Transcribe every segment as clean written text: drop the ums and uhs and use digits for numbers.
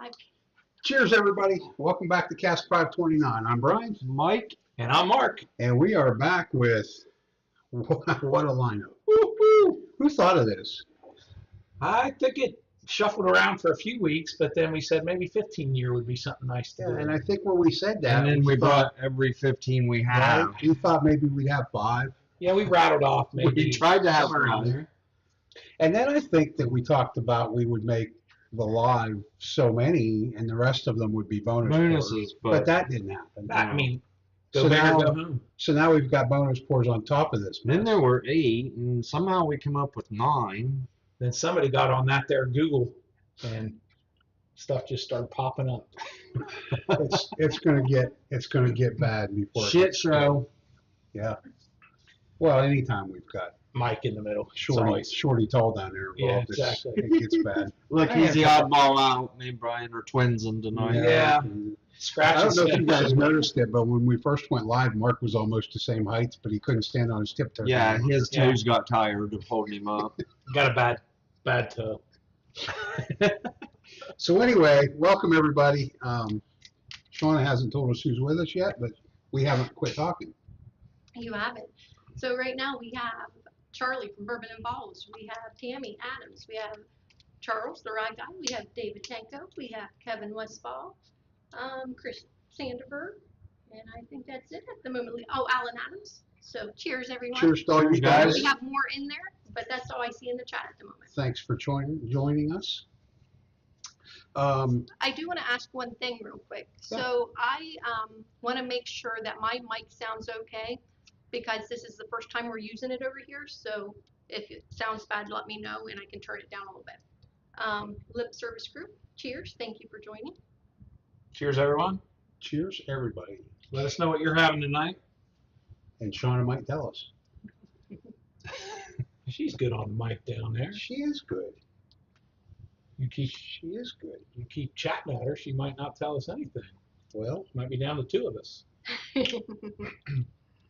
Live. Cheers, everybody. Welcome back to Cast 529. I'm Bryan. Mike. And I'm Mark. And we are back with what a lineup. Woo-hoo. Who thought of this? I think it shuffled around for a few weeks, but then we said maybe 15-year would be something nice to do. And I think when we said that, and then we brought every 15 we have. Right, we thought maybe we'd have 5. Yeah, we rattled off maybe. We tried to have somewhere around 5. there. And then I think that we talked about we would make the live so many, and the rest of them would be Bonuses, but that didn't happen. I mean, go So big now- or go home. So now we've got bonus pours on top of this. Then mess. there were 8, and somehow we come up with 9. Then somebody got on that there Google, and stuff just started popping up. it's gonna get bad before it Shit gets show. good. Yeah. Well, anytime we've got Mike in the middle. It's always- shorty tall down there involved, Yeah, exactly. it gets bad. Look, he's the oddball out. Me and Bryan are twins in tonight. Yeah. I Scratch don't know if his you guys noticed it, but when we first went live, Mark was almost the same height, but he couldn't stand on his tiptoes. Yeah, anymore. his toes got tired of holding him up. Got a bad toe. So anyway, welcome everybody. Shauna hasn't told us who's with us yet, but we haven't quit talking. You have it. So right now we have Charlie from Bourbon and Balls. We have Tammy Adams. We have Charles, the Ride Guy. We have David Tanko. We have Kevin Westfall. Chris Sanderberg. And I think that's it at the moment. Oh, Alan Adams. So cheers, everyone. Cheers to all you Cheers, guys. guys. We have more in there, but that's all I see in the chat at the moment. Thanks for joining us. I do want to ask one thing real quick. Yeah. So I want to make sure that my mic sounds okay because this is the first time we're using it over here. So if it sounds bad, let me know and I can turn it down a little bit. Lip Service Group, cheers. Thank you for joining. Cheers, everyone. Cheers, everybody. Let us know what you're having tonight. And Shauna might tell us. She's good on the mic down there. She is good. She is good. You keep chatting at her, she might not tell us anything. Well, Might be down to 2 of us.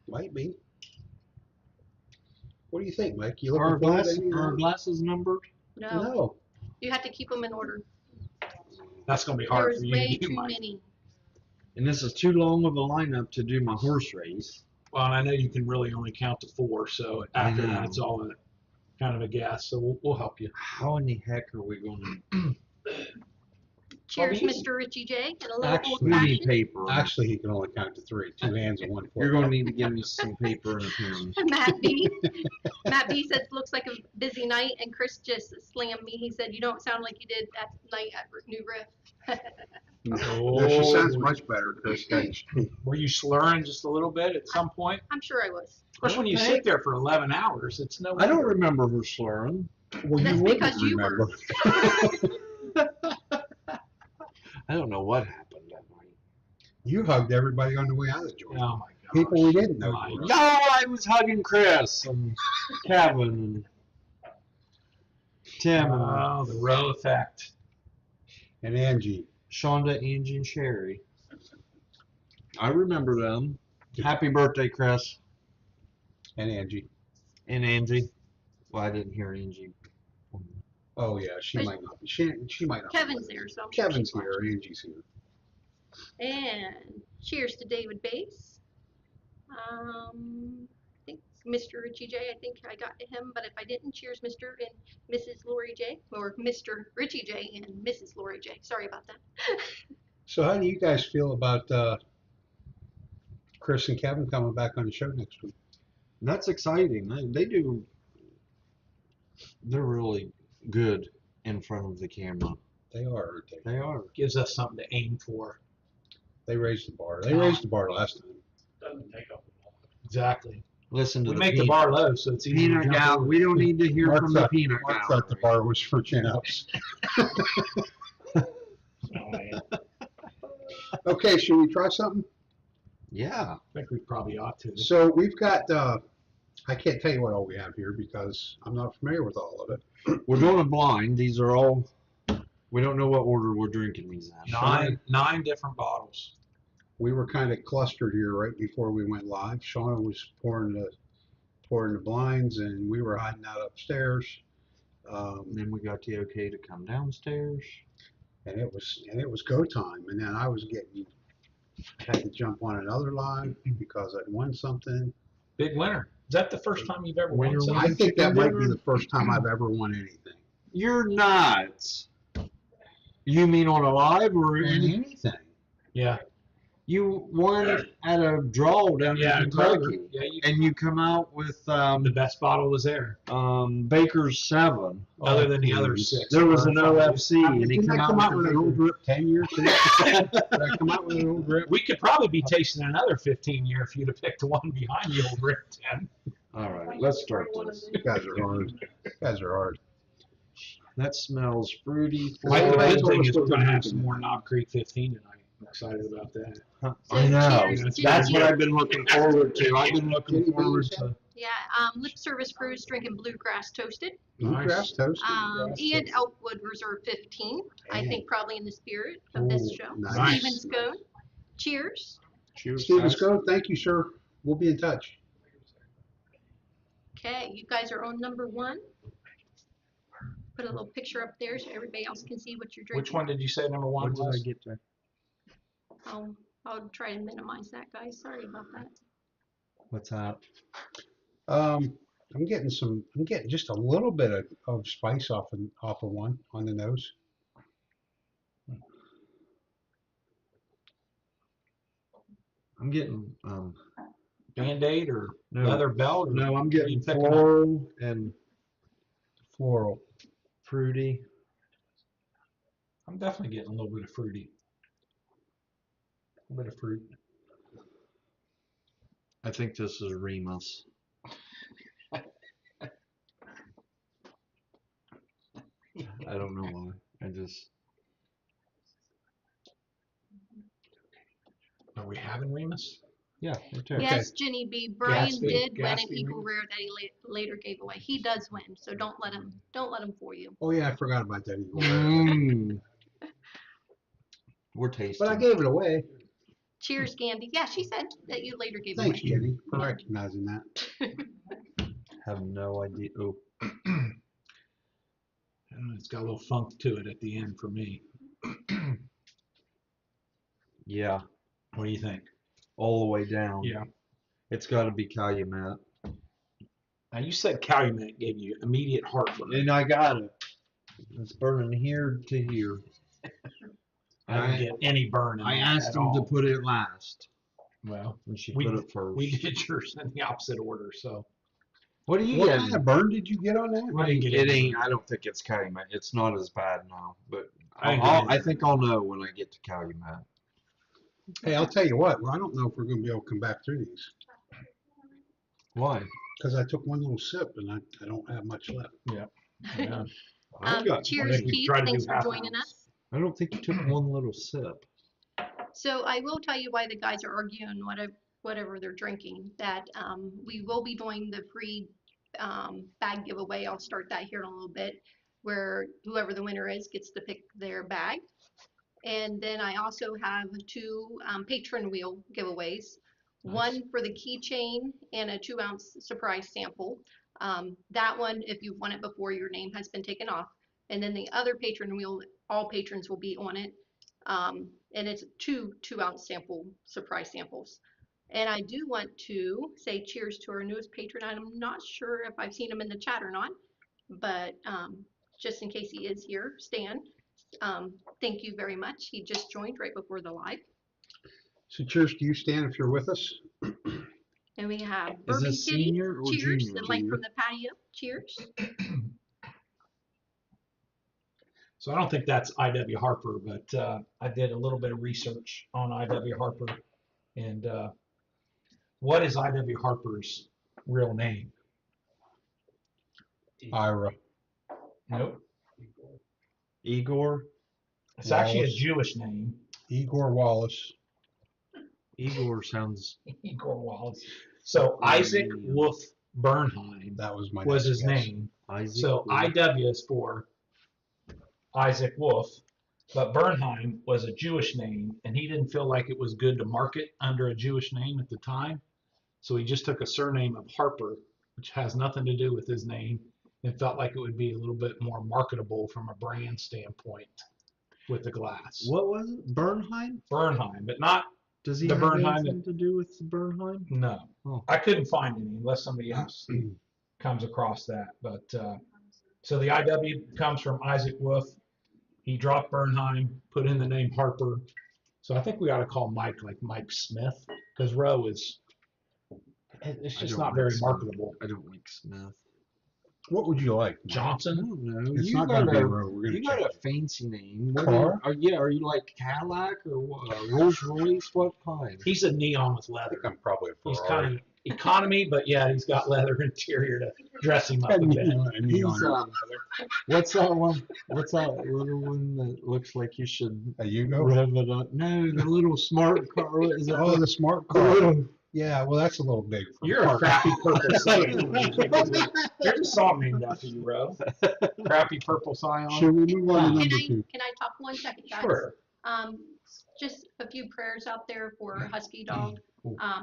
might be. What do you think, Mike? You Are looking forward to any of our that? glasses numbered? No, No. you have to keep them in order. That's going to be hard There's for you way to do, too Mike. many. And this is too long of a lineup to do my horse race. Well, and I know you can really only count to 4, so after I know. that, it's all a, kind of a guess. So we'll help you. How in the heck are we going to Cheers, Well, Mr. Richie J. And a little Actually- old we need fashioned. paper? Actually, he can only count to 3. 2 hands and 1 foot. You're going to need to give me some paper and a pen. Matt B. Matt B says looks like a busy night, and Chris just slammed me. He said you don't sound like you did that night at New Riff. No, she sounds much better, Chris. doesn't she? Were you slurring just a little bit at some point? I'm sure I was. Of course, when you sit there for 11 hours, it's no I don't wonder. remember her slurring. Well, That's wouldn't because you were. remember. I don't know what happened that night. You hugged everybody on the way out of the joint. Oh, my gosh. People we didn't know. My you were. No, I was hugging Chris and Kevin and Tim and Oh, the row effect. And Angie. Shonda, Angie, and Sherry. I remember them. Happy birthday, Chris And Angie. and Angie. Well, I didn't hear Angie. Oh, yeah, she might not be. She might not be. Kevin's there, so I'm sure Kevin's she's here. Angie's here. watching. And cheers to David Bass. I think Mr. Richie J. I think I got to him, but if I didn't, cheers, Mr. and Mrs. Lori J. Or Mr. Richie J. and Mrs. Lori J. Sorry about that. So how do you guys feel about Chris and Kevin coming back on the show next week? That's exciting. They do. They're really good in front of the camera. They are, aren't they? They are. Gives us something to aim for. They raised the bar. They raised the bar last time. Doesn't take up a lot. Exactly. Listen to We the make the peanut, bar low, so it's easy to peanut jump gal. over. We don't need to hear Mark from the thought- peanut Mark gal. thought the bar was for chin-ups. Oh, man. Okay, should we try something? Yeah. I think we probably ought to. So we've got, I can't tell you what all we have here because I'm not familiar with all of it. We're doing a blind. These are all. We don't know what order we're drinking these in. Nine different bottles. We were kind of clustered here right before we went live. Shauna was pouring the blinds, and we were hiding out upstairs. And then we got the okay to come downstairs. and it was go time. And then I had to jump on another line because I'd won something. Big winner. Is that the first time you've ever Winner, won winner. something? I think that chicken might be dinner? the first time I've ever won anything. You're nuts. You mean on a live or Anything. Yeah. you won at a draw down Yeah, in Kroger. Kentucky, Yeah, and you come out with the best bottle was there. Baker's 7. Other than the other please. 6. There was an Or five. OFC, and he Didn't I came come out out with with an old drip 10 years ago? Did I come out with an old drip? We could probably be tasting another 15 year if you'd have picked the one behind the old Rip 10. All right, let's start this. You guys are hard. You guys are hard. That smells fruity. The Everybody good told thing us is what we're going to to have do. some more Knob Creek 15 tonight. I'm excited about that. I know. cheers, That's cheers. what I've been looking forward to. I've been looking forward to. Yeah, Lip Service Cruise drinking Bluegrass Toasted. Bluegrass toast. And Elkwood Reserve 15. I think probably in the spirit of this Ooh, show. nice. Steven Scone. Cheers. Cheers. Steven guys. Scott, thank you, sir. We'll be in touch. Okay, you guys are on number 1. Put a little picture up there so everybody else can see what you're drinking. Which one did you say number 1 What did I was? get there? I'll try to minimize that, guys. Sorry about that. What's that? I'm getting just a little bit of spice off of one on the nose. I'm getting Band-Aid or no, leather belt? Or no, I'm getting you picking up? floral and Floral. fruity. I'm definitely getting a little bit of fruity. A little bit of fruit. I think this is Remus. I don't know why. I just Are we having Remus? yeah. Okay. Yes, Jenny B. Bryan Gatsby- did win an Gatsby Eagle ring. Rare that he later gave away. He does win, so don't let him fool you. Oh yeah, I forgot about that. Mm. We're tasting. But I gave it away. Cheers, Gandhi. Yeah, she said that you later gave Thanks, away. Jenny, for recognizing that. Have no idea. Oh, It's got a little funk to it at the end for me. yeah, What do you think? all the way down. Yeah. It's got to be Calumet. Now you said Calumet gave you immediate heartburn. And I got it. It's burning here to here. I didn't get any burn in I that asked at him to all. put it last, Well, and she we- put it first. we did yours in the opposite order, so What do you What get? kind of burn did you get on that? I didn't get It any ain't. I don't think it's Calumet. It's not as bad now, but I didn't get I any. think I'll know when I get to Calumet. Hey, I'll tell you what. I don't know if we're going to be able to come back through these Why? because I took one little sip and I don't have much left. Yeah. I've got. Cheers, we Keith. try to do Thanks for half joining ounce. us. I don't think you took one little sip. So I will tell you why the guys are arguing whatever they're drinking. That we will be doing the free bag giveaway. I'll start that here in a little bit, where whoever the winner is gets to pick their bag. And then I also have 2 patron wheel giveaways. One for the keychain and a 2-ounce surprise sample. That one, if you've won it before, your name has been taken off. And then the other patron wheel, all patrons will be on it. And it's 2-ounce surprise samples. And I do want to say cheers to our newest patron. I'm not sure if I've seen him in the chat or not, but just in case he is here, Stan, thank you very much. He just joined right before the live. So cheers to you, Stan, if you're with us. And we have Is Bourbon this Kitty. senior or Cheers. junior? The light from the patio. Cheers. So I don't think that's I.W. Harper, but I did a little bit of research on I.W. Harper. And what is I.W. Harper's real name? Ira. Nope. Igor. It's actually a Wallace. Jewish name. Igor Wallace. Igor sounds. Igor Wallace. So Isaac Wolf Bernheim That was my was next his guess. name. Isaac. So I.W. is for Isaac Wolf, but Bernheim was a Jewish name, and he didn't feel like it was good to market under a Jewish name at the time. So he just took a surname of Harper, which has nothing to do with his name, and felt like it would be a little bit more marketable from a brand standpoint. with the glass. What was it? Bernheim? Bernheim, but not Does he The have Bernheim anything to do with the Bernheim? no. Oh. I couldn't find any unless somebody else comes across that. But so the IW comes from Isaac Wolf. He dropped Bernheim, put in the name Harper. So I think we ought to call Mike like Mike Smith because Roe is it's I just don't not like very Smith. marketable. I don't like Smith. What would you like? I Johnson. don't know. It's You not got going to be a- Roe. We're going You to got check a fancy name. What Car? Are you like Cadillac or what? Rolls Royce? What kind? He's a neon with I leather. think I'm probably a He's Ferrari. kind of economy, but yeah, he's got leather interior to dress him up a bit. He's what's that one? What's that little one that looks like you should A Yugo? rev it up? No, the little smart car. What is it? Oh, the smart The car. little- Yeah, well, that's a little big for You're a park. crappy purple scion. There's a song named after you, Roe. Crappy purple scion. Should we move on to Can number I, two? can I talk 1 second, guys? Sure. Just a few prayers out there for Husky Dog.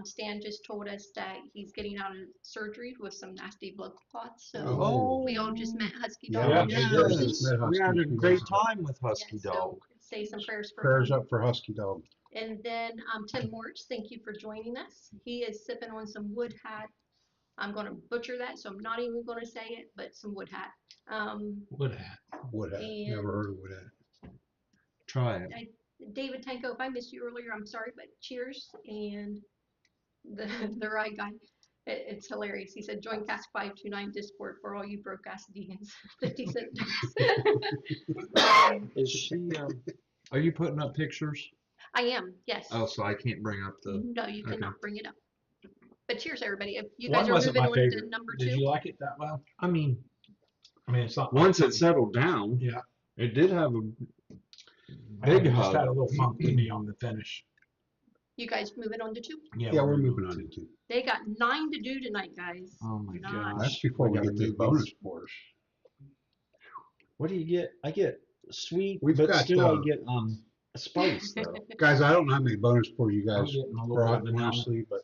Stan just told us that he's getting out of surgery with some nasty blood clots. So Oh. we all just met Husky Yeah, Dog. Yeah. we in did. person. Just met We had a Husky. great time with Husky Yeah, Dog. so say some prayers for Prayers him. up for Husky Dog. And then Tim Morch, thank you for joining us. He is sipping on some wood hat. I'm going to butcher that, so I'm not even going to say it, but some wood hat. Wood hat. Wood hat. And- Never heard of wood hat. Try it. David Tanko, if I missed you earlier, I'm sorry, but cheers. And the right guy, it's hilarious. He said, join Cask 529 Discord for all you broke ass deans. 50 cent. Is she? Are you putting up pictures? I am, yes. Oh, so I can't bring up the. No, you okay. cannot bring it up. But cheers, everybody. If you One guys are wasn't moving my on favorite. to number Did 2. you like it that well? I mean, It's not. once it settled down, Yeah. it did have a Big big just hug. had a little funk to me on the finish. You guys moving on to 2? Yeah, we're moving on to two. They got 9 to do tonight, guys. Oh my Nine. gosh. That's before we gotta get to the move bonus these. pours. What do you get? I get sweet, We've but got, still I get spice though. Guys, I don't know how many bonus pours you I'm guys getting a little brought, bit of vanilla. honestly, but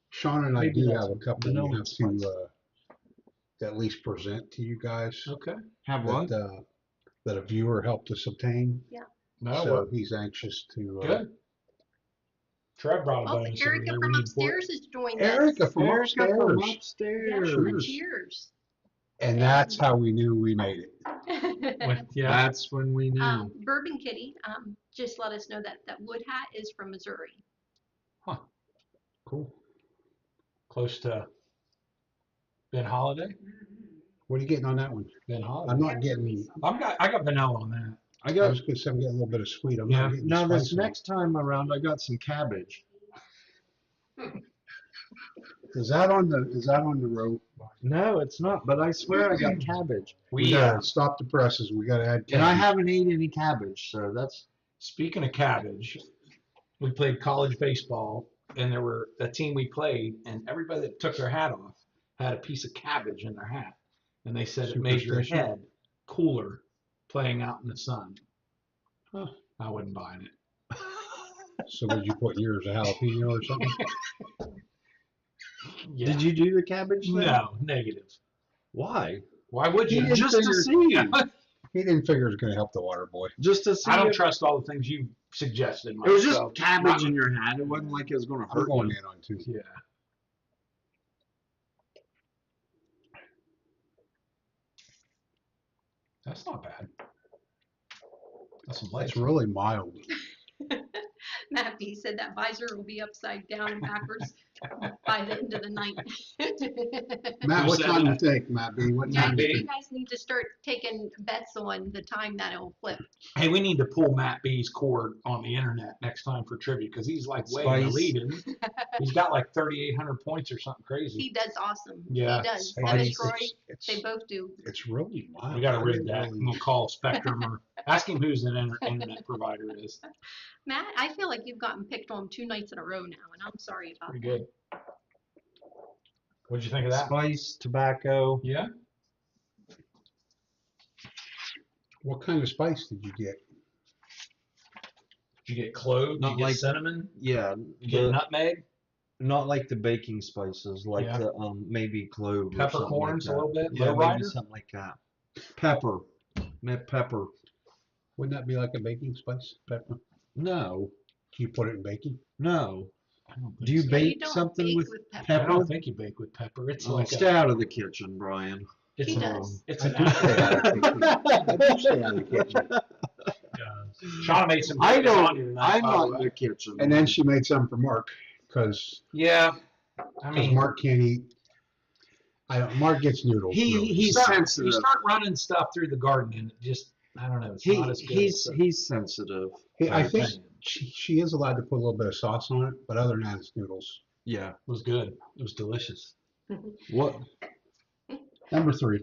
Sean and I Maybe do that's have a couple we vanilla have spice. to at least present to you guys Okay. Have what? that a viewer helped us obtain. No, So well, he's anxious to. good. Trev brought a Oh, bonus. Erica over there. from We need to pour it. upstairs is joining Erica us. from Erica upstairs. from Yeah, upstairs. cheers. And that's how we knew we made it. Yeah. That's when we knew. Bourbon Kitty, just let us know that that wood hat is from Missouri. Cool. Close to Ben Holiday. What are you getting on that one? Ben Holiday. I'm not getting. I got vanilla on that. I I got was gonna say I'm getting a little bit of sweet. I'm Yeah. not getting. now this spice on it. next time around I got some cabbage. Is that on the road? No, it's not, but I swear I got cabbage. We We gotta stop the presses. We gotta add. And I cabbage. haven't ate any cabbage, so that's speaking of cabbage, we played college baseball, and there were a team we played, and everybody that took their hat off had a piece of cabbage in their hat, and they said it made your Superstition. head cooler playing out in the sun. Huh. I wasn't buying it. So would you put yours a jalapeno or something? Yeah. Did you do the cabbage thing? No, negative. Why? Why would He you? didn't Just to figure- see. He didn't figure it was gonna help the water boy. Just to see. I don't if- trust all the things you suggested. It was just myself. cabbage in your hat. It wasn't like it was going to I'm hurt going you. in on two. Yeah. That's not bad. That's some That's light. really mild. Matt B said that visor will be upside down and backwards by the end of the night. Matt, Who what said time do you that? think, Matt B? What Yeah, time do you you think? guys need to start taking bets on the time that it'll flip. Hey, we need to pull Matt B's cord on the internet next time for trivia because he's like way in the Spice. lead. Isn't he? He's got like 3,800 points or something He crazy. does awesome. Yeah, He does. It's- Him and Spice. Troy, It's, they both do. it's really mild. We got to I rig didn't that. really- And we'll call Spectrum or ask him who's the internet provider is. Matt, I feel like you've gotten picked on 2 nights in a row now, and I'm sorry about Pretty that. good. What'd you think of that? Spice, tobacco. Yeah. What kind of spice did you get? Did you get clove? Did Not you get like- cinnamon? Yeah, Did you get the, nutmeg? not like the baking spices, like Yeah. the maybe clove. or something Peppercorns like a little bit? that. Yeah, Lowrider? maybe something like that. Pepper, pepper. Wouldn't that be like a baking spice, pepper? No, Do you put it in baking? no. I don't think Do you so. Yeah, you bake don't something bake with pepper. I pepper? don't think you bake with pepper. It's Oh, like stay out of the kitchen, Brian. it's He a, does. it's I an do stay out of the kitchen. I do stay out of the kitchen. Shauna made some I good don't. lasagna tonight, I'm by the not in way. the kitchen. And then she made some for Mark, because Yeah, I mean, Mark can't eat. Mark gets noodles. really. He's you sensitive. start running stuff through the garden, and it just, I don't know, it's not as good. He's sensitive. I type. think she is allowed to put a little bit of sauce on it, but other than that, it's noodles. Yeah. It was good. It was delicious. What? Number 3.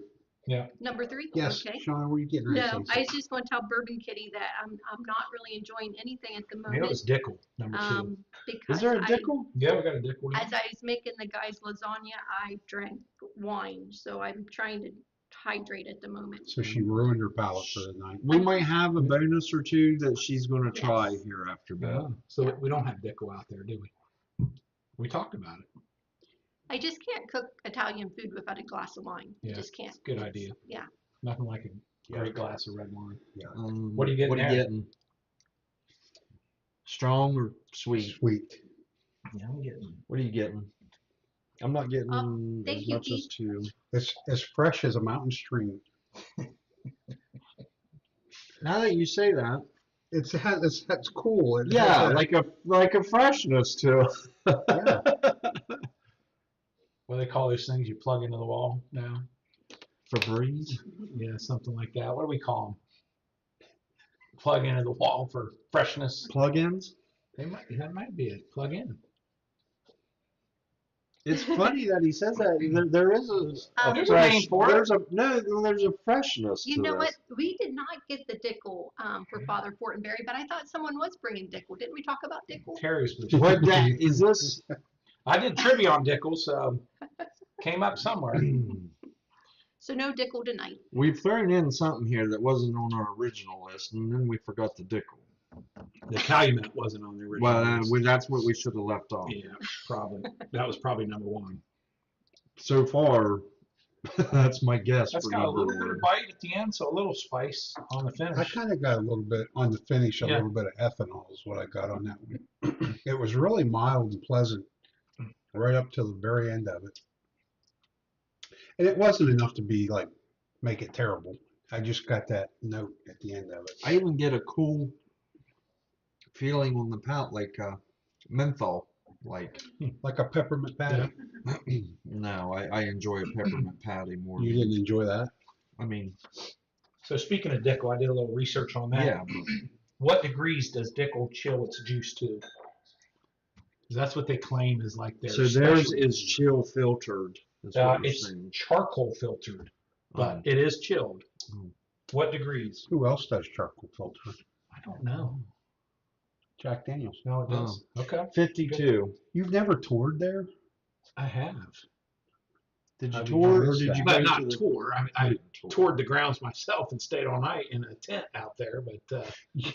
Number 3? Yes, Okay. Shauna, were you getting ready to No, say I something? was just going to tell Bourbon Kitty that I'm not really enjoying anything at the It moment. was Dickel, number 2. Because Is there a Dickel? Yeah, we got a Dickel. as I was making the guys lasagna, I drank wine, so I'm trying to hydrate at the moment. So she ruined her palate for the night. We might have a bonus or two that she's going to try Yes. here after Yeah. that. So we don't have Dickel out there, do we? We talked about it. I just can't cook Italian food without a glass of wine. Yeah. Just can't. Good idea. Yeah. Nothing like a great glass of red wine. What are you getting? there? Strong or sweet? Sweet. Yeah, I'm getting. What are you getting? I'm not getting thank as you, much as Pete. 2. It's as fresh as a mountain stream. Now that you say that, It's cool. It yeah, has like a freshness to it. yeah. What do they call those things you plug into the wall now? Febreze. Yeah, something like that. What do we call them? Plug into the wall for freshness. Plugins. That might be it. Plug in. It's funny that he says that. There is a There's a fresh. name for it. There's a freshness You to know this. what? We did not get the Dickel for Father Fortenberry, but I thought someone was bringing Dickel. Didn't we talk about Dickel? Terry's. What that is this? I did trivia on Dickel, so came up somewhere. So no Dickel tonight. We've thrown in something here that wasn't on our original list, and then we forgot the Dickel. The Calumet wasn't on the original. Well, list. that's what we should have left off. Yeah, probably. That was probably number 1. So far, that's my guess That's for got a number little bit 1. of bite at the end, so a little spice on the I finish. kind of got a little bit on the finish, a Yeah. little bit of ethanol is what I got on that one. It was really mild and pleasant right up to the very end of it. And it wasn't enough to be like, make it terrible. I just got that note at the end of it. I even get a cool feeling on the palate, like menthol. Like, Like a peppermint patty. no, I enjoy a peppermint patty more. You didn't enjoy that? I mean, So speaking of Dickel, I did a little research on that. yeah. What degrees does Dickel chill its juice to? 'Cause that's what they claim is like their So theirs specialty. is chill filtered. Is what you're It's saying. charcoal filtered, but it is chilled. Mm. What degrees? Who else does charcoal filter? I don't know. Jack Daniels. No, it does. Okay. 52. You've never toured there? I have. Did you I've tour or noticed did you that. But go not to the tour. I toured the grounds myself and stayed all night in a tent out there. But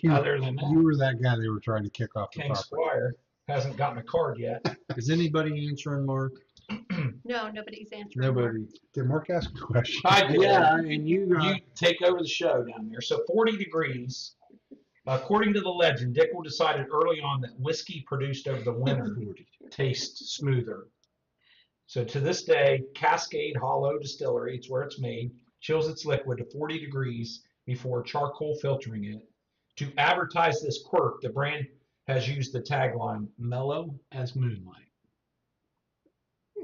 other than You that, were that guy they were trying to kick off the King property. Squire hasn't gotten a card yet. Is anybody answering, Mark? No, nobody's answering. Nobody. Did Mark ask a question? I did. Yeah, and you got You take over the show down there. So 40 degrees. According to the legend, Dickel decided early on that whiskey produced over the winter tastes smoother. So to this day, Cascade Hollow Distillery, it's where it's made, chills its liquid to 40 degrees before charcoal filtering it. To advertise this quirk, the brand has used the tagline, mellow as moonlight.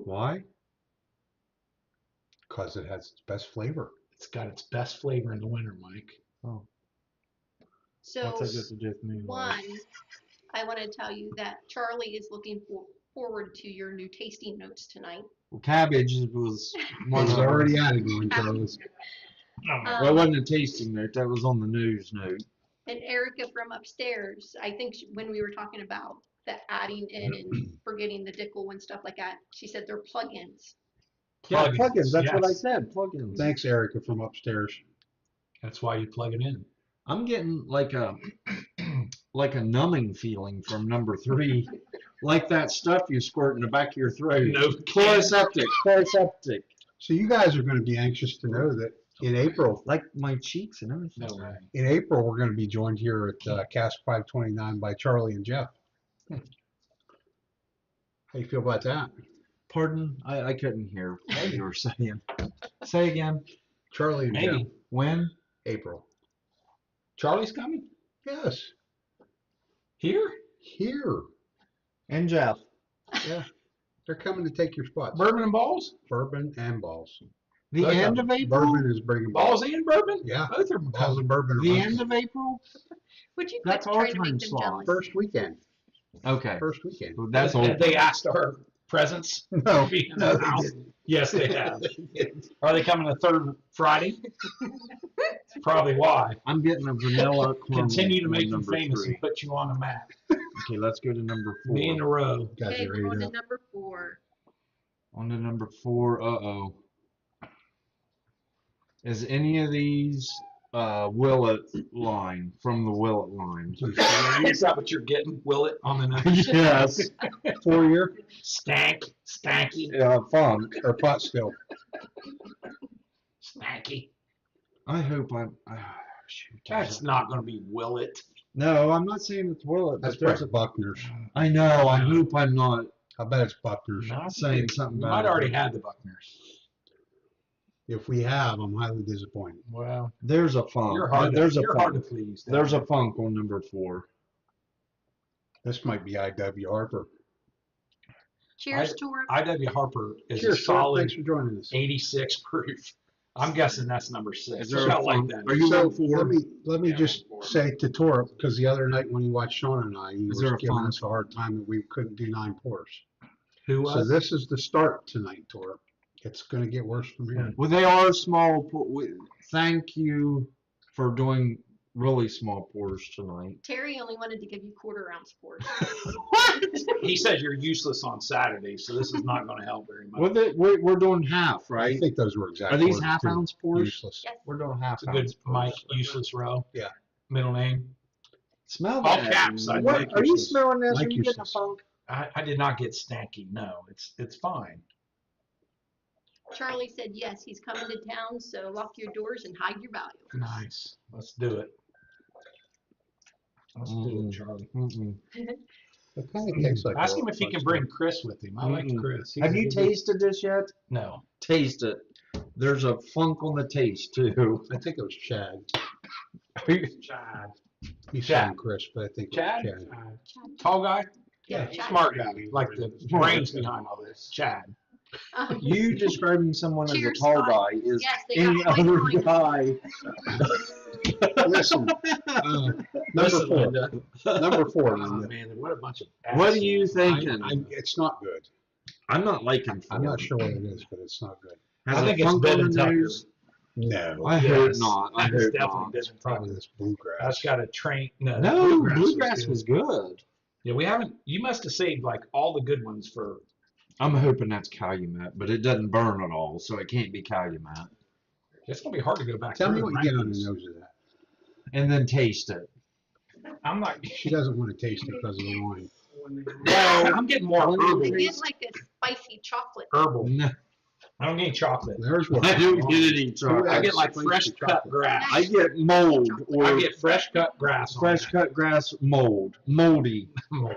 why? Because it has its best flavor. It's got its best flavor in the winter, Mike. Oh, So what's that got to do with moonlight? one, I want to tell you that Charlie is looking forward to your new tasting notes tonight. Well, cabbage was one It's of already added one, Charles. Well, it wasn't a tasting note. That was on the news note. And Erica from upstairs, I think when we were talking about the adding in and forgetting the Dickel and stuff like that, she said they're plugins. Yeah, Plugins, plugins. That's what I yes. said. Plugins. Thanks, Erica from upstairs. That's why you plug it in. I'm getting like a numbing feeling from number 3, like that stuff you squirt in the back of your throat. No Chloroseptic. So you guys are going to be anxious to know that In April, Like my cheeks and everything. No way. we're going to be joined here at Cask 529 by Charlie and Jeff. How you feel about that? Pardon? I couldn't hear what you were saying. Say again. Charlie and Maybe. Jeff, When? April. Charlie's coming? Yes, Here? here. And Jeff. Yeah, they're coming to take your spots. Bourbon and balls? Bourbon and balls. The Okay. end of April? Bourbon is bringing Balls and bourbon? Yeah, Both are balls coming. and bourbon. Are The both end of April? Would you That's quit trying to altering make them slot. jealous? First weekend. Okay. First weekend. Well, that's Have old. they asked our presents? No, to be in no, the they house? didn't. Yes, they have. Are they coming the third Friday? That's probably why. I'm getting a vanilla caramel. Continue to on make you number famous 3. and put you on a map. Okay, let's go to number 4. Me in a row. Guys Okay, are we're on ready to to number 4. On to number 4. Uh-oh. Is any of these Willet line, from the Willet line? Is that what you're getting? Will it on the nose? Yes. 4-year Stanky, Funk. or pot still. stanky. I hope I'm. Shoot. That's not going to be will it. No, I'm not saying it's Willet, That's but there's probably Buckner's. I know. I hope I'm not I bet it's Buckner's. No, saying something we bad. might already had the Buckners. If we have, I'm highly disappointed. Well, There's a funk. you're hard. There's You're a hard to funk. please. There's a funk on number 4. This might be I.W. Harper. Cheers to her. I.W. Harper is Cheers, a sir. solid Thanks for joining us. 86 proof. I'm guessing that's number 6. Is there a Something like funk? that. Are you So on 4? let me Yeah, just I'm on 4. say to Tora, because the other night when he watched Sean and I, he Is was there a giving funk? us a hard time that we couldn't do 9 pours. Who So was? this is the start tonight, Tora. It's going to get worse from here. Well, they are small. Thank you for doing really small pours tonight. Terry only wanted to give you quarter-ounce pours. What? He says you're useless on Saturday, so this is not going to help very much. We're doing half, I right? think those were exact Are these words, half too. ounce pours? Useless. Yes. We're doing half It's a good ounce Mike, pours. useless row. Yeah. Middle name. Smell All that. caps, I What, like are you useless. smelling this? Like Are you getting a useless. funk? I did not get stanky. No, it's fine. Charlie said yes, he's coming to town, so lock your doors and hide your valuables. Nice. Let's do it. Let's do it, Charlie. Mm-mm. It kind of tastes like Ask a him if he pot can still. bring Chris with him. I like Mm-mm. Chris. He's Have a you good- tasted this yet? No. Taste it. There's a funk on the taste too. I think it was Chad. Chad. He's Chad. saying Chris, but I think Chad? it was Chad. Tall guy? Yeah, Yeah, Chad. Smart guy. Like the brains behind all this. Chad. You describing someone as a Cheers, tall Scott. guy is Yes, they any got other white guy. Listen, Listen, four. Linda. Number 4, Oh, Linda. man, what a bunch of What are you assholes. thinking? It's not good. I'm not liking I'm not Ford. sure what it is, but it's not good. Has I a think it's funk Ben on and the Tucker. nose? No. I hope Yes. not. I That is hope definitely not. Ben and Probably Tucker. this bluegrass. That's got a train. No, No, was bluegrass good. was good. Yeah, we haven't. You must have saved like all the good ones for. I'm hoping that's Calumet, but it doesn't burn at all, so it can't be Calumet. It's gonna be hard to go back. Tell me through what the you get on the rankings. nose of that. And then taste it. I'm not. She doesn't want to taste it because of the wine. Well, I'm getting more Well, herbal. You get like a spicy chocolate. Herbal. No, I don't get chocolate. There's what. I don't get any chocolate. I get like Spicy fresh cut chocolate. grass. I get mold or I get fresh cut grass. fresh cut grass mold. Moldy. Moldy.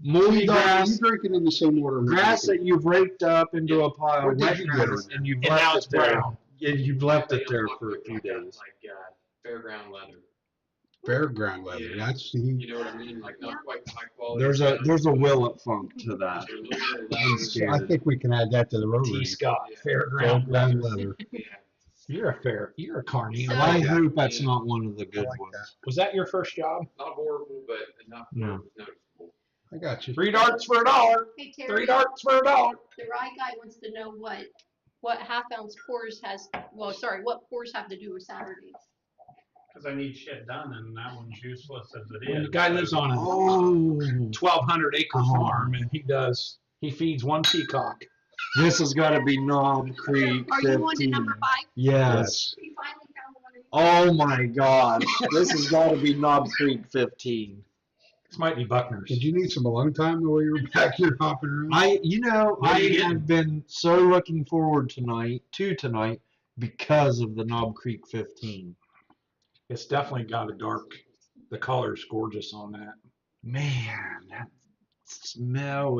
Moldy You grass. drink it in the same order. we Grass drink that you've raked up into a pile What of did wet you get grass on and you've And now left it's it there. brown. And you've left it there for a few days. Like fairground leather. it. Fairground leather. Yeah. That's the. You know what I mean? Like Yeah. not quite high quality. There's a Willet funk to that. Just a little bit of I'm leather. scared. I think we can add that to the road. T. race. Scott, Yeah. fairground leather. Fairground leather. Yeah. You're a carny. So- I hope that's not one of the good like ones. that. Was that your first job? Not horrible, but enough No. that it was noticeable. I got you. 3 darts for $1. Hey, 3 Terry, darts for $1. the rye guy wants to know what half-ounce pours what pours have to do with Saturdays. Because I need shit done, and that one's useless as it When is. the guy lives on a Oh, 1,200 acre Oh. farm and he feeds one peacock. this has got to be Knob Creek Are you on to 15. number 5? Yes. We finally found one of these. Oh my gosh, this has got to be Knob Creek 15. This might be Buckner's. Did you need some alone time the way you were back here hopping around? I What are you have getting? been so looking forward to tonight, because of the Knob Creek 15. It's definitely got a dark. The color's gorgeous on that. Man, that smell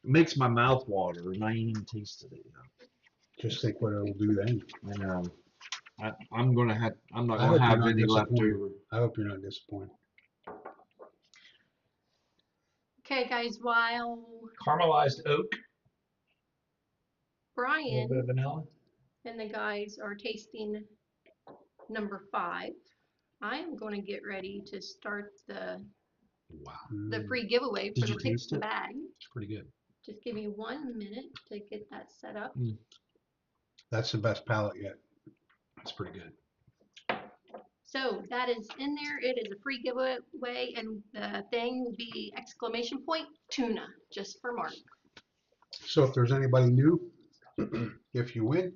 makes my mouth water, and I ain't even tasted it yet. Just think what it'll do then. I know. I'm not I hope gonna you're have not any left disappointed. over. I hope you're not disappointed. Okay, guys, while Caramelized oak, a little Brian bit of vanilla. and the guys are tasting number 5, I am going to get ready to start the Wow, free giveaway for Did you the pick taste the it? bag. it's pretty good. Just give me 1 minute to get that set up. That's the best palate yet. That's pretty good. So that is in there. It is a free giveaway, and the thing will be exclamation point tuna, just for Mark. So if there's anybody new, if you win,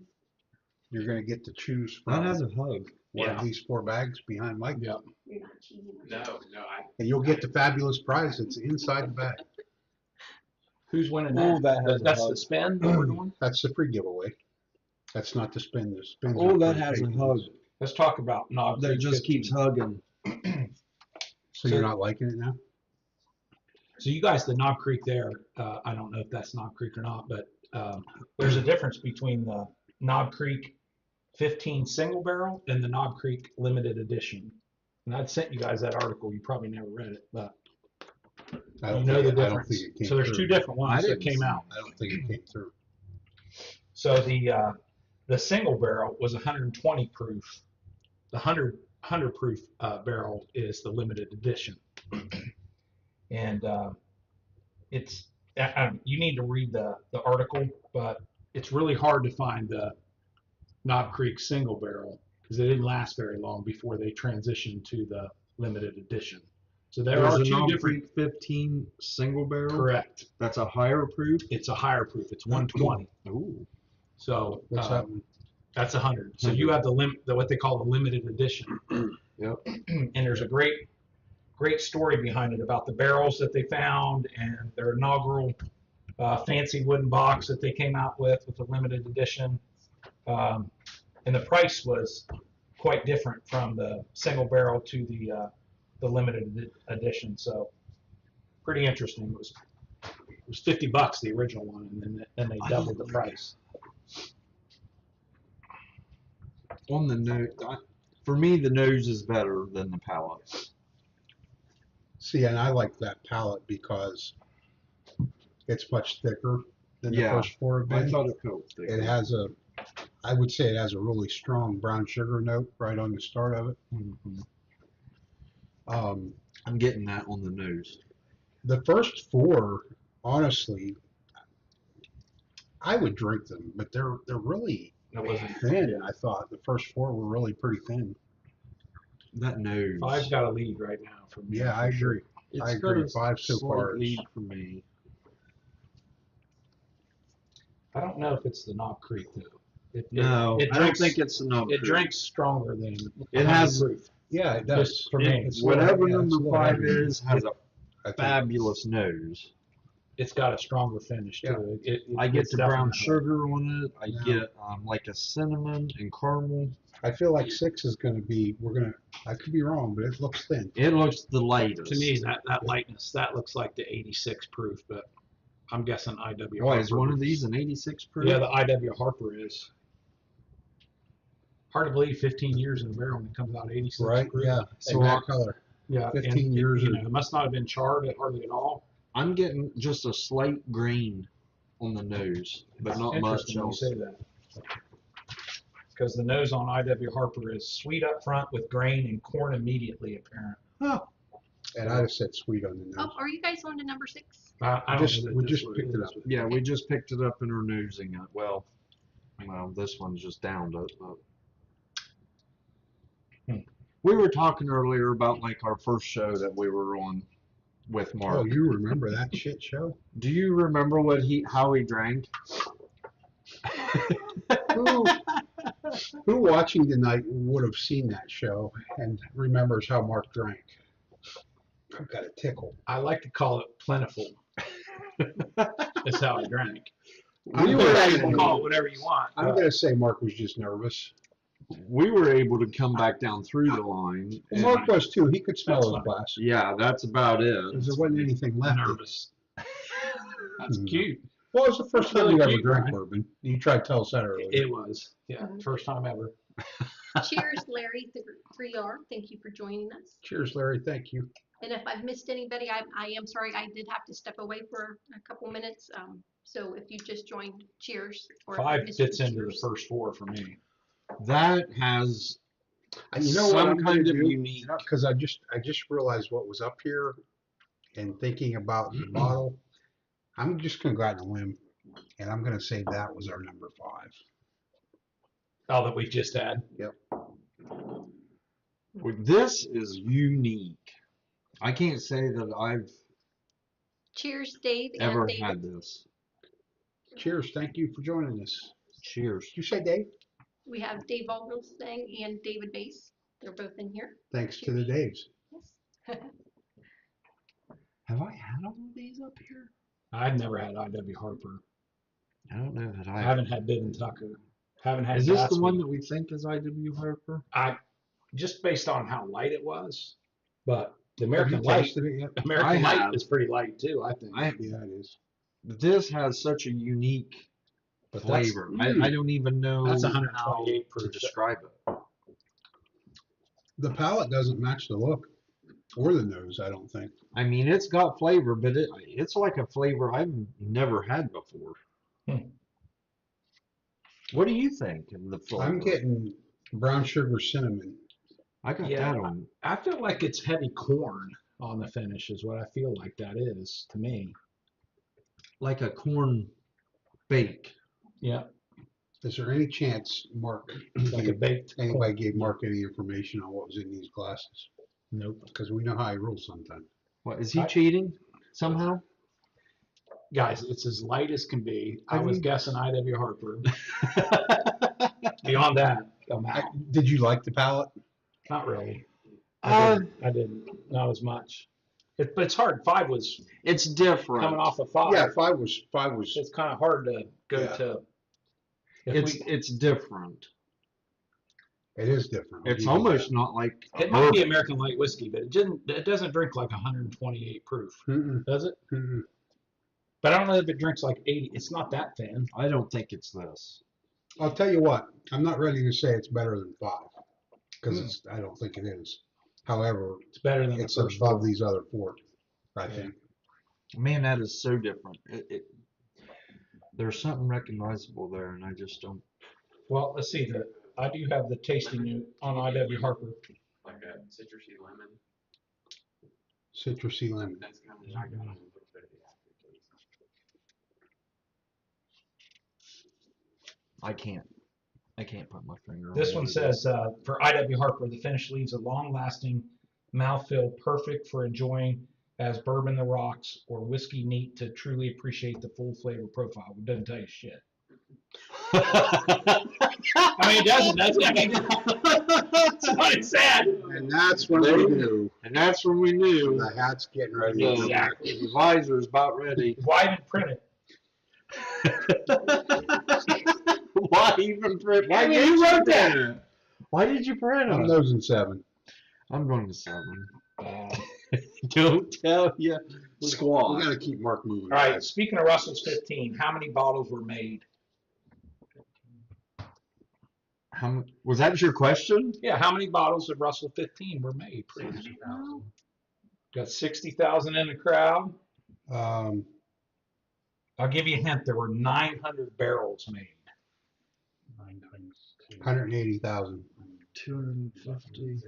you're going to get to choose That from has a hug. one Yeah. of these 4 bags behind Mike. Yeah. You're not cheating. No, And you'll get the fabulous prize that's inside the bag. Who's winning Oh, that? that has a That's hug. the spin that we're doing. That's the free giveaway. That's not the spin. The spins Oh, are that for has a patrons. hug. Let's talk about Knob That Creek just 15. keeps hugging. So you're not liking it now? So you guys, the Knob Creek there, I don't know if that's Knob Creek or not, but there's a difference between the Knob Creek 15 single barrel and the Knob Creek limited edition. And I'd sent you guys that article. You probably never read it, but I you don't know the think it- I don't difference. think it came So there's through. 2 different ones that didn't came see out. I don't think it came through. So the single barrel was 120 proof. The 100 proof barrel is the limited edition. And it's you need to read the article, but it's really hard to find the Knob Creek single barrel because it didn't last very long before they transitioned to the limited edition. So there There's are a 2 Knob different. Creek 15 single barrel. Correct. That's a higher proof. It's a higher proof. It's 120. Ooh. So What's that one? that's 100. So you have the what they call the limited edition. Yep. And there's a great story behind it about the barrels that they found and their inaugural fancy wooden box that they came out with the limited edition. And the price was quite different from the single barrel to the limited edition. So pretty interesting. It was $50 the original one, and then they doubled the price. On the nose, for me, the nose is better than the palate. See, and I like that palate because it's much thicker than the Yeah, first 4 have I been. thought it felt thick. It has I would say it has a really strong brown sugar note right on the start of it. Mhm. Um, I'm getting that on the nose. the first 4, honestly, I would drink them, but they're really That wasn't. thin. I thought the first 4 were really pretty thin. That nose. 5's got a lead right now for me. Yeah, I agree. It's I got agree. a 5 so slight far. lead for me. I don't know if it's the Knob Creek though. No, it I don't drinks, think it's the Knob it Creek. drinks stronger than It 100 has- proof. Yeah, it does. Just for me. It's a little- Whatever yeah, it's a number little 5 heavier. is has a I think. fabulous nose. It's got a stronger finish Yeah. to it. I get it's the brown definitely- sugar on it. I Yeah. get like a cinnamon and caramel. I feel like 6 is going to be. I could be wrong, but it looks thin. It looks the lightest. To me, that lightness, that looks like the 86 proof, but I'm guessing IW. Why is Harper. one of these an 86 proof? Yeah, the IW Harper is. Hard to believe 15 years in a barrel and it comes out 86 Right? proof. Yeah. So So that color. Yeah, 15 and years You or- know, it must not have been charred hardly at all. I'm getting just a slight grain on the nose, but not much Interesting you else. say that. Because the nose on IW Harper is sweet up front with grain and corn immediately apparent. And I'd have said sweet on the nose. Oh, are you guys on to number 6? I don't Just- know that we this just one picked it is, up. but- Yeah, we just picked it up in our nosing it. Well, this one's just downed it. But we were talking earlier about like our first show that we were on with Oh, Mark. you remember that shit show? Do you remember how he drank? Who watching tonight would have seen that show and remembers how Mark drank? I've got a tickle. I like to call it plentiful. That's how I drank. I'm We gonna were say- You can call it whatever you want. I'm gonna say Mark was just nervous. we were able to come back down through the line. And Mark was too. He could smell That's his fine. glass. Yeah, that's about it. Because there wasn't anything left. nervous. That's Hmm. cute. Well, it was the first time Really you ever cute, drank Bryan. bourbon. You tried to tell us that earlier. It was. Yeah, first time ever. Cheers, Larry, 3R. Thank you for joining us. Cheers, Larry. Thank you. And if I've missed anybody, I am sorry. I did have to step away for a couple minutes. So if you just joined, cheers. Or if I 5 missed you, fits into the cheers. first 4 for me. That has And you know what some I'm gonna kind of do? unique. Because I just realized what was up here, and thinking about the bottle, I'm just gonna go out on a limb, and I'm gonna say that was our number 5. Oh, that we just had. This is unique. I can't say that I've Cheers, Dave ever and David. had this. Cheers. Thank you for joining us. Cheers. Did you say Dave? We have Dave Alderstang and David Bass. They're both in here. Thanks to the Daves. Yes. Have I had all of these up here? I've never had I.W. Harper. I don't know that I I haven't had Bib and Tucker. Haven't had Is this the Gatsby. one that we think is I.W. Harper? Just based on how light it was, but the Have American you Light, tasted it yet? American I Light have. is pretty light too. I think. Yeah, it is. This has such a unique But that's- flavor. I don't even know That's how 128 to proof. describe it. The palate doesn't match the look or the nose, I don't think. I mean, it's got flavor, but it's like a flavor I've never had before. Hmm. What do you think of the flavor? I'm getting brown sugar cinnamon. I got Yeah. that on. I feel like it's heavy corn on the finish is what I feel like that is to me. Like a corn bake. Yeah, Is there any chance Mark, like a baked anybody corn. gave Mark any information on what was in these glasses? Nope. Because we know how he rules sometimes. What, is he I- cheating somehow? Guys, it's as light as can be. I Have was you- guessing I.W. Harper. Beyond that, I'm out. Did you like the palate? Not really. Uh, I didn't. Not as much. But it's hard. 5 was It's different. coming off of 5. Yeah, five was. It's kind of hard to go Yeah. to. If It's different. It is different. I'll It's give you almost not like a it might be bourbon. American light whiskey, but it doesn't drink like 128 proof, that. Mm-mm, does it? mm-mm. But I don't know if it drinks like 80. It's not that thin. I don't think it's this. I'll tell you what. I'm not ready to say it's better than 5 because I don't think it is. However, It's better than it's the first above 4. these other 4. I Yeah. think. Man, that is so different. There's something recognizable there, and I just don't. Well, let's see. I do have the tasting note on I.W. Harper. Like a citrusy lemon. Citrusy lemon. That's kind of what I got on a little bit of the aftertaste. I can't put my finger on This what one it says is. for I.W. Harper, the finish leaves a long-lasting mouthfeel, perfect for enjoying as bourbon the rocks or whiskey neat to truly appreciate the full flavor profile. It doesn't tell you shit. I mean, it doesn't. That's what it said. And that's when we knew And that's when we knew the hat's getting ready. the, to go back. the visor's about ready. Why even print it? Why even print? Why I mean, did who you wrote print that? it? Why did you print I'm it? nosing 7. I'm going to 7. Don't tell ya We squad. got to keep Mark moving. All right. guys. Speaking of Russell's 15, how many bottles were made? Was that your question? Yeah, how many bottles of Russell 15 were made? Got 60,000 in the crowd. Um, I'll give you a hint. There were 900 barrels made. 9 times 2. 180,000. 250.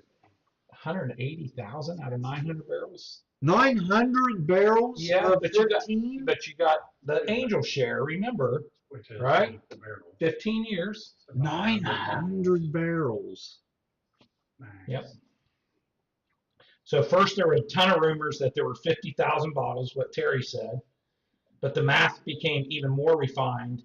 180,000 out of 900 barrels. 900 barrels Yeah, of but you got 15? but you got the angel share. Remember, Which is Right? the barrel. 15 years. 900 barrels. Nice. Yep. So first there were a ton of rumors that there were 50,000 bottles, what Terry said, but the math became even more refined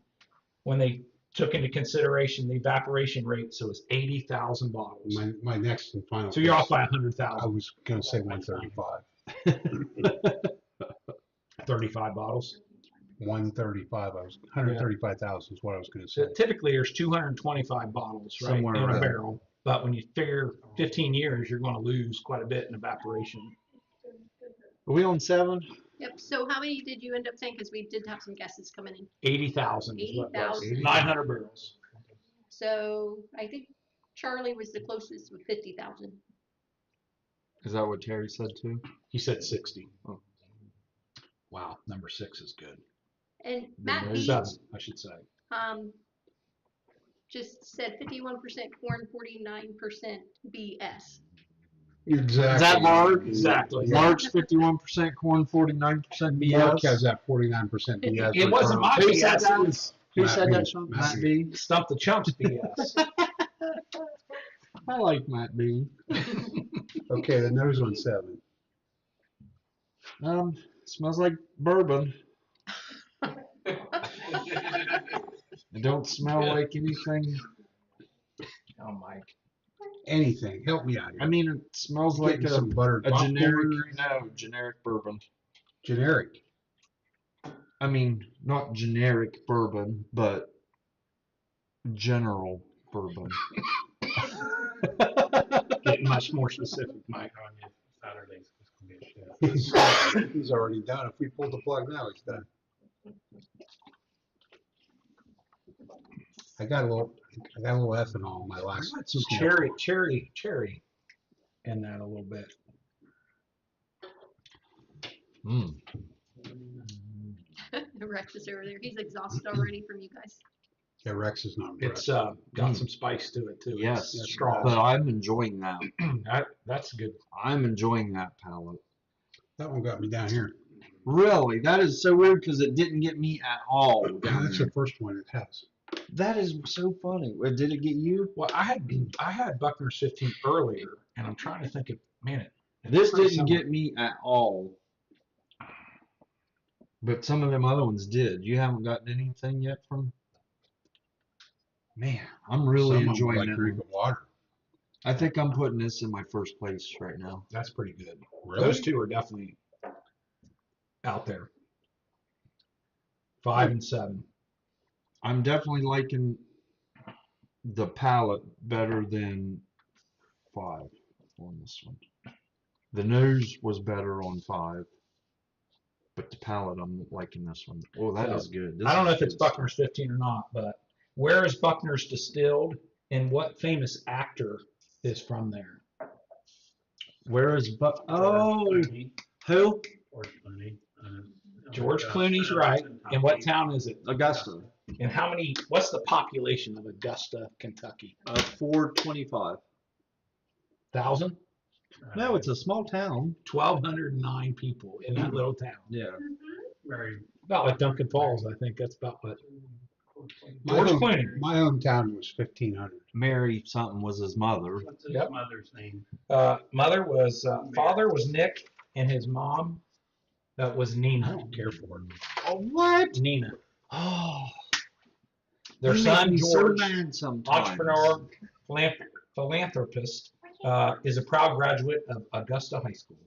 when they took into consideration the evaporation rate. So it's 80,000 bottles. My next and final. So you're guess, off by I 100,000. was going to say 135. 35 bottles. 135. 135,000 is what I was going to say. So typically, there's 225 bottles, right, Somewhere in a around. barrel. But when you figure 15 years, you're going to lose quite a bit in evaporation. Are we on 7? Yep, so how many did you end up saying? Because we did have some guesses coming in. 80,000 is what it was. 80,000. 900 barrels. So I think Charlie was the closest with 50,000. Is that what Terry said too? He said 60. Oh. Wow, number 6 is good. And Matt There's B, 7, I should say. just said 51% corn, 49% BS. Exactly. Is that Mark? Exactly. Yeah. March 51% corn, 49% BS. Mark has that 49% BS. It wasn't my Who said BS. that? It was Who Matt said B. that, Sean? Matt Matt B. B. Stump the Chumps BS. I like Matt B. Okay, the nose on 7. Smells like bourbon. It don't smell like anything. Oh, Mike. Anything. Help me out here. I mean, it smells like Getting some buttered a popcorn. generic bourbon. Generic. I mean, not generic bourbon, but general bourbon. Getting much more specific, Mike. On you Saturdays, it's gonna be a shit. He's already done. If we pull the plug now, he's done. I got a little ethanol in my last. Some smoke. cherry in that a little bit. Mm. Rex is over there. He's exhausted already from you guys. Yeah, Rex is not. It's impressed. got some spice to it too. Yes, It's strong. but I'm enjoying that. That's good. I'm enjoying that palate. That one got me down here. Really, that is so weird because it didn't get me at all. Down That's there. the first one it has. That is so funny. Did it get you? Well, I had Buckner's 15 earlier, and I'm trying to think of This pretty didn't similar. get me at all. But some of them other ones did. You haven't gotten anything yet from? Man, I'm really Some of them enjoying like it. drinking water. I think I'm putting this in my first place right now. That's pretty good. Really? Those two are definitely out there. 5 and 7. I'm definitely liking the palate better than 5 on this one. The nose was better on 5, but the palate, I'm liking this one. Oh, that is good. This I don't know is if it's good Buckner's 15 or not, but where is Buckner's distilled, and what famous actor is from there? stuff. Where is Oh, Clooney, who? George Clooney. George Clooney's right. And what town is it? Augusta. And what's the population of Augusta, Kentucky? 425. 1,000? No, it's a small town. 1,209 people in that little town. Yeah. Very. About like Duncan Falls, I think. That's about what. My George home- Clooney. My hometown was 1,500. Mary something was his mother. What's his Yep. mother's name? Father was Nick, and his mom was I Nina. don't care for it. Oh, what? Nina. Oh, Their you make son, me so George, mad sometimes. entrepreneur, philanthropist, is a proud graduate of Augusta High School.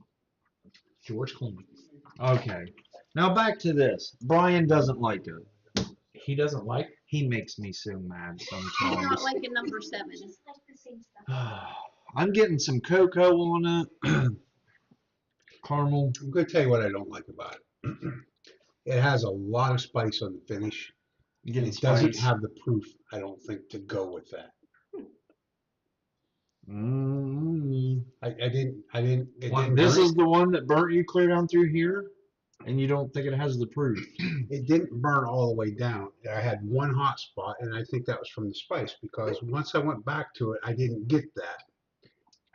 George Clooney. Okay. Now back to this. Brian doesn't like it. He doesn't like. He makes me so mad He's sometimes. not liking number 7. I'm getting some cocoa on it. Caramel. I'm going to tell you what I don't like about it. It has a lot of spice on the finish. I'm And getting it doesn't spice. have the proof, I don't think, to go with that. It Well, didn't this burn, is the one that burnt you clear down through here, and you don't think it has the proof. it didn't burn all the way down. I had one hot spot, and I think that was from the spice, because once I went back to it, I didn't get that.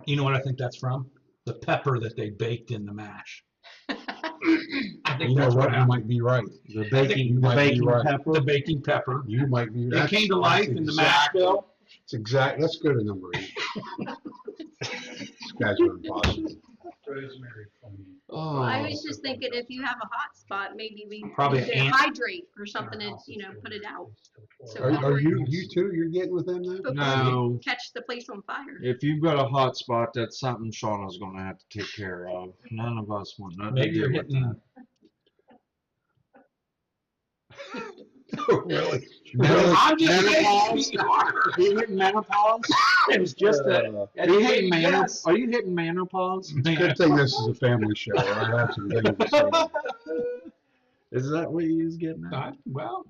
You know what I think that's from? The pepper that they baked in the mash. I think You know that's what? what You happened. might be right. The you baking, the might be baking right. pepper. The baking pepper. You might be. It came to life in the mash bill. It's exact. Let's go to number 8. These guys are impossible. Rosemary Clooney. Oh, I was just thinking if you have a hot spot, maybe we Probably need to ant- hydrate or something to, put it out. So Are you two? You're getting with them now? Before No. we catch the place on fire. if you've got a hot spot, that's something Shauna's going to have to take care of. None of us want nothing Maybe to you're do with hitting. that. Really? I'm just menopause? saying. Are you hitting menopause? It was just a. Are you hitting Yes. Are you hitting menopause? It's a good thing this is a family show. I have some things to say. Is that what you was getting at? Well,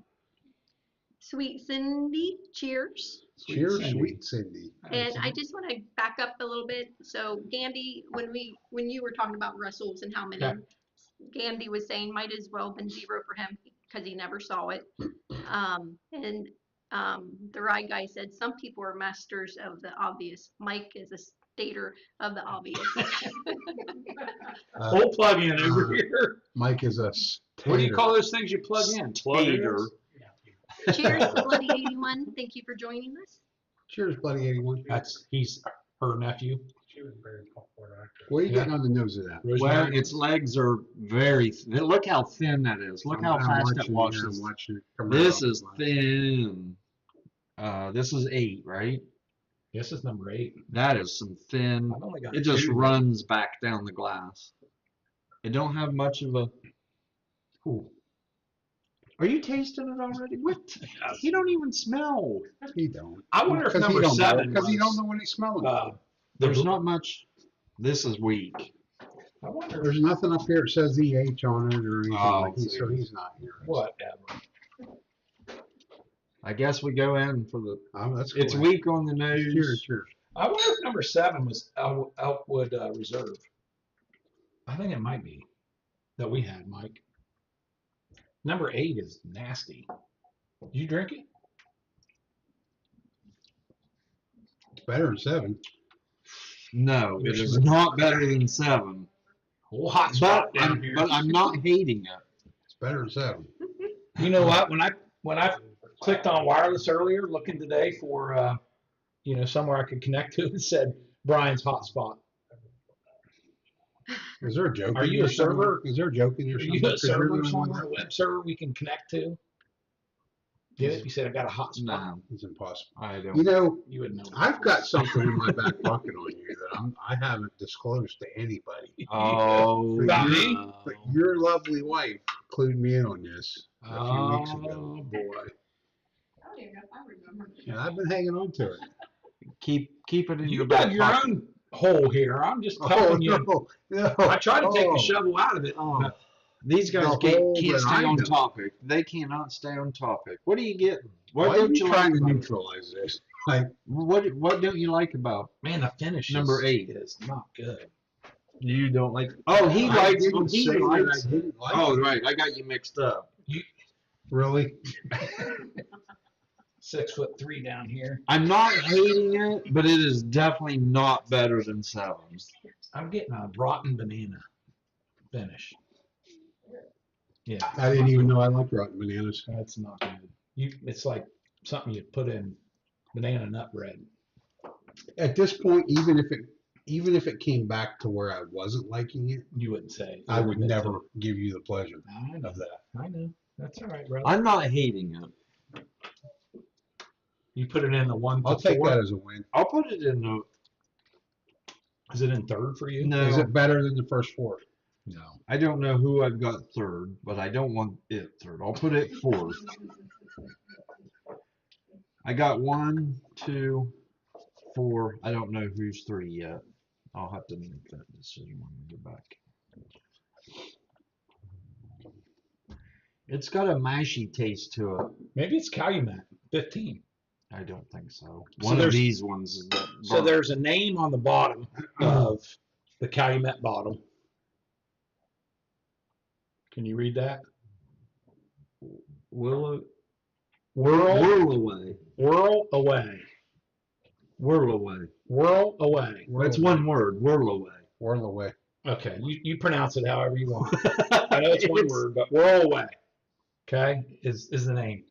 Sweet Cindy, cheers. Cheers, Cindy. sweet Cindy. And I just want to back up a little bit. So Gandhi, when you were talking about Russells and how many, Yeah. Gandhi was saying might as well been 0 for him because he never saw it. And the right guy said some people are masters of the obvious. Mike is a stater of the obvious. Whole plug-in over here. Mike is a What do you tater. call those things you plug in? Tater. Cheers, Bloody 81. Thank you for joining us. Cheers, Bloody 81. He's her nephew. She was very popular actress. What are you Yeah. getting on the nose of that? Well, its legs are very thin. Look how thin that is. Look how I'm fast it watching washes. I'm watching it come right This off is the line. thin. This is 8, right? This is number 8. That is some thin. I've only got It just 2. runs back down the glass. It don't have much of a. Ooh. Are you tasting it already? What? You don't even smell. He don't. I wonder if number 7 Because he don't was, know what he's smelling. There's not much. This is weak. I wonder There's nothing up here that says EH on it or anything Oh, like that, see. so he's not here. whatever. I guess we go in for the. That's It's cool. weak on the nose. Cheers, cheers. I wonder if number 7 was Elkwood Reserve. I think it might be that we had, Mike. Number 8 is nasty. You drink it? It's better than 7. No, it is not better than 7. Whole hot spot down here. But I'm not hating it. It's better than 7. You know what? When I clicked on wireless earlier, looking today for somewhere I could connect to, it said Bryan's hotspot. Is there a joke? Are in you here a server? somewhere? Is there a joke in here Are somewhere? you a 'Cause you're server the only one somewhere, a that- web server we can connect to? Get it? You said I got a hotspot. No, It's impossible. I You don't. know, You wouldn't know. I've got something in my back pocket on you that I haven't disclosed to anybody. Oh, About me? no. But your lovely wife clued me in on this a few weeks ago. Oh boy. I don't even know if I remember. And I've been hanging on to it. Keep it in You your back dug your pocket. own hole here. I'm just telling you. no. I tried to take Oh. the shovel out of it. Oh, but these guys The hole can't that stay I on dug. topic. They cannot stay on topic. What do you get? Why What are don't you you trying like to about it? neutralize this? Like, What don't you like about? Man, the finish Number 8. is not good. You don't like. Oh, he I likes. didn't He say that likes. I didn't like Oh, it. right. I got you mixed up. Really? 6'3" down here. I'm not hating it, but it is definitely not better than 7s. I'm getting a rotten banana finish. Yeah, I didn't even know I liked rotten bananas. that's not good. It's like something you put in banana nut bread. At this point, even if it came back to where I wasn't liking it, You wouldn't say. I would admit to never it. give you the pleasure I know of that. I know. That's all right, brother. I'm not hating it. You put it in the 1 to I'll take 4. that as a win. I'll put it in the. Is it in 3rd for you? No, Is it better than the first 4? No. I don't know who I've got 3rd, but I don't want it 3rd. I'll put it 4th. I got 1, 2, 4. I don't know who's 3 yet. I'll have to make that decision when we get back. It's got a mashy taste to it. Maybe it's Calumet 15. I don't think so. So One of there's- these ones is that. So there's a name on the bottom of the Calumet bottle. Can you read that? Whirl Whirl, away. whirl away, Whirl away. whirl away. That's one word. Whirl away. Whirl away. Okay, you pronounce it however you want. I know it's one word, but whirl away. Okay, is the name.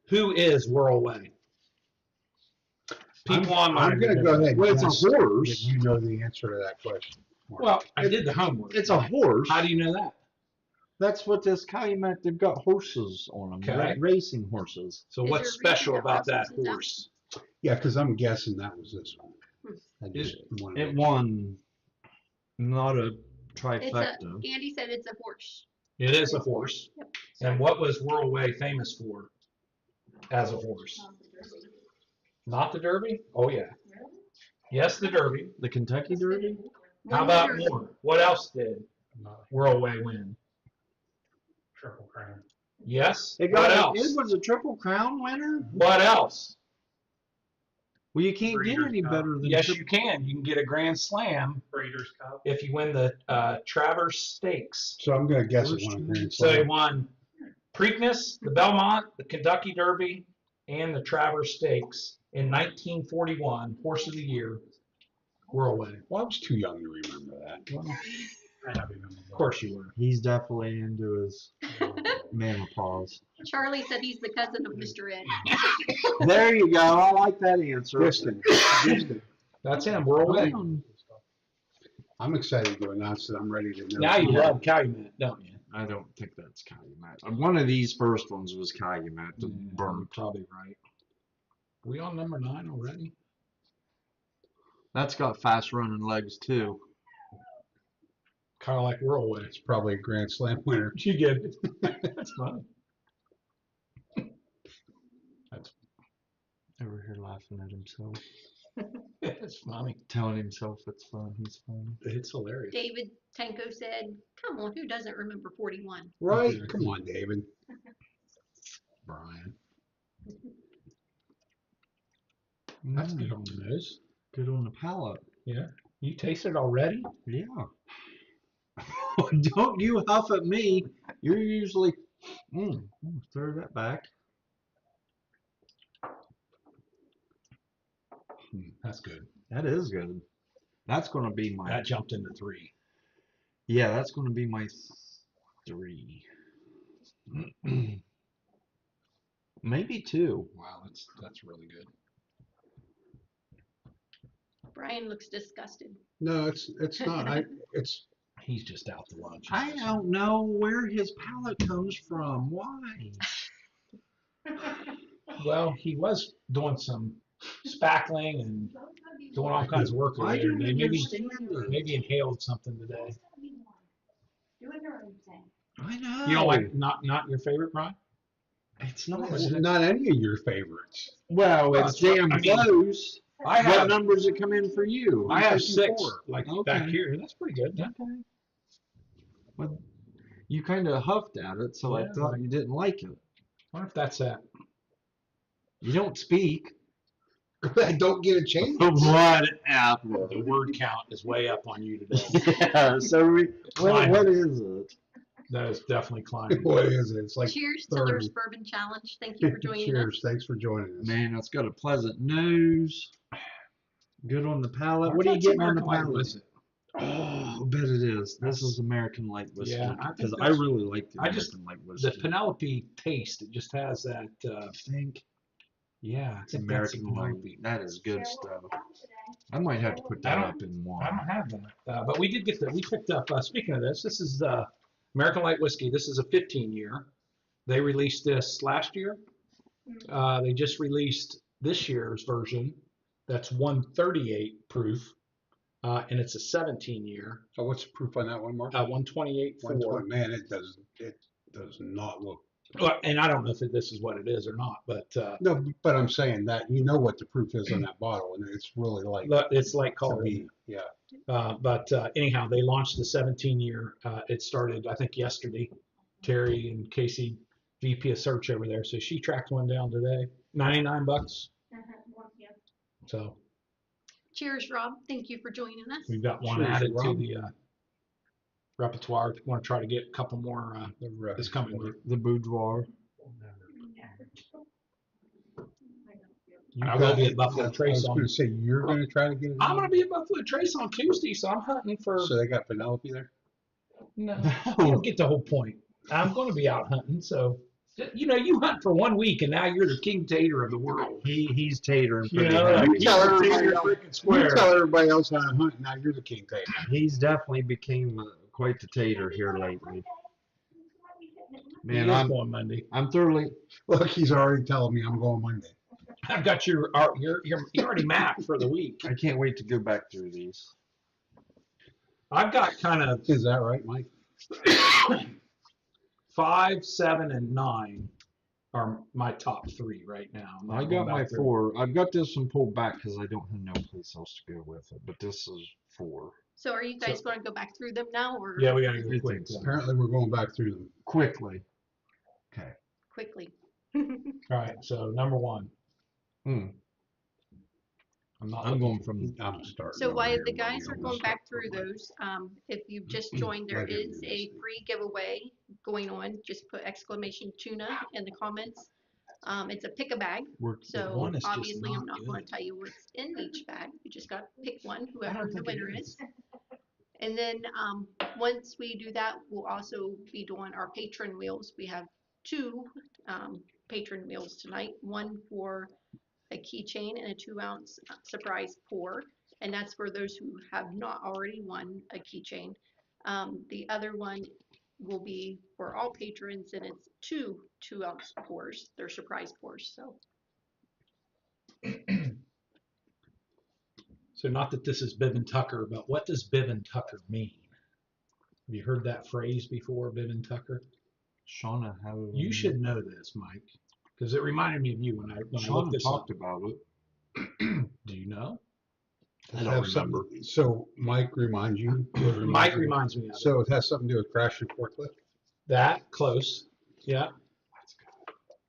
Who is whirl away? People online. I'm going to go ahead and Well, it's a guess horse. that you know the answer to that question. Well, I did the homework. It's a horse. How do you know that? That's what this Calumet. They've got horses on them. Okay. Racing horses. So Is what's there a special reason that about that Rasmussen's out? horse? Yeah, because I'm guessing that was this one. I just wanted to It make sure. won. Not a It's trifecta. Andy said it's a horse. It is a horse. And what was Whirlaway famous for as a horse? Not the Derby? Oh, yeah. Yes, the Derby. The Kentucky Derby? How about more? What else did Whirlaway win? Triple Crown. Yes. It What got else? it was a Triple Crown winner? What else? Well, you can't get Breeders' any Cup. better than Yes, Tri- you can. You can get a Grand Slam Breeders' Cup. if you win the Travers Stakes. So I'm gonna guess it won a Grand So he Slam. won Preakness, the Belmont, the Kentucky Derby, and the Travers Stakes in 1941. Horse of the Year, Whirlaway. Well, I was too young to remember that. Well, I don't remember. of course you were. He's definitely into his menopause. Charlie said he's the cousin of Mr. Ed. There you go. I like that answer. Distant. Distant. That's him, Whirlaway. I'm excited to announce that I'm ready to know. Now you love Calumet, don't you? I don't think that's Calumet. One of these first ones was Calumet. The You're burnt. probably right. We on number 9 already? That's got fast running legs too. Kind of like Whirlaway. It's probably a Grand Slam winner. You get it. That's funny. Over here laughing at himself, It's funny. telling himself it's fun. He's fun. It's hilarious. David Tanko said, come on, who doesn't remember 41? Right? Okay. Come on, David. Brian. That's good on the nose. Good on the palate. Yeah. You tasted already? Yeah. Don't you huff at me. You're usually. Throw that back. That's good. That is good. That's going to be my. That jumped into 3. Yeah, that's going to be my 3. Maybe 2. Wow, that's really good. Brian looks disgusted. No, it's not. It's He's just out to lunch. I don't know where his palate comes from. Why? Well, he was doing some spackling and doing all kinds of work over I there don't today. understand it. Maybe inhaled something today. I know. You don't like not your favorite, Brian? It's not. not any of your favorites. Well, Well, it's it's what- damn I mean, close. I What have numbers that come in for you? I have I'm 6 54. like Okay. back here. That's pretty good. Yeah. Okay. Well, you kind of huffed at it, so I Yeah. thought you didn't like it. Wonder if that's that. You don't speak. I don't get a chance. Whatever. The word count is way up on you today. Yeah. So Climb. what is it? That is definitely climbing. What is it? It's like Cheers to 30. Lur's Bourbon Challenge. Thank you for joining Cheers. us. Thanks for joining us. Man, it's got a pleasant nose. Good on the palate. What are you That's getting on the American Light palate? Whiskey. Oh, I bet it is. This is American Light Whiskey. Yeah, I think because I that's- really like the I just- American Light The Whiskey. Penelope taste, it just has that. I think Yeah, I it's think that's the American Light. Penelope. That is good stuff. I might have to put I that don't- up in one. I don't have that, but we did get that. We picked up. Speaking of this, this is American Light Whiskey. This is a 15-year. They released this last year. They just released this year's version. That's 138 proof, and it's a 17-year. So what's the proof on that one, Mark? 128 4. 120. Man, it does not look. Well, and I don't know if this is what it is or not, but No, but I'm saying that you know what the proof is on that bottle, and it's really like it's like to called. me. Yeah. But anyhow, they launched the 17-year. It started, I think, yesterday. Terry and Casey, VP of Search over there, so she tracked one down today. $99. So Cheers, Rob. Thank you for joining us. we've got one Cheers, added to Rob. the repertoire. Want to try to get a couple more this coming week. The boudoir. I will be at Buffalo I was Trace going to on. say you're going to try to get it. I'm going to be at Buffalo Trace on Tuesday, so I'm hunting for. So they got Penelope there. No, you don't get the whole point. I'm going to be out hunting, so you hunt for 1 week, and now you're the king tater of the world. He's tatering. You pretty know, heavy. You tell everybody else. freaking You square. tell everybody else how to hunt. Now you're the king taker. He's definitely became quite the tater here lately. Man, He is I'm going Monday. thoroughly. Look, he's already telling me I'm going Monday. I've got you're already mapped for the week. I can't wait to go back through these. I've got kind of Is that right, Mike? 5, 7, and 9 are my top 3 right now. I'm I not got going my back through. 4. I've got this one pulled back because I don't have no place else to go with it. But this is 4. So are you guys going to go back through them now, or Yeah, we gotta I go think quick. so. Apparently, we're going back through them. Quickly. Okay. quickly? All right, so number 1. Hmm. I'm not. I'm looking going for- from. I'm starting. So over while here, the buddy. guys are I'm going gonna back start through from those, if you've just joined, there Let him is do a this. free giveaway going on. Just put exclamation tuna in the comments. It's a pick a bag. We're, So one is just obviously I'm not not going good. to tell you what's in each bag. You just got to pick one, I whoever don't the think it winner is. is. And then once we do that, we'll also be doing our patron wheels. We have 2 patron wheels tonight. One for a keychain and a 2-ounce surprise pour, and that's for those who have not already won a keychain. The other one will be for all patrons, and it's 2-ounce pours. They're surprise pours. So So not that this is Bib and Tucker, but what does Bib and Tucker mean? Have you heard that phrase before, Bib and Tucker? Shauna, how You should know this, Mike, because it reminded me of you when I looked Shauna this talked up. about it. Do you know? I Does it don't have something- remember. So Mike reminds you. Mike reminds me of it. So it has something to do with crashing forklift. That close, yeah,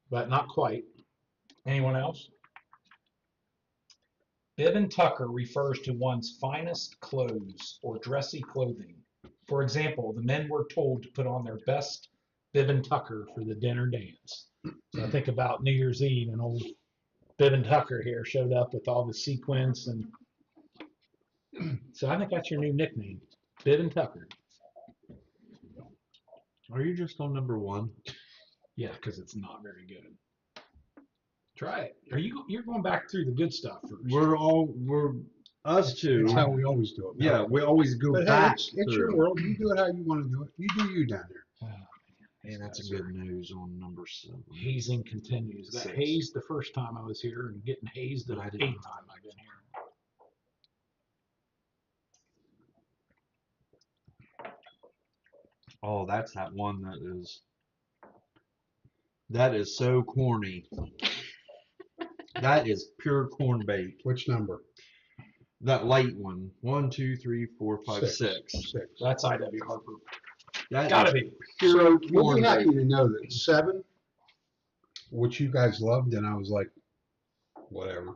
but not quite. Anyone else? Bib and Tucker refers to one's finest clothes or dressy clothing. For example, the men were told to put on their best bib and tucker for the dinner dance. So I think about New Year's Eve, and old Bib and Tucker here showed up with all the sequins, and so I think that's your new nickname, Bib and Tucker. Are you just on number 1? Yeah, because it's not very good. Try it. You're going back through the good stuff first. We're us two. That's how we always do it. Yeah, we always go But hey, back. it's your through. world. You do it how you want to do it. You do you down there. And that's a good news on number 7. Hazing continues. Got 6. hazed the first time I was here, and getting hazed the But I 8th didn't. time I've been here. Oh, that's that one that is so corny. That is pure corn bait. Which number? That light one. 1, 2, 3, 4, 5, 6. Six. That's I.W. Harper. That Gotta is be. pure So you'll corn be happy bait. to know that 7, which you guys loved, and I was like, whatever.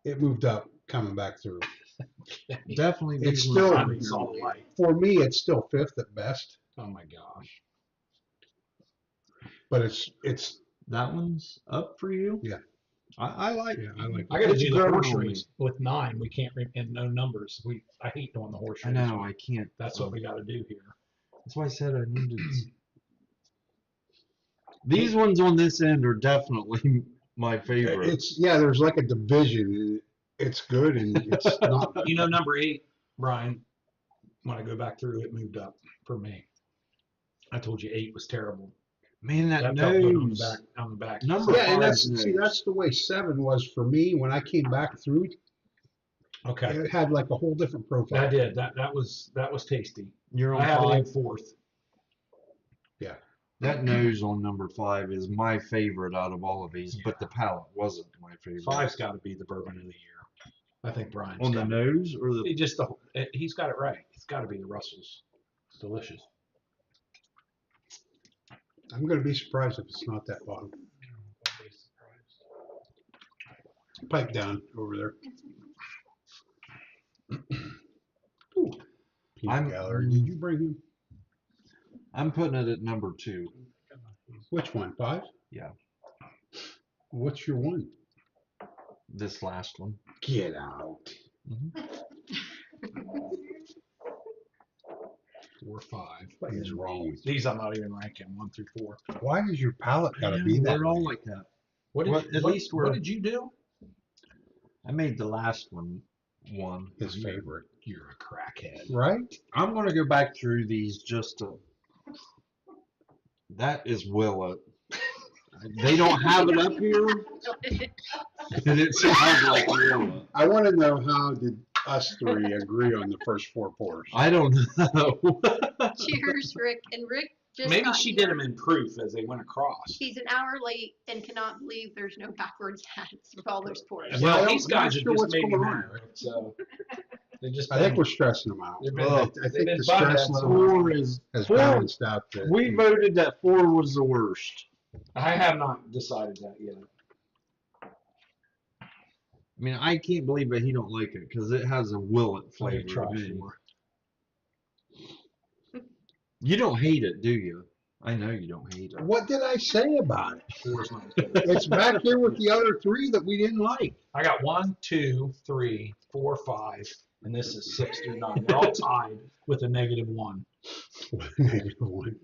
It moved up, coming back through. Definitely It's these still- ones. Finally saw the light. For me, it's still 5th at best, Oh my gosh. but it's That one's up for you. Yeah. I like. yeah, I like. I got to It's do the growing horse on me. race with 9. We can't and no numbers. I hate doing the horse I race. know. I can't. That's what we got to do here. That's why I said I needed. These ones on this end are definitely my favorite. It's there's like a division. And it's good and it's not. Good. You know, number 8, Brian. When I go back through, it moved up for me. I told you 8 was terrible. Man, that That felt good on the nose. back. On the back. Number Yeah, and 5's that's the way 7 was for me when I came back through. Okay. It had like a whole different profile. I did. That was tasty. You're on I have it in 5. 4th. That nose on number 5 is my favorite out of all of these, but the palate wasn't my favorite. 5's got to be the bourbon of the year. I think Brian's On the got it. nose or the. He he's got it right. It's got to be the Russell's. It's delicious. I'm going to be surprised if it's not that bottom. Pipe down over there. Ooh. Peanut I'm- gallery. Did you bring him? I'm putting it at number 2. Which one? 5? Yeah. What's your one? This last one. Get out. Mhm. 4, 5. What is wrong with you? These I'm not even ranking 1 through 4. Why does your palate got to I be know, that They're all way? like that. What Well, at least we're- what did you do? I made the last one. His favorite. You're a crackhead. Right? I'm gonna go back through these just to. That is Willet. They don't have it up here, and it sounds like Willet. I want to know how did us 3 agree on the first 4 pours? I don't know. Cheers, Rick. And Rick just Maybe got she here. did them in proof as they went across. He's an hour late and cannot believe there's no backwards hats with all those pours. Yeah, Well, I'm these not guys have sure just what's made him going on. mad. So they just. I think we're stressing them out. They've I been, think they've been the bugging stress us. level Four is has four. balanced out. We voted that 4 was the worst. I have not decided that yet. I mean, I can't believe that he don't like it because it has a willet Let me flavor try to me. 4. You don't hate it, do you? I know you don't hate it. What did I say about it? 4 is not good. It's back here with the other 3 that we didn't like. I got 1, 2, 3, 4, 5, and this is 6 through 9. They're all tied with a -1. Negative 1.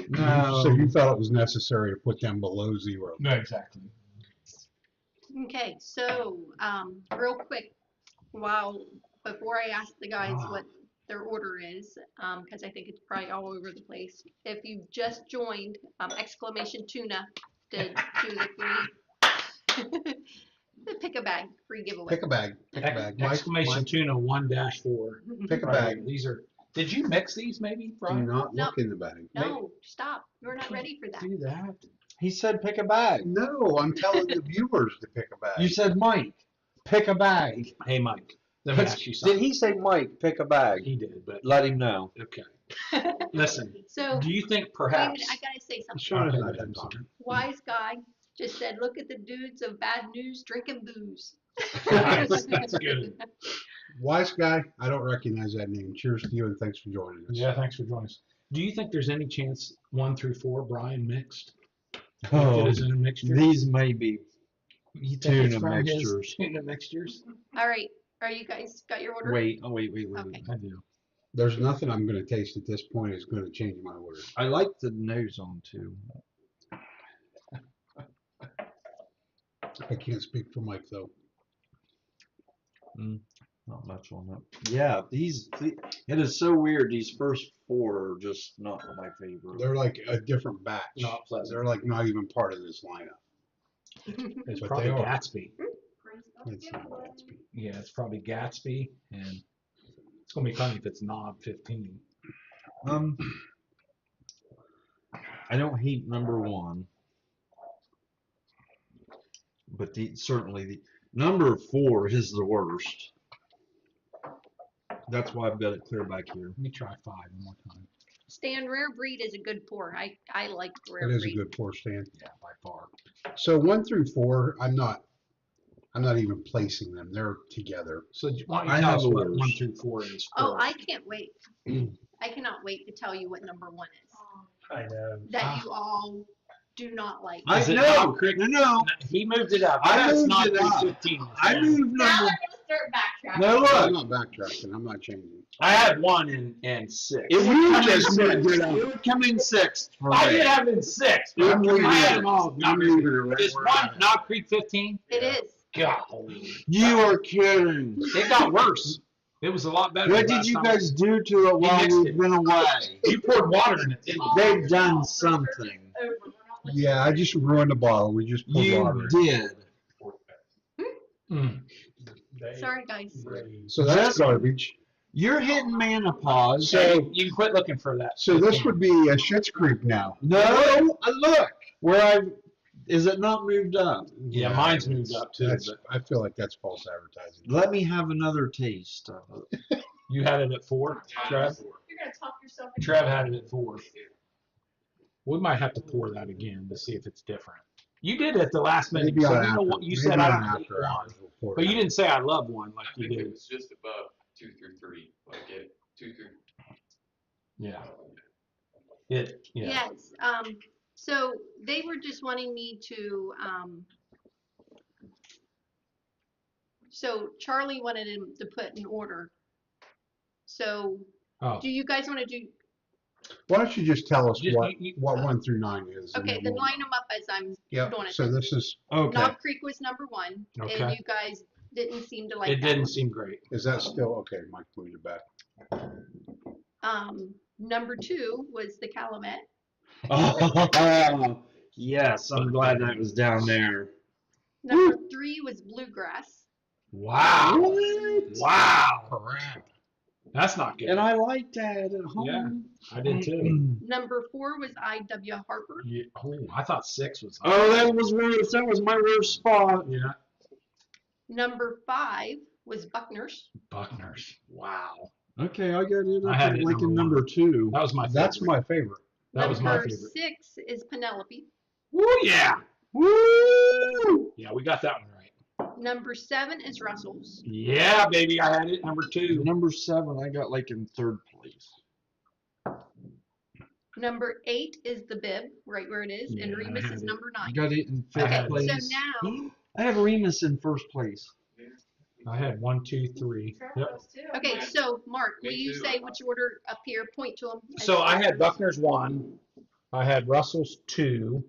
No. So you felt it was necessary to put them below 0. No, exactly. Okay, so real quick, before I ask the guys what their order is, because I think it's probably all over the place. If you've just joined, exclamation tuna to do the free, the pick a bag free giveaway. Pick a bag. Pick a bag. Mike, Exclamation tuna 1-4. pick a Right, bag. these are. Did you mix these maybe, Do Bryan? not No. look in the bag. No, stop. You're not ready for that. Do that. He said pick a bag. No, I'm telling the viewers to pick a bag. You said Mike, pick a bag. Hey, Mike. Let me ask you Did something. he say Mike, pick a bag? He did, but Let him know. okay. Listen, So, do you think wait a perhaps? minute, I gotta say something. Sean is Okay, not I'm done sorry. talking. Wise guy just said, look at the dudes of bad news drinking booze. Nice, that's good. Wise guy, I don't recognize that name. Cheers to you and thanks for joining us. Yeah, thanks for joining us. Do you think there's any chance 1 through 4 Bryan mixed? Oh, It is in a mixture. these may be You think it's tuna from his mixtures. Tuna mixtures. All right, are you guys got your order? Wait. Okay. I do. There's nothing I'm going to taste at this point is going to change my order. I like the nose on too. I can't speak for Mike though. Not much on that. Yeah, it is so weird. These first 4 are just not my favorite. They're like a different batch. Not pleasant. They're like not even part of this lineup. It's But probably they are. Gatsby. It's not Gatsby. Yeah, it's probably Gatsby, and it's gonna be funny if it's Knob 15. I don't hate number 1, but certainly the number 4 is the worst. That's why I've got it clear back here. Let me try 5 one more time. Stan, rare breed is a good pour. I like rare It is a breed. good pour stand. Yeah, by far. So 1 through 4, I'm not even placing them. They're together. So why don't I you tell have us the what worst. 1 through 4 is? Oh, first? I can't wait. I cannot wait to tell you what number 1 is. I know. That you all do not like. I Is it know. Knob Creek? No. He moved it up. I That's moved not it up. 15. I moved Now number. we're gonna start backtracking. No, I'm look. not backtracking. I'm not changing. I had 1 and 6. It would come in just sixth. moved it up. It would come in 6th for I me. did have it in 6. I'm I leaving had it. them all. I'm leaving it right Is where 1 I'm at. Knob Creek 15? It is. Golly. You are kidding. It got worse. It was a lot better. What last did you time. guys do to it while mixed we've it. been away? You poured water in it, didn't you? They've done something. Yeah, I just ruined the bottle. We just put water You in. did. Mm. Sorry, guys. So that's Just- garbage. You're hitting menopause. So- You can quit looking for that. So this would be a Schitt's Creek now. No, look where is it not moved up? Yeah, mine's moved up too. That's, But I feel like that's false advertising. Let me have another taste of it. you had it at 4, Trev. You're gonna talk yourself. Trev had it at 4. We might have to pour that again to see if it's different. You did it at the last minute. Maybe So on you know after, what you maybe said. I on don't hate after 1, hours we'll pour but it you out. didn't say I love 1 like I you think it did. was just above 2 through 3. Like it 2 through. Yeah. It. Yeah. Yes, so they were just wanting me to, so Charlie wanted him to put an order. So, Oh. do you guys wanna do, Why don't you just tell us Just- what, you- what 1 through 9 is? and okay, then we'll- line them up as I'm Yep, doing it. so this is, Okay. Knob Creek was number 1, Okay. and you guys didn't seem to like It that didn't one. seem great. is that still, okay, Mike moved it back. Number 2 was the Calumet. Oh, yes, I'm glad that was down there. Number 3 was Bluegrass. Wow. Wow. Correct. That's not good. And I like that at home. Yeah, I did too. Number 4 was I.W. Harper. Yeah. Oh, I thought 6 was. Oh, that was worse. That was my worst spot. Yeah. Number 5 was Buckner's. Buckner's. Wow. Okay, I got it. I had it like in number number 2. That was my. That's favorite. my favorite. That was my Number favorite. 6 is Penelope. Woo yeah. Woo! Yeah, we got that one right. Number 7 is Russell's. Yeah, baby, I had it number 2. Number 7, I got like in 3rd place. Number 8 is the Bib, right where it is, and Yeah, I Remus had is it. number I 9. got it in I 5th had it. place. So now, I have Remus in 1st place. I had 1, 2, 3. Yep. okay, so Mark, will Me you too. say which order up here? Point to them. So I had Buckner's 1, I had Russell's 2,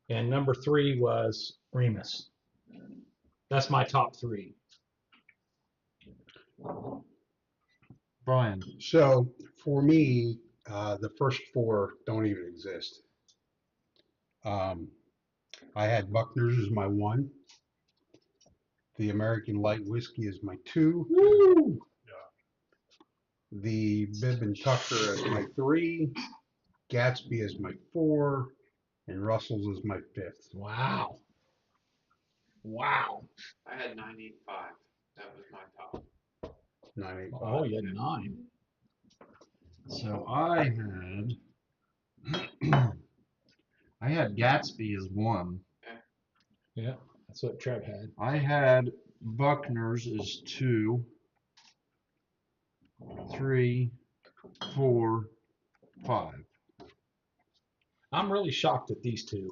and number 3 was Remus. That's my top 3. Bryan. So for me, the first 4 don't even exist. I had Buckner's as my 1. The American Light Whiskey is my 2. Woo! The Bib and Tucker as my 3. Gatsby as my 4. And Russell's as my 5th. Wow. Wow. I had 985. That was my top. 985. Oh, you had 9. So I had Gatsby as 1. Yeah, that's what Trev had. I had Buckner's as 2, 3, 4, 5. I'm really shocked at these 2.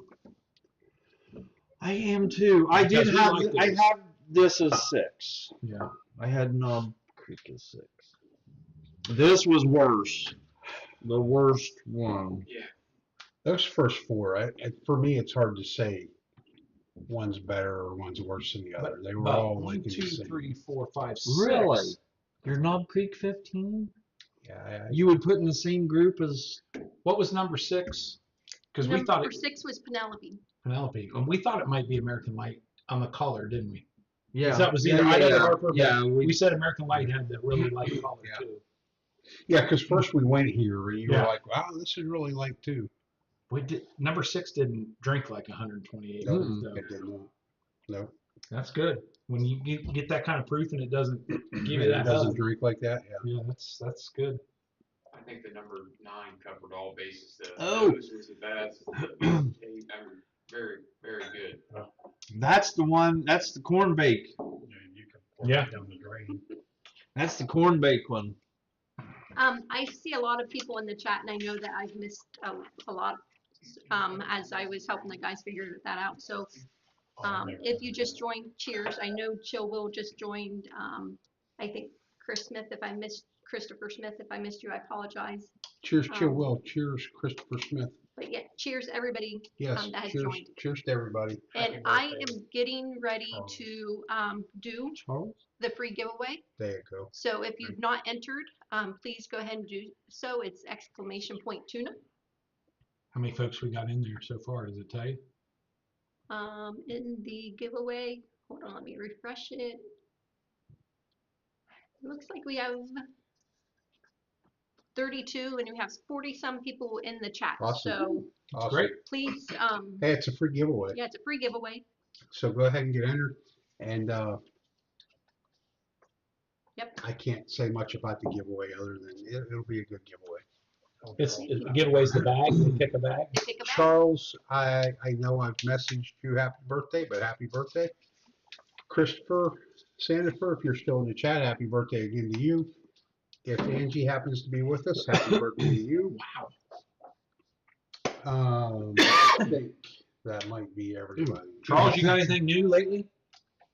I am too. I did Because we have. like I those. have this as 6. Yeah. I had Knob Creek as 6. This was worse. The worst one. Yeah. Those first 4, for me, it's hard to say one's better or one's worse than the other. They were all One, like in the 2, same. 3, 4, 5, 6. Really? Your Knob Creek 15? Yeah, You would put in the same group as What was number 6? Because we thought Number it 6 was Penelope. Penelope, and we thought it might be American Light on the color, didn't we? yeah. That was yeah, either yeah, I yeah. Harper, but Yeah, we said American Light had the really light color Yeah. too. yeah. Because first we went here, and you Yeah. were like, "Wow, this is really light too." Number 6 didn't drink like 128. No, so it did not. No, that's good. When you get that kind of proof and it doesn't give you it that doesn't hug. drink like that. Yeah. Yeah, that's good. I think the number 9 covered all bases. The Oh. nose was the best. I mean, very, very good. That's the one. That's the corn bake. You can pour Yeah. it down the drain. That's the corn bake one. I see a lot of people in the chat, and I know that I've missed a lot as I was helping the guys figure that out. So if you just joined, cheers. I know Chill Will just joined. I think Chris Smith, if I missed Christopher Smith, if I missed you, I apologize. Cheers, Chill Will. Cheers, Christopher Smith. But yeah, cheers everybody Yes. that has Cheers. joined. Cheers to everybody. And Happy I birthday, am getting ready Charles. to do Charles? the free giveaway. There you go. So if you've not entered, please go ahead and do so. It's !point tuna. How many folks we got in there so far? Does it tell you? In the giveaway, hold on, let me refresh it. It looks like we have 32 and we have 40 some people in the chat. Awesome. So Awesome. Great. please, Hey, it's a free giveaway. yeah, it's a free giveaway. So go ahead and get entered. And Yep. I can't say much about the giveaway other than it'll be a good giveaway. It's giveaways the bag. They pick a bag. You pick a bag. Charles, I know I've messaged you happy birthday, but happy birthday. Christopher Sandifer, if you're still in the chat, happy birthday again to you. If Angie happens to be with us, happy birthday to you. Wow. I think that might be everybody. Charles, you got anything new lately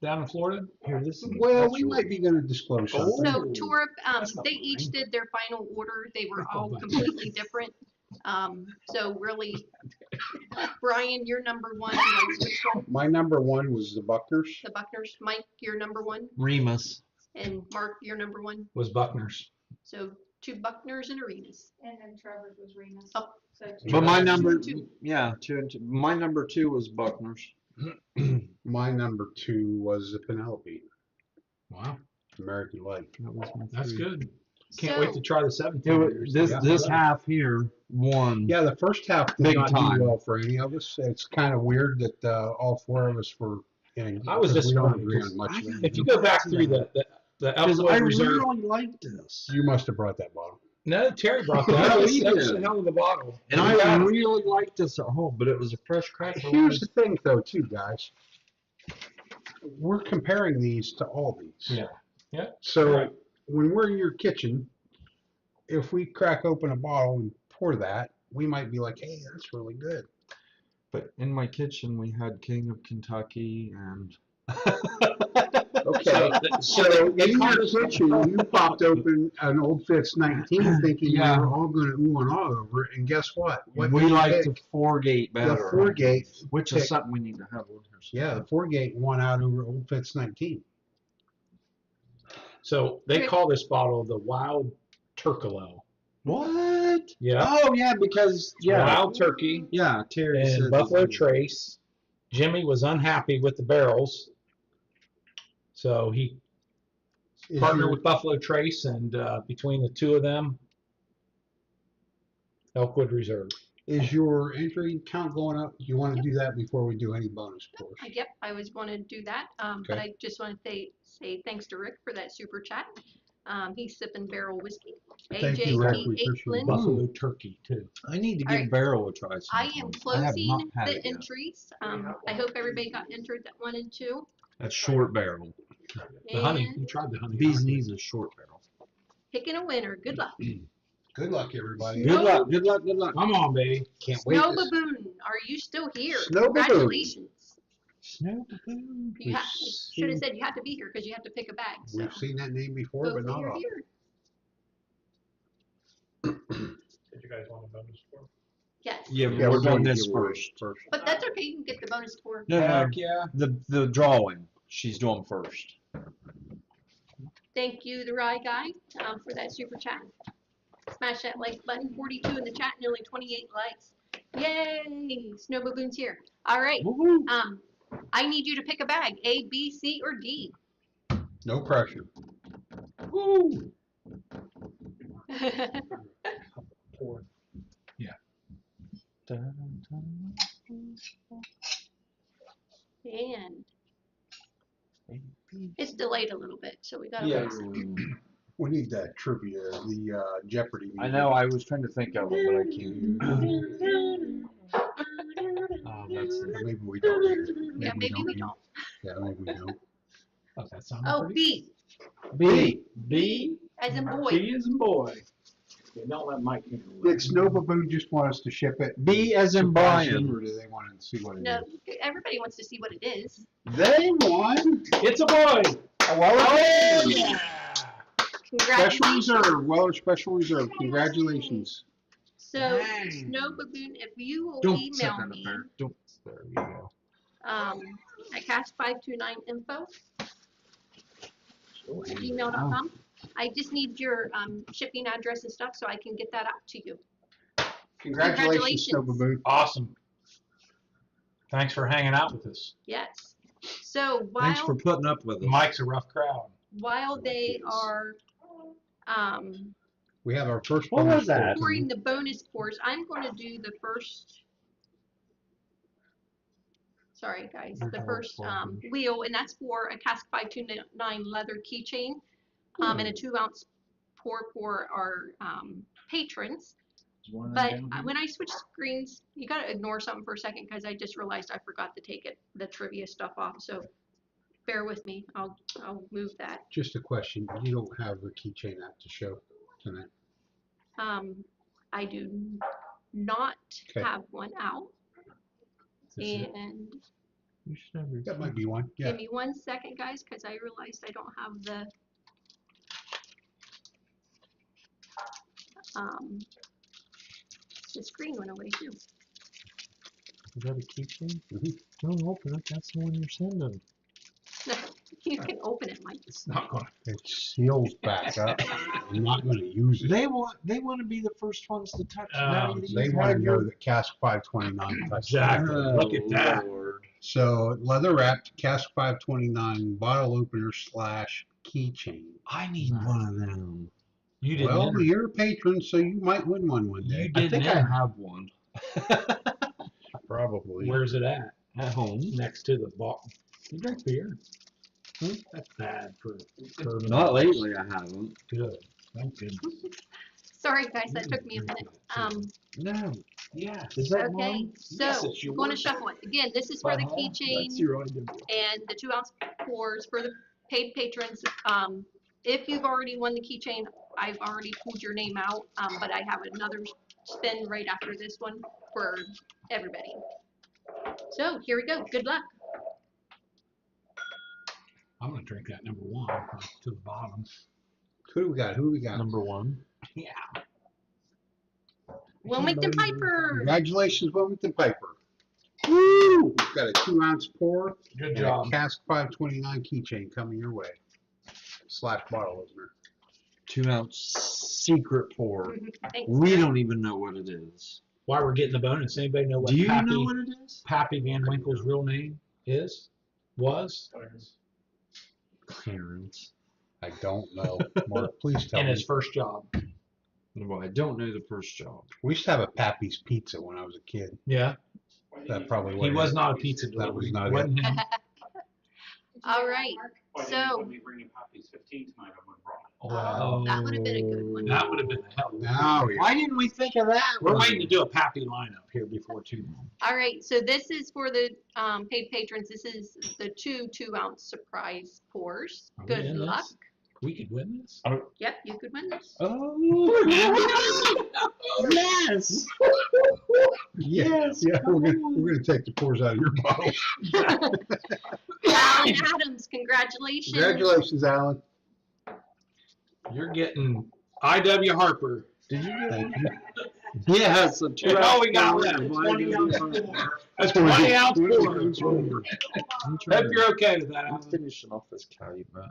down in Florida? Here, this is. Well, that's we really- might be going to disclose something. So Oh, Torp, that's not they mine. each did their final order. They were That's all not mine. completely different. So really, Brian, your number one was which one? My number 1 was the Buckners. The Buckners. Mike, your number one, Remus. and Mark, your number one. Was Buckner's. So 2 Buckners and Arenas. And then Trevor's was Remus. Oh. So But my Two, number, two. yeah, my number 2 was Buckner's. My number 2 was the Penelope, Wow, American Light. That was my that's 3. good. Can't wait to try the 17 It liters. was, this Yeah. this half here won. Yeah, the first half did Big not time. do well for any of us. It's kind of weird that all four of us were in. I was because we don't disappointed agree 'cause on much of it. If you go back through the Because I Elkwood Reserve, really like this. You must have brought that bottle. no, Terry brought that. No, That was, he that was did. a hell of a bottle. And I really like this at home, but it was a fresh crack. Here's the thing, though, too, guys. We're comparing these to Aldi's. Yeah. Yeah. So Right. when we're in your kitchen, if we crack open a bottle and pour that, we might be like, "Hey, that's really good." But in my kitchen, we had King of Kentucky and. Okay. So in your kitchen, you popped open an Old Fitz 19, thinking Yeah. we were all going to ooh and ah over it, and guess what? What We did you like pick? the Four-Gate better. The Four-Gate, which pick- is something we need to have on here. yeah, the Four-Gate won out over Old Fitz 19. So they call this bottle the Wild Turkalo. What? Yeah. Oh yeah, because Wild Turkey Yeah, Terry and said Buffalo this. Trace. Jimmy was unhappy with the barrels, so he Is partnered your- with Buffalo Trace, and between the two of them, Elkwood Reserve. Is your entry count going up? Do you want to do that before we do any bonus pours? Yep, I was want to do that, but Okay. I just want to say thanks to Rick for that super chat. He's sipping barrel whiskey. Thank you, Rick. We appreciate it. Buffalo Turkey too. I need to All give right. Barrel a try. I am sometime. I have closing not had the it yet. entries. I hope everybody got entered that 1 and 2. That's short barrel. The honey, you And tried the honey. Bees knees is short barrel. picking a winner. Good luck. Good luck, everybody. Good luck, good luck, good luck. Come on, baby. Can't wait Snow to see. Baboon, are you still here? Snow Baboon. Congratulations. Snow Baboon. You should have said you had to be here because you have to pick a bag. So We've seen that name before, but hopefully not you're often. here. Did you guys want a bonus score? Yes. Yeah, Yeah, we're doing doing this giveaways first. But that's okay. You can get the bonus score. No, no, Heck yeah. the drawing. She's doing first. Thank you, the Rye Guy, for that super chat. Smash that like button. 42 in the chat and only 28 likes. Yay! Snow Baboon's here. All right. Woohoo. I need you to pick a bag. A, B, C, or D. No pressure. Woo. And it's delayed a little bit, so we gotta Yeah. wait. We need that trivia, the Jeopardy. I know. I was trying to think of it, but I can't. That's it. Maybe we don't. Yeah, maybe we don't. Yeah, maybe we don't. Oh, that sounded Oh, pretty. B, B. as in boy. B is in boy. Okay, don't let Mike hear Did Snow Baboon just want us to ship it? B as in Bryan. Or do they want to see what it is? No, everybody wants to see what it is. They won. It's a boy. Well, Yeah. Congratulations. Special Reserve, Weller Special Reserve. Congratulations. So, Dang. Snow Baboon, if you will Don't set email that up me there. Don't. There you go. at cast529info@gmail.com. I just need your shipping address and stuff so I can get that out to you. Congratulations, Snow Baboon. Awesome. Thanks for hanging out with us. Yes. So Thanks for while putting up with us. Mike's a rough crowd. they are We have our first What bonus was that? poll pouring tonight. the bonus pours, I'm going to do the first. Sorry, guys. The first wheel, and that's for a Cask 529 leather keychain, and a 2-ounce pour for our patrons. But when I switch screens, you gotta ignore something for a second because I just realized I forgot to take the trivia stuff off. So bear with me. I'll move that. Just a question. You don't have a keychain app to show tonight. I do not Okay. have one out. And You should have That might be one. Yeah. give me 1 second, guys, because I realized I don't have the screen went away too. Is that a keychain? Mhm. Don't open it. That's the one you're sending. No, you can open it, Mike. It's not going to. It seals back up. I'm not going to use it. They want to be the first ones to touch. it. Now you They have want to your- know that Cask 529 touched it. Exactly. Look at that. Lord. So leather wrapped Cask 529 bottle opener / keychain. I need one of them. You didn't Well, enter. you're a patron, so you might win one You day. I didn't think I enter. have one Probably. Where's it at? at home. Next to the bar. You drink beer. That's bad for bourbon. Not lately, I haven't. Good. Thank goodness. Sorry, guys, that took me a minute. No. Yeah. Is that Okay, mine? so Yes, it's you want to yours. shuffle it. Again, this is for the Uh-huh. keychain That's your idea. and the 2-ounce pours for the paid patrons. If you've already won the keychain, I've already pulled your name out, but I have another spin right after this one for everybody. So here we go. Good luck. I'm gonna drink that number 1 to the bottom. Who do we got? Who do we got? Number 1. Yeah. Wilmington Piper. Congratulations, Wilmington Piper. Woo! We've got a 2-ounce pour Good and job. a Cask 529 keychain coming your way. / bottle opener. 2-ounce secret pour. Thanks. We don't even know what it is. While we're getting the bonus, anybody know what Do you Pappy, know what it is? Pappy Van Winkle's real name is? Was? Clarence. I don't know. Mark, please tell In me. his first job. Well, I don't know the first job. We used to have a Pappy's Pizza when I was a kid. Yeah. That probably He wasn't was it. not a pizza That delivery. was not Wasn't him. All right. So When we bring in Poppy's 15 tonight, I would brought it. Wow. that would have been a good one. That would have been the hell. of a Now movie. we- Why didn't we think of that? We're waiting to do a Pappy lineup here before too long. All right. So this is for the paid patrons. This is the 2-ounce surprise pours. Are we Good in luck. this? We could win this. Yep, you could win this. Oh, yes. Yes. Yeah, we're gonna take the pours out of your bottle. Alan Adams, congratulations. Congratulations, Alan. You're getting I.W. Harper. Did you get Thank one? you. Yes, a Oh, we got that. 20 ounce pour. A 20 ounce pour. Hope you're okay with that, I'm Alan. finishing off this calumet.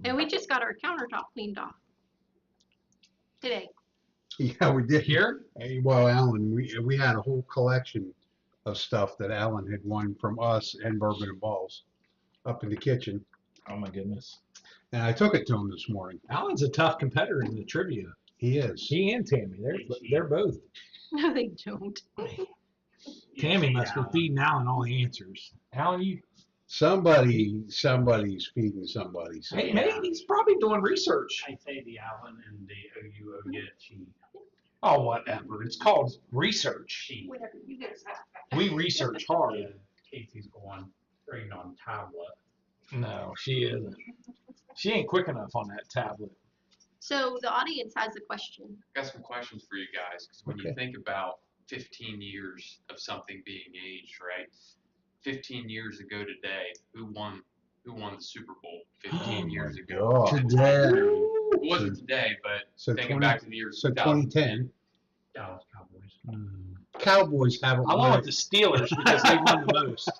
And we just got our countertop cleaned off today. Yeah, we did. Here? Hey, well, Alan, we had a whole collection of stuff that Alan had won from us and Bourbon and Balls up in the kitchen, Oh my goodness. and I took it to him this morning. Alan's a tough competitor in the trivia. He is. He and Tammy, they're both. No, they don't. Tammy must be feeding Alan all the answers. Alan, you Somebody's feeding somebody. So. hey, maybe he's probably doing research. I say the Allen and the OUO get cheap. Oh, whatever. It's called research. Cheap. Whatever, you guys. We research hard. Yeah, Casey's going straight on tablet. No, she isn't. She ain't quick enough on that tablet. So the audience has a question. Got some questions for you guys, because when Okay. you think about 15 years of something being aged, right? 15 years ago today, who won the Super Bowl 15 Oh years my ago? God. Today. It wasn't today, but So thinking 20 back to the year So 2010. 2010, Dallas Cowboys. Cowboys haven't I won went with the Steelers because they won the most.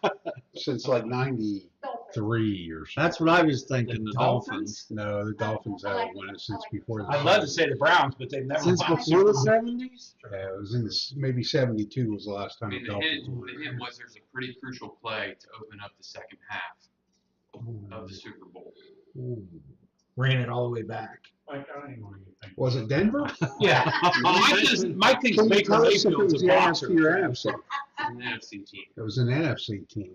since like '93 or something. That's what I was thinking. The Dolphins. No, the Dolphins haven't won it since before. I'd love to say the Browns, but they've never Since won. before the 70s? Yeah, it was in maybe '72 was the last I time mean, the Dolphins won. the hint was there's a pretty crucial play to open up the second half of the Super Bowl. Ran it all the way back. Like, I don't even want to think. Was it Denver? Yeah. My thing's Can you Baker tell us if it Mayfield's was a the boxer. NFC or NFC? An NFC team. It was an NFC team.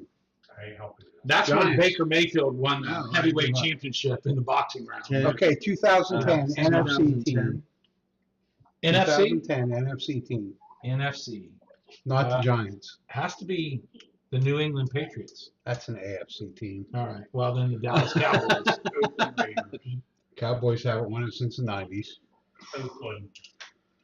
I help you. That's when Giants. Baker Mayfield won the No, heavyweight I give up. championship in the boxing round. Yeah. Okay, 2010 NFC team. NFC? 2010 NFC team, NFC. not the Giants. Has to be the New England Patriots. That's an AFC team. All right. Well, then the Dallas Cowboys. Oakland Raiders. Cowboys haven't won it since the '90s. Oakland.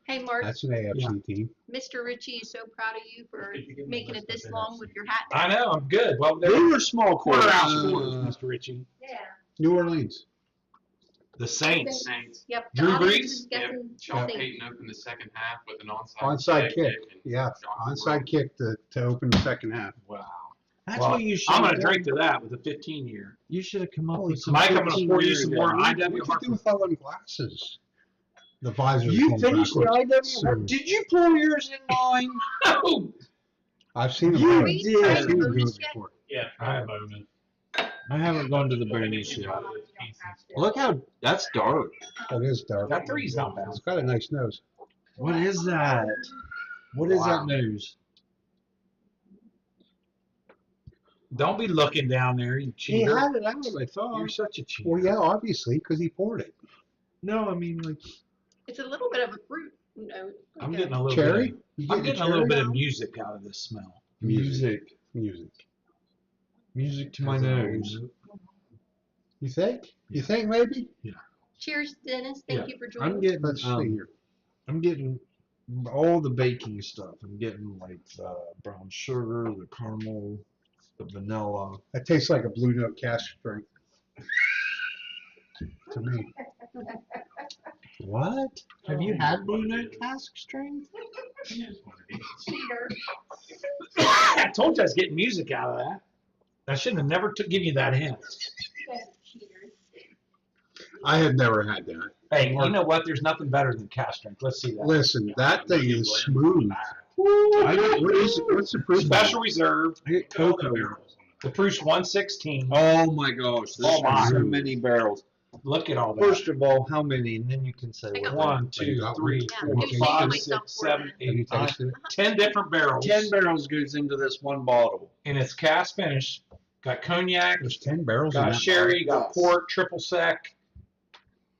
Hey, Mark, That's an AFC team. Mr. Richie is so proud of you for Did you give me a making it list this of long NFC? with your hat. I know. I'm good. Well, They they're were small quarter quarters. ounce quarters, Mr. Ritchie. Yeah. New Orleans. The Saints. Saints. Yep. the Drew audience Brees? is Yep. guessing Sean Saints. Payton opened the second half with an Onside kick. and Yeah, shocked the onside world. kick to open the second half. Wow. That's Well, what you should I'm have going to drink to that with a 15 year. You should have come up Holy with some. Mike, I'm going to 15 pour you years some ago. more What IW did you do Harper. with all them glasses? The visor. You came finished the backwards. IW Harper. Did you pour yours in mine? Oh, I've seen them You do it. did. I've seen them do it Bonus yet? before. Yeah, try a bonus. I haven't gone to the berries yet. Look how that's dark. It is dark. That three's not bad. It's got a nice nose. What is that? What is Wow. that news? Don't be looking down there, you He cheater. had it out, I You're thought. such a cheater. Well, yeah, obviously, because he poured it. No, I mean like It's a little bit of a fruit note. I'm like getting a little Cherry? bit. You I'm getting getting a little bit cherry? of music out of this smell. music. Music. To my nose. You think? You think maybe? Cheers, Dennis. Thank Yeah. you for joining. I'm getting Let's see here. I'm getting all the baking stuff. I'm getting like the brown sugar, the caramel, the vanilla. That tastes like a Blue Note cask drink. To me. What? Have you had Blue Note cask strength? Cheater. I told you I was getting music out of that. I shouldn't have never give you that hint. Cheaters. I have never had that. Hey, you know what? There's nothing better than cast strength. Let's see that. Listen, that thing is smooth. What is it? What's the proof? Special reserve. I get cocoa. The proof's 116. Oh my gosh, there's Oh my. so many barrels. Look at all that. First of all, how many? And then you can say I got what. 1, 2, 3, Yeah, 4, I'm shaking 5, myself 6, for 7, that. Have you 8, 9, tasted it? 10 different barrels. 10 barrels goes into this one bottle. And it's cast finish. Got cognac, There's 10 barrels in got that sherry, got Yes. port, triple sec,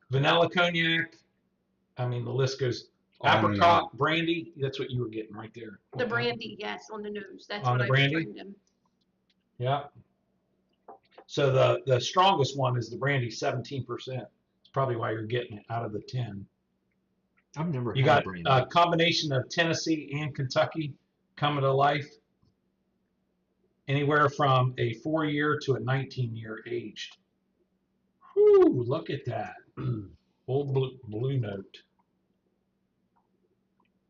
vanilla cognac. I mean, the list goes. On and Apricot, brandy. That's what you were getting right there. The brandy, yes, on the nose. That's On what the I brandy? was him. Yeah. So the strongest one is the brandy, 17%. It's probably why you're getting it out of the 10. I've never You had got brandy. a combination of Tennessee and Kentucky coming to life. Anywhere from a 4-year to a 19-year aged. Whoo, look at that. Old blue note.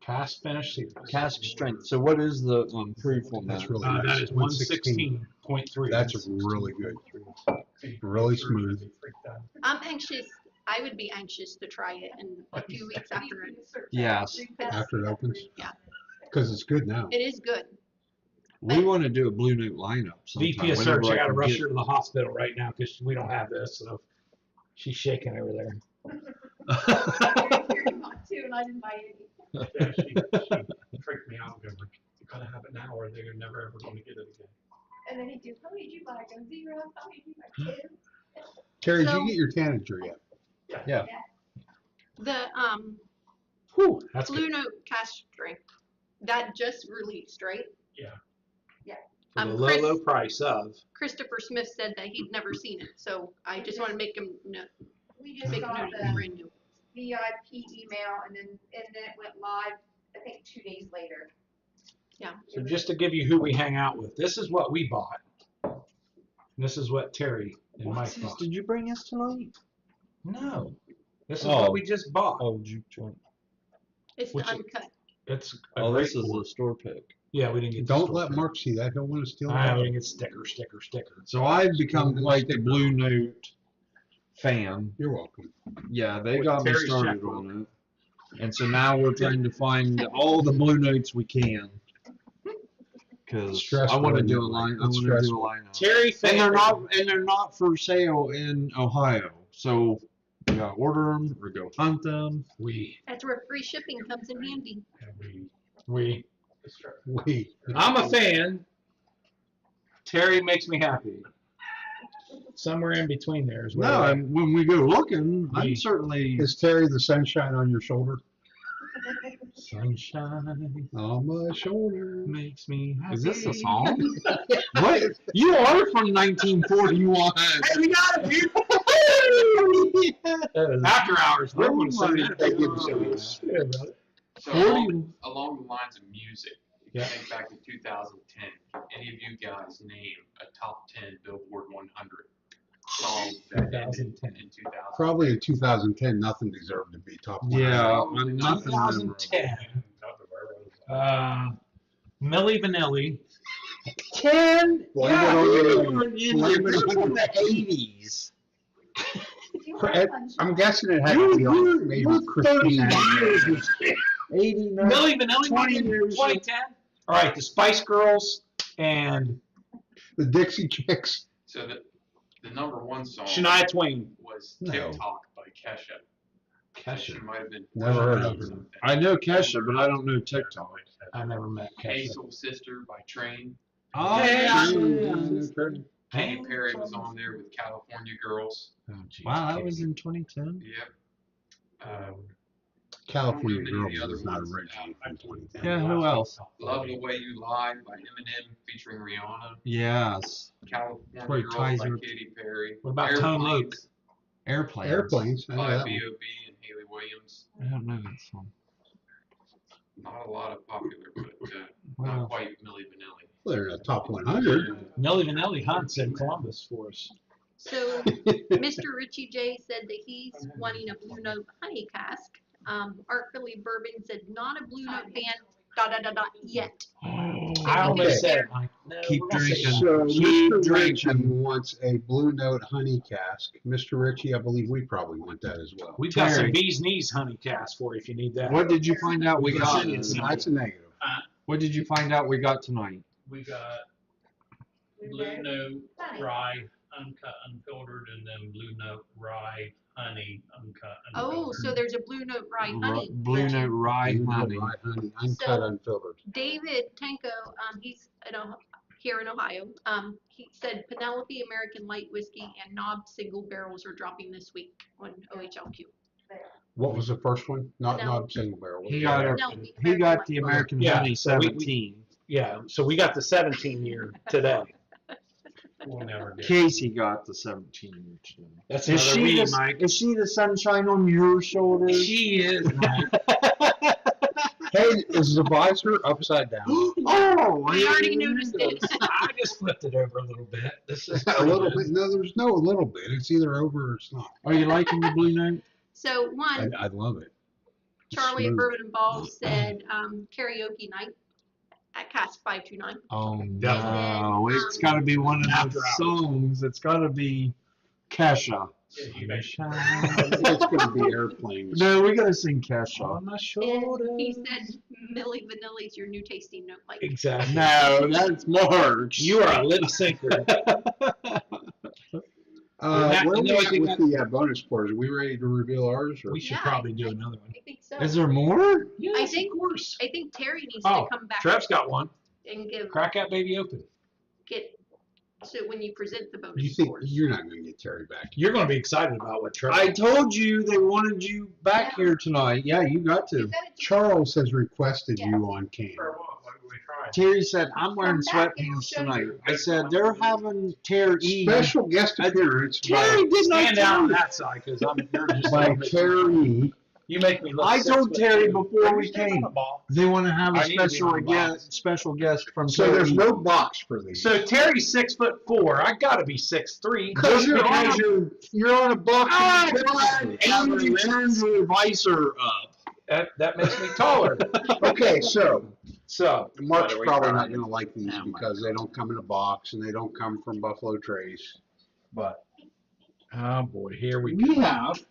Cast finish. Cask strength. So what is the proof on That's that? really That nice. is 116.3. That's really good. Really smooth. I'm anxious. I would be anxious to try it in a few weeks after it. Yes. After it opens? Yeah. Because it's good now. It is good. We want to do a Blue Note lineup sometime. VP of whenever search, I gotta can rush get- her to the hospital right now because we don't have this, so she's shaking over there. You're not too, and I didn't buy any. Yeah, she tricked me out. Going like, you gotta have it now, or they're never ever going to get it again. And then he do, how many did you buy? I go, 0. How many did you buy? 2. Terry, did So- you get your tanager yet? Yeah. The Whew, that's Blue good. Note cast strength that just released, right? For the Chris- low price of. Christopher Smith said that he'd never seen it, so I just want to make him know. We just Make got note the it's brand new. VIP email and then it went live, I think 2 days later. Yeah. So just to give you who we hang out with, this is what we bought. And this is what Terry and Mike What's this? bought. Did you bring us tonight? No, this is Oh. what we just bought. Oh, juke joint. It's Which the is- uncut. It's a Oh, great this is board. the store pick. Yeah, we didn't get. the Don't store let pick. Mark see that. He'll want to steal I it. didn't get sticker. So I've become like the Blue Note fan. You're welcome. Yeah, they With got me Terry started Shepard. on it. And so now we're trying to find all the Blue Notes we can. Because I Stressful, want to isn't do it? a line. I It's want to do a stressful. lineup. Terry And they're not for sale in Ohio. So you gotta order them or go hunt them. That's where free shipping comes in handy. And We. Wait. I'm a fan. Terry makes me happy. Somewhere in between there is where. No, we're at. and when we go looking, We- I'm certainly. Is Terry the sunshine on your shoulder? Sunshine On my shoulder. makes me happy. Is this a song? What? You are from 1941. Hey, we got it, dude. After hours, we're going to sing that. Thank you so Yeah, brother. So 40. along the lines of music, if Yeah. you think back to 2010, can any of you guys name a top 10 Billboard 100 songs that ended 2010. in 2000? Probably in 2010, nothing deserved to be top 100. Yeah, I'm nothing. 2010. Milli Vanilli. 10? Blame Yeah, it on we the- were in blame it the, on in the 80s. I'm guessing it had to be on maybe You're 30 Christina. years. 89. Milli Vanilli. 20 in years. 2010. All right, the Spice Girls and The Dixie Chicks. So The #1 song Shania Twain. was No. TikTok by Kesha. Kesha. She might have been. Never heard of or her. something. I know Kesha, but I don't know TikTok. I never met Kesha. Hazel Sister by Train. Oh, Yeah. True. Katy Perry was on there with California Girls. Oh, geez. Wow, that was in 2010. Yep. California I don't know many Girls of the is other not ones. originally from 2010. Yeah, who else? Love the Way You Lie by Eminem featuring Rihanna. Yes. California Wait, Girls ties by her- Katy Perry. What about Tone Loc? Airplanes. Airplanes. I know By that B.O.B. one. and Haley Williams. I don't know that song. Not a lot of popular, but Wow. not quite Milli Vanilli. Well, they're in the top 100. Milli Vanilli hunts in Columbus for us. So Mr. Richie J said that he's wanting a Blue Note honey cask. Art Philly Bourbon said not a Blue Note fan, ... yet. I almost said, Mike, no, Keep we're gonna say drinking. no. So Keep Mr. drinking. Richie wants a Blue Note honey cask. Mr. Richie, I believe we probably want that as well. We've got some Terry. bee's knees honey cast for you if you need that. What did you find out we We got? sent you some. That's a negative. What did you find out we got tonight? We got Blue Note rye, uncut, unfiltered, and then Blue Note rye, honey, uncut, unfiltered. Oh, so there's a Blue Note rye honey. Blue Note rye Blue Note honey. rye honey, uncut, So- unfiltered. David Tenko, he's here in Ohio. He said Penelope American Light Whiskey and Knob single barrels are dropping this week on OHLQ. What was the first one? Not Penelope. single barrel. He got a, Penelope he got American the Light. American Yeah, honey so we- 17. Yeah, so we got the 17 year today. We'll never get. Casey got the 17 year today. That's Is another she, read, the, Mike. is she the sunshine on your shoulder? She is, Mike. Hey, is the visor upside down? Oh, We already noticed it. I just flipped it over a little bit. This is A little bit. No, there's no little bit. It's either over or it's not. Are you liking the Blue Note? So one, I love it. Charlie at Smooth. Bourbon and Balls said karaoke night at Cask 529. Oh Yeah. no, it's got to be one of After those hours. songs. It's got to be Kesha. Yeah, you may- I think it's going to be airplanes. No, we got to sing Kesha. on my And shoulder. he said Milli Vanilli's your new tasting note. Like, Exactly. No, that's March. You are a lip syncer. That- Where are you we know, I at think with the bonus pours? Are we ready to reveal ours? Or? We should Yeah, probably do another one. I think so. Is there more? Yes, think- of course. I think Terry needs Oh, to come back Trev's got one. and Crack that baby open. get, so when you present the bonus You think scores. you're not going to get Terry back? You're going to be excited about what Trev. I told you they wanted you back here tonight. Yeah, you got to. Is that a- Charles has requested Yes. you on cam. For what? What did we try? Terry said, I'm wearing Come back and sweatpants show tonight. you. I said, they're having Terry. Special guest appearance Terry did not Stand down on tell that side because you're just by a little bit- Terry. You make me look. I 6 told foot Terry two. before we Stand on came. the ball. They want to have a I need to be special on the box. guest from So Terry. there's no box for these. So Terry's 6'4". I got to be 6'3". Because you're on a box. Ah, and turn your visor up. That makes me taller. Okay, so So Mark's what are we probably trying? not going to like these No, because they don't come in a box and they don't come from Buffalo Trace. But oh boy, here we We go. have.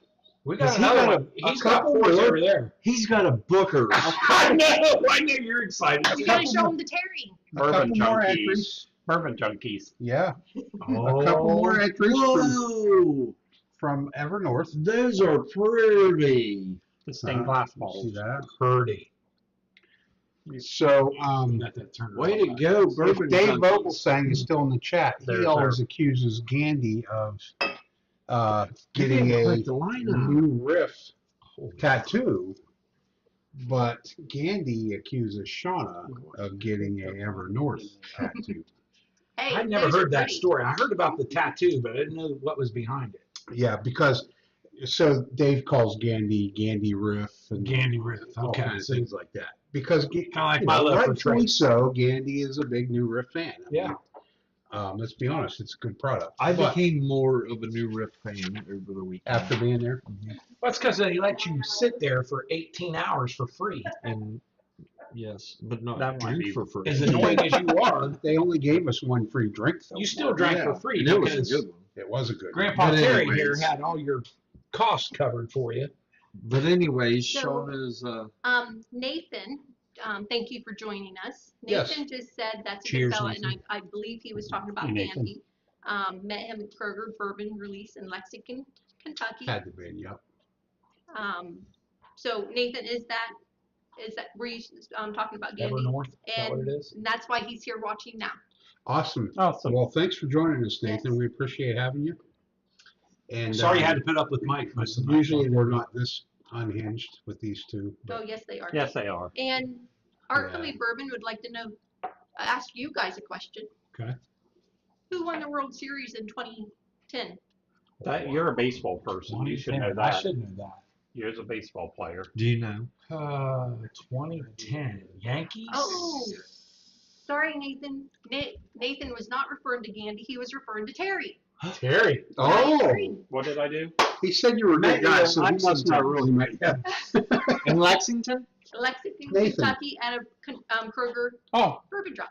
We Has got he another got one. a He's got couple fours more? over there. He's got a booker. I know you're excited. You gotta show them to Terry. A couple more entries. Bourbon junkies. Yeah, Oh, a couple more entries Whoa, from Evernorth. those are pretty. The stained glass See bottles. that? Purdy. So, Got that turned Way around. to go, if bourbon. Dave junkies. Vogelsang is still in the chat, he There's always accuses Gandy of getting You a can't put the lineup. new riff tattoo, but Gandy accuses Shauna of getting a Evernorth tattoo. Hey, I'd never those are heard that pretty. story. I heard about the tattoo, but I didn't know what was behind it. Yeah, because so Dave calls Gandy riff and Gandy riff. all Okay, kinds so of things like that. Because kind of like my love for rightfully Trace. so, Gandy is a big new riff fan. I Yeah. mean, let's be honest, it's a good product. I But became more of a new riff fan over the weekend. after being there, That's because they let you sit there for 18 hours for free. And yes, but not That might drink be- for free. As annoying as you are, they only gave us one free drink. Though. you still drank Yeah, for free And it was a because good one. It was a good. Grandpa But Terry anyways. here had all your costs covered for you. But anyways, So- Shauna's Nathan, thank you for joining us. Yes. Nathan just said that's a Cheers, good fella, Nathan. and I believe he was talking about Hey, Nathan. Gandy. Met him at Kroger Bourbon Release in Lexington, Kentucky. Had to be, yep. So Nathan, is that were you talking about Gandy? Evernorth, is that what it is? And that's why he's here watching now. Awesome. Awesome. Well, thanks for joining us, Nathan. Yes. We appreciate having you. And Sorry you had to put up with Mike most of the night. usually we're not this unhinged with these two. Oh, yes, they are. Yes, they are. And Art Yeah. Philly Bourbon would like to know, ask you guys a question. Okay. Who won the World Series in 2010? You're a baseball person. You should know I that. should know that. You're a baseball player. Do you know? 2010 Yankees. Oh, sorry, Nathan. Nathan was not referring to Gandy. He was referring to Terry. Terry. Oh, What did I do? he said you were a good guy, so he must not really make that. In Lexington? Lexington, Nathan. Kentucky, at a Kroger Oh, Bourbon Drop.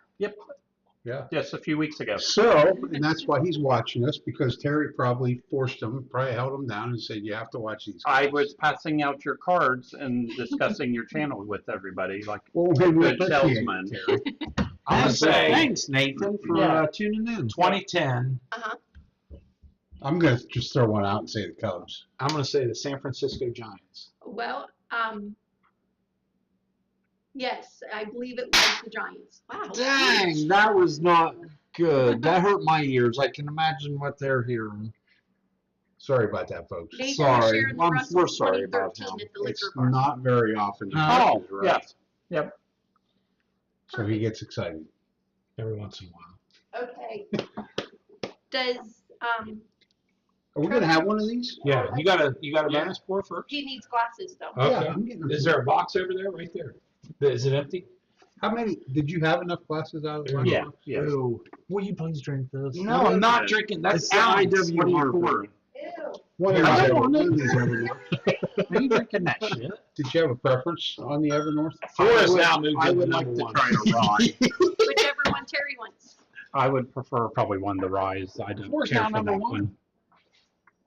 Yeah. just a few weeks ago. So, and that's why he's watching us, because Terry probably forced him, probably held him down and said, you have to watch these I guys. was passing out your cards and discussing your channel with everybody, like Well, we good appreciate salesman. it, Terry. I'm gonna say Thanks, Nathan, for Yeah. tuning in. 2010. I'm going to just throw one out and say the Cubs. I'm going to say the San Francisco Giants. Well, yes, I believe it was the Giants. Wow. Dang, that was not good. That hurt my ears. I can imagine what they're hearing. Sorry about that, folks. Nathan was Sorry. sharing the We're Russell sorry about 2013 him. at the It's liquor bar. not very often. he Oh, gets right, yeah. So he gets excited. Every once in a while. Okay. Does Are we going to have one of these? Yeah, you got a Yeah. bonus pour first? he needs glasses though? Okay. Yeah, I'm getting them. Is there a box over there? Right there. Is it empty? How many? Did you have enough glasses out of the Yeah. Yeah. Oh, will you please drink this? No, I'm not drinking. That's It's the ounce. IW What are you Harper. pouring? Ew. One Here, of I these don't Ever- want one of these Evernorth. Are you drinking that shit? Did you have a preference on the Evernorth? Forrest now moved I into would number like to one. try a rye. Whichever one Terry wants. I would prefer probably one of the ryes. I don't Forrest care now for number that one. one.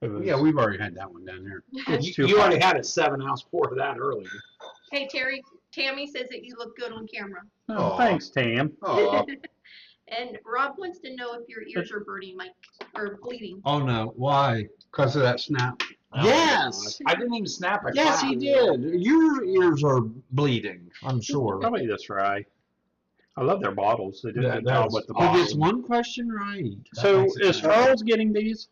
It was- Yeah, we've already had that one down there. It's You, too you already hot. had a 7-ounce pour of that earlier. Hey Terry, Tammy says that you look good on camera. Oh, Aw. thanks, Tam. Oh, And Rob wants to know if your ears are burning, Mike, or bleeding. Oh no, why? because of that snap. Yes. I didn't even snap a Yes, clap. he did. Your ears are bleeding, I'm sure. Probably this rye. I love their bottles. They did a Yeah, good job that's with the He awesome. bottles. gets one question right. So makes it is better. Charles getting these?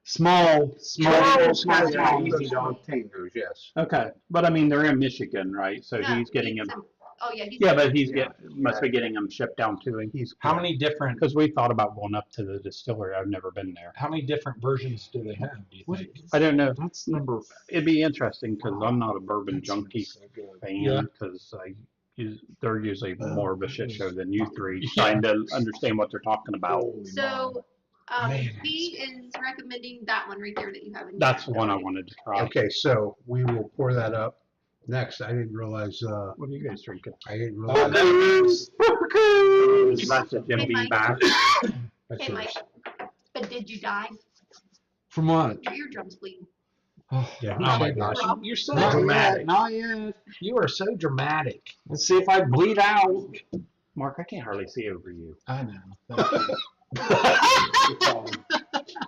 Small. Charles has Yeah, one. easy dog tangos, yes. Okay, but I mean they're in Michigan, right? So Yeah, he's getting he's them. Oh yeah, he's Yeah, but he's Yeah. must be getting them shipped down to him. He's How many different Because we thought about going up to the distillery. I've never been there. versions do they have? Do you What think? I don't know. That's number. It'd be interesting because I'm not a bourbon junkie Yeah. fan because they're usually more of a shit show than you three trying to understand what they're talking about. So, Man, he is recommending that one right there that you have in. That's the your- one I wanted to try. Okay, so we will pour that up. Next, I didn't realize, What are you guys drinking? I didn't Oh, realize. That's a Jim Hey, Beam Mike. back. That's Hey, yours. Mike, but did you die? From what? Your eardrums bleeding. Yeah. Who Oh my said gosh, that? you're so Not dramatic. yet. Not yet. You are so dramatic. Let's see if I bleed out. Mark, I can't hardly see over you. I know.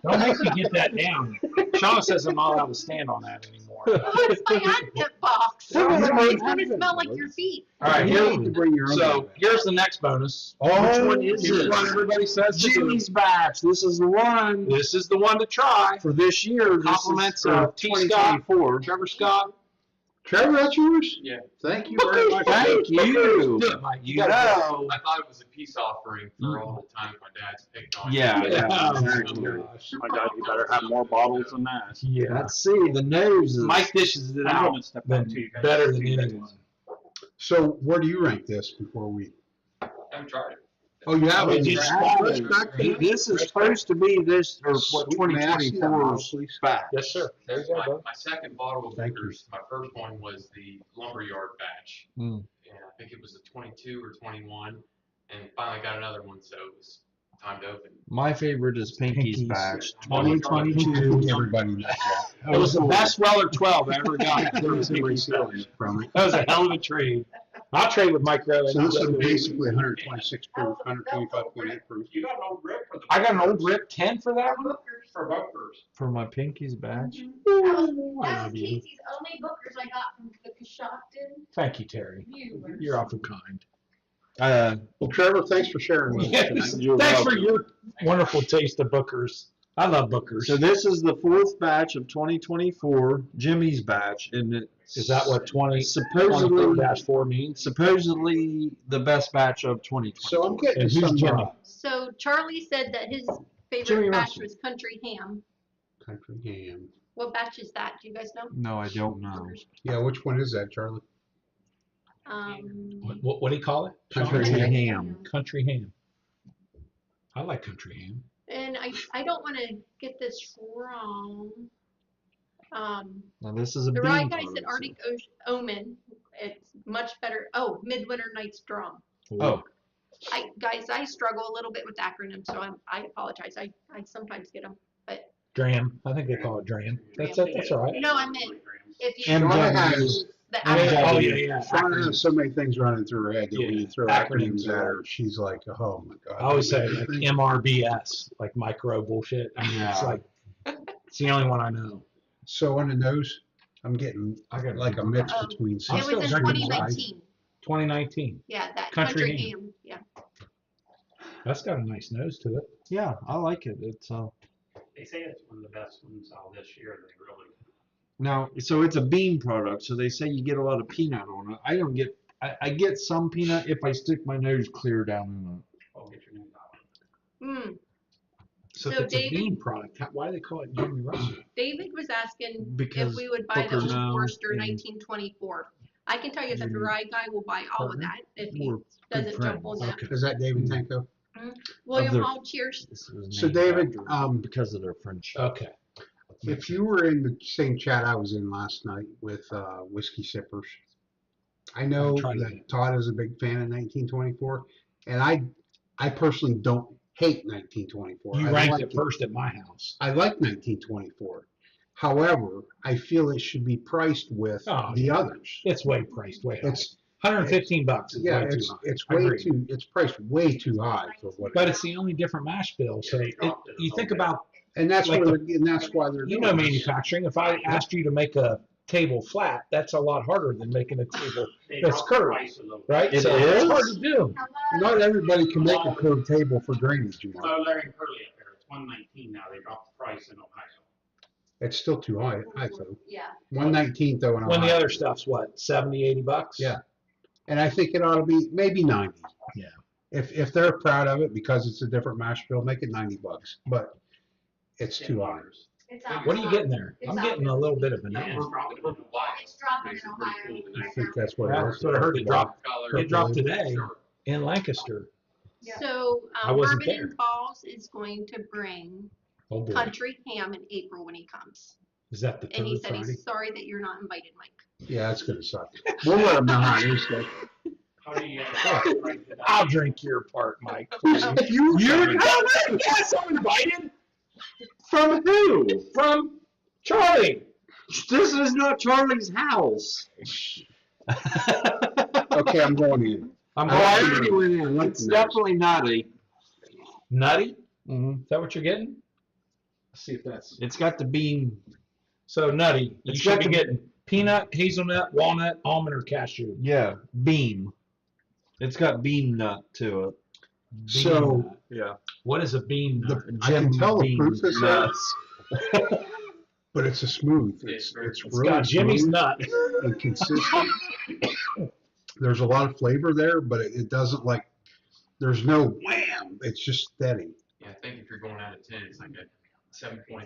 Don't make me get that down. Sean says I'm not allowed to stand on that anymore. Oh, it's my advent box. Oh, It's it's gonna advent smell like box. your feet. All right, You here. need to bring your own. So here's the next bonus. Oh, which one is Here's this? one everybody says to do. Jimmy's batch. This is the one This is the one to try. for this year. This Compliments is for of T. Scott. 2024. Trevor Scott. Trevor, that's yours? Yeah. Thank you very much. Thank you. Do it, Mike. You You gotta know. I thought it was a peace offering for all the times my dad's picked on. Yeah, me. yeah. Oh, exactly. gosh. My God, you better have more bottles than that. Yeah. Let's see. The nose is. Mike dishes it I don't out want to step on to you guys. better than anyone. So where do you rank this before we? I haven't tried it. Oh, you have Oh, it. you Fresh just- back there? This is supposed to be this or what Sweet, may I see that bottle, 2024's please? batch. Yes, sir. There you go, My, bud. my second bottle of Thank you. liquors, my first one was the Lumberyard batch. Mm. And I think it was a 22 or 21. And finally got another one, so it was time to open. My favorite is Pinky's Pinky's. batch. 2022. Everybody knows that. It was the best Weller 12 I ever got. There was a reseller from it. That was a hell of a trade. I'll trade with micro. So this is and basically 126 proof, 125.8 proof. You got an old rip for the. I got an old Rip 10 for that one. For Bookers. For my Pinky's badge. I That's love you. Casey's only bookers I got from the Coshocton. Thank you, Terry. You're awful kind. Well, Trevor, thanks for sharing with us Yes. tonight. Thanks for your wonderful taste of Bookers. I love Bookers. So this is the 4th batch of 2024, Jimmy's batch, and it Is that what 20 supposedly 24-4 means? supposedly the best batch of 2024. So I'm getting And who's some Jimmy? So Charlie said that his Jimmy favorite batch Russell. was country ham. country ham. What batch is that? Do you guys know? No, I don't know. Yeah, which one is that, Charlie? What do you call it? Country Sean? ham. Country ham. I like country ham. And I don't want to get this wrong. Now this is a The bean rye guy product, said Arctic Omen. It's much better. Oh, Midwinter Night's Drum. Oh, Guys, I struggle a little bit with acronyms, so I apologize. I sometimes get them. Dram. I think they call it dram. That's it. That's all right. No, I meant if you Shauna MW. has, the Oh, acronym. yeah. Shauna has so many things running through her head that when Yeah, you throw acronyms acronyms at are- her, she's like, oh my god. I always say like Everything. MRBS, like micro bullshit. I mean, it's Yeah. like it's the only one I know. So on the nose, I'm getting I got like a mix Um, between. It I'm was still in drinking 2019. 2019. Yeah, that Country country ham. ham. Yeah. That's got a nice nose to it. yeah, I like it. It's They say it's one of the best ones out this year. They really. now so it's a bean product. So they say you get a lot of peanut on it. I don't get. I get some peanut if I stick my nose clear down in it. I'll get your name out. Mm. So, So if it's David- a bean product, why do they call it Jimmy Russell? David was asking Because if we would buy the Booker Old now Forester and- 1924. I can tell you that the Jimmy rye guy will buy all of partner? that if he We're doesn't good jump on that. Okay. Is that David Tanko? William their- Hall, cheers. This was So named David, after- because of their friendship. Okay. If you were in the same chat I was in last night with Whiskey Sippers, I know I'll try that that. Todd is a big fan of 1924, and I personally don't hate 1924. You I ranked like it first at my house. I like 1924. However, I feel it should be priced with Oh, the yeah. others. It's way priced, way high. It's $115 is yeah, way too it's high. it's I way agree. too it's priced way too high for what. But it's the only different mash bill. So Yeah, they dropped it a you little think bit. about, and that's like what and that's why they're you doing know, this. manufacturing. If I asked you to make a table flat, that's a lot harder than making a table, They That's dropped the curved. price a little. right? It so it's is? hard to do. Not everybody can make a curved table for drainage, you know. So Larry and Curly up there, it's 119 now. They dropped the price in Ohio. It's still too high, I think. Yeah. 119 though in When the Ohio. other stuff's what, 70, 80 bucks? Yeah. And I think it ought to be maybe 90. Yeah. If they're proud of it because it's a different mash bill, make it $90. But it's too high. It's out. What are you getting there? I'm getting a little bit of Yeah, banana. it's dropping in Ohio. It's dropping in Makes it pretty Ohio. cool today. I think that's what Yeah, it is. that's what I heard. It dropped. Color. It dropped today Sure. in Lancaster. Yeah. So I wasn't Bourbon there. and Falls is going to bring Oh boy. country ham in April when he comes. Is that the And he third said Friday? he's sorry that you're not invited, Mike. Yeah, that's gonna suck. We'll let them know how it is. Though. How do you price it out? I'll drink your part, Mike. If you You're yes, I'm invited From who? from Charlie. This is not Charlie's house. okay, I'm going in. I'm I going. already went in. It's definitely nutty. Nutty? Mm-hmm. Is that what you're getting? Let's see if that's It's got the bean. so nutty. You It's should got be the- getting peanut, hazelnut, walnut, almond, or cashew. Yeah, bean. It's got bean nut to it. So Bean nut. Yeah. What is a bean nut? I can tell the Bean proof is nuts. but it's a smooth. It's It's It's really got Jimmy's smooth nut. and consistent. There's a lot of flavor there, but it doesn't like. There's no wham. It's just steady. Yeah, I think if you're going out of 10, it's like a 7.8,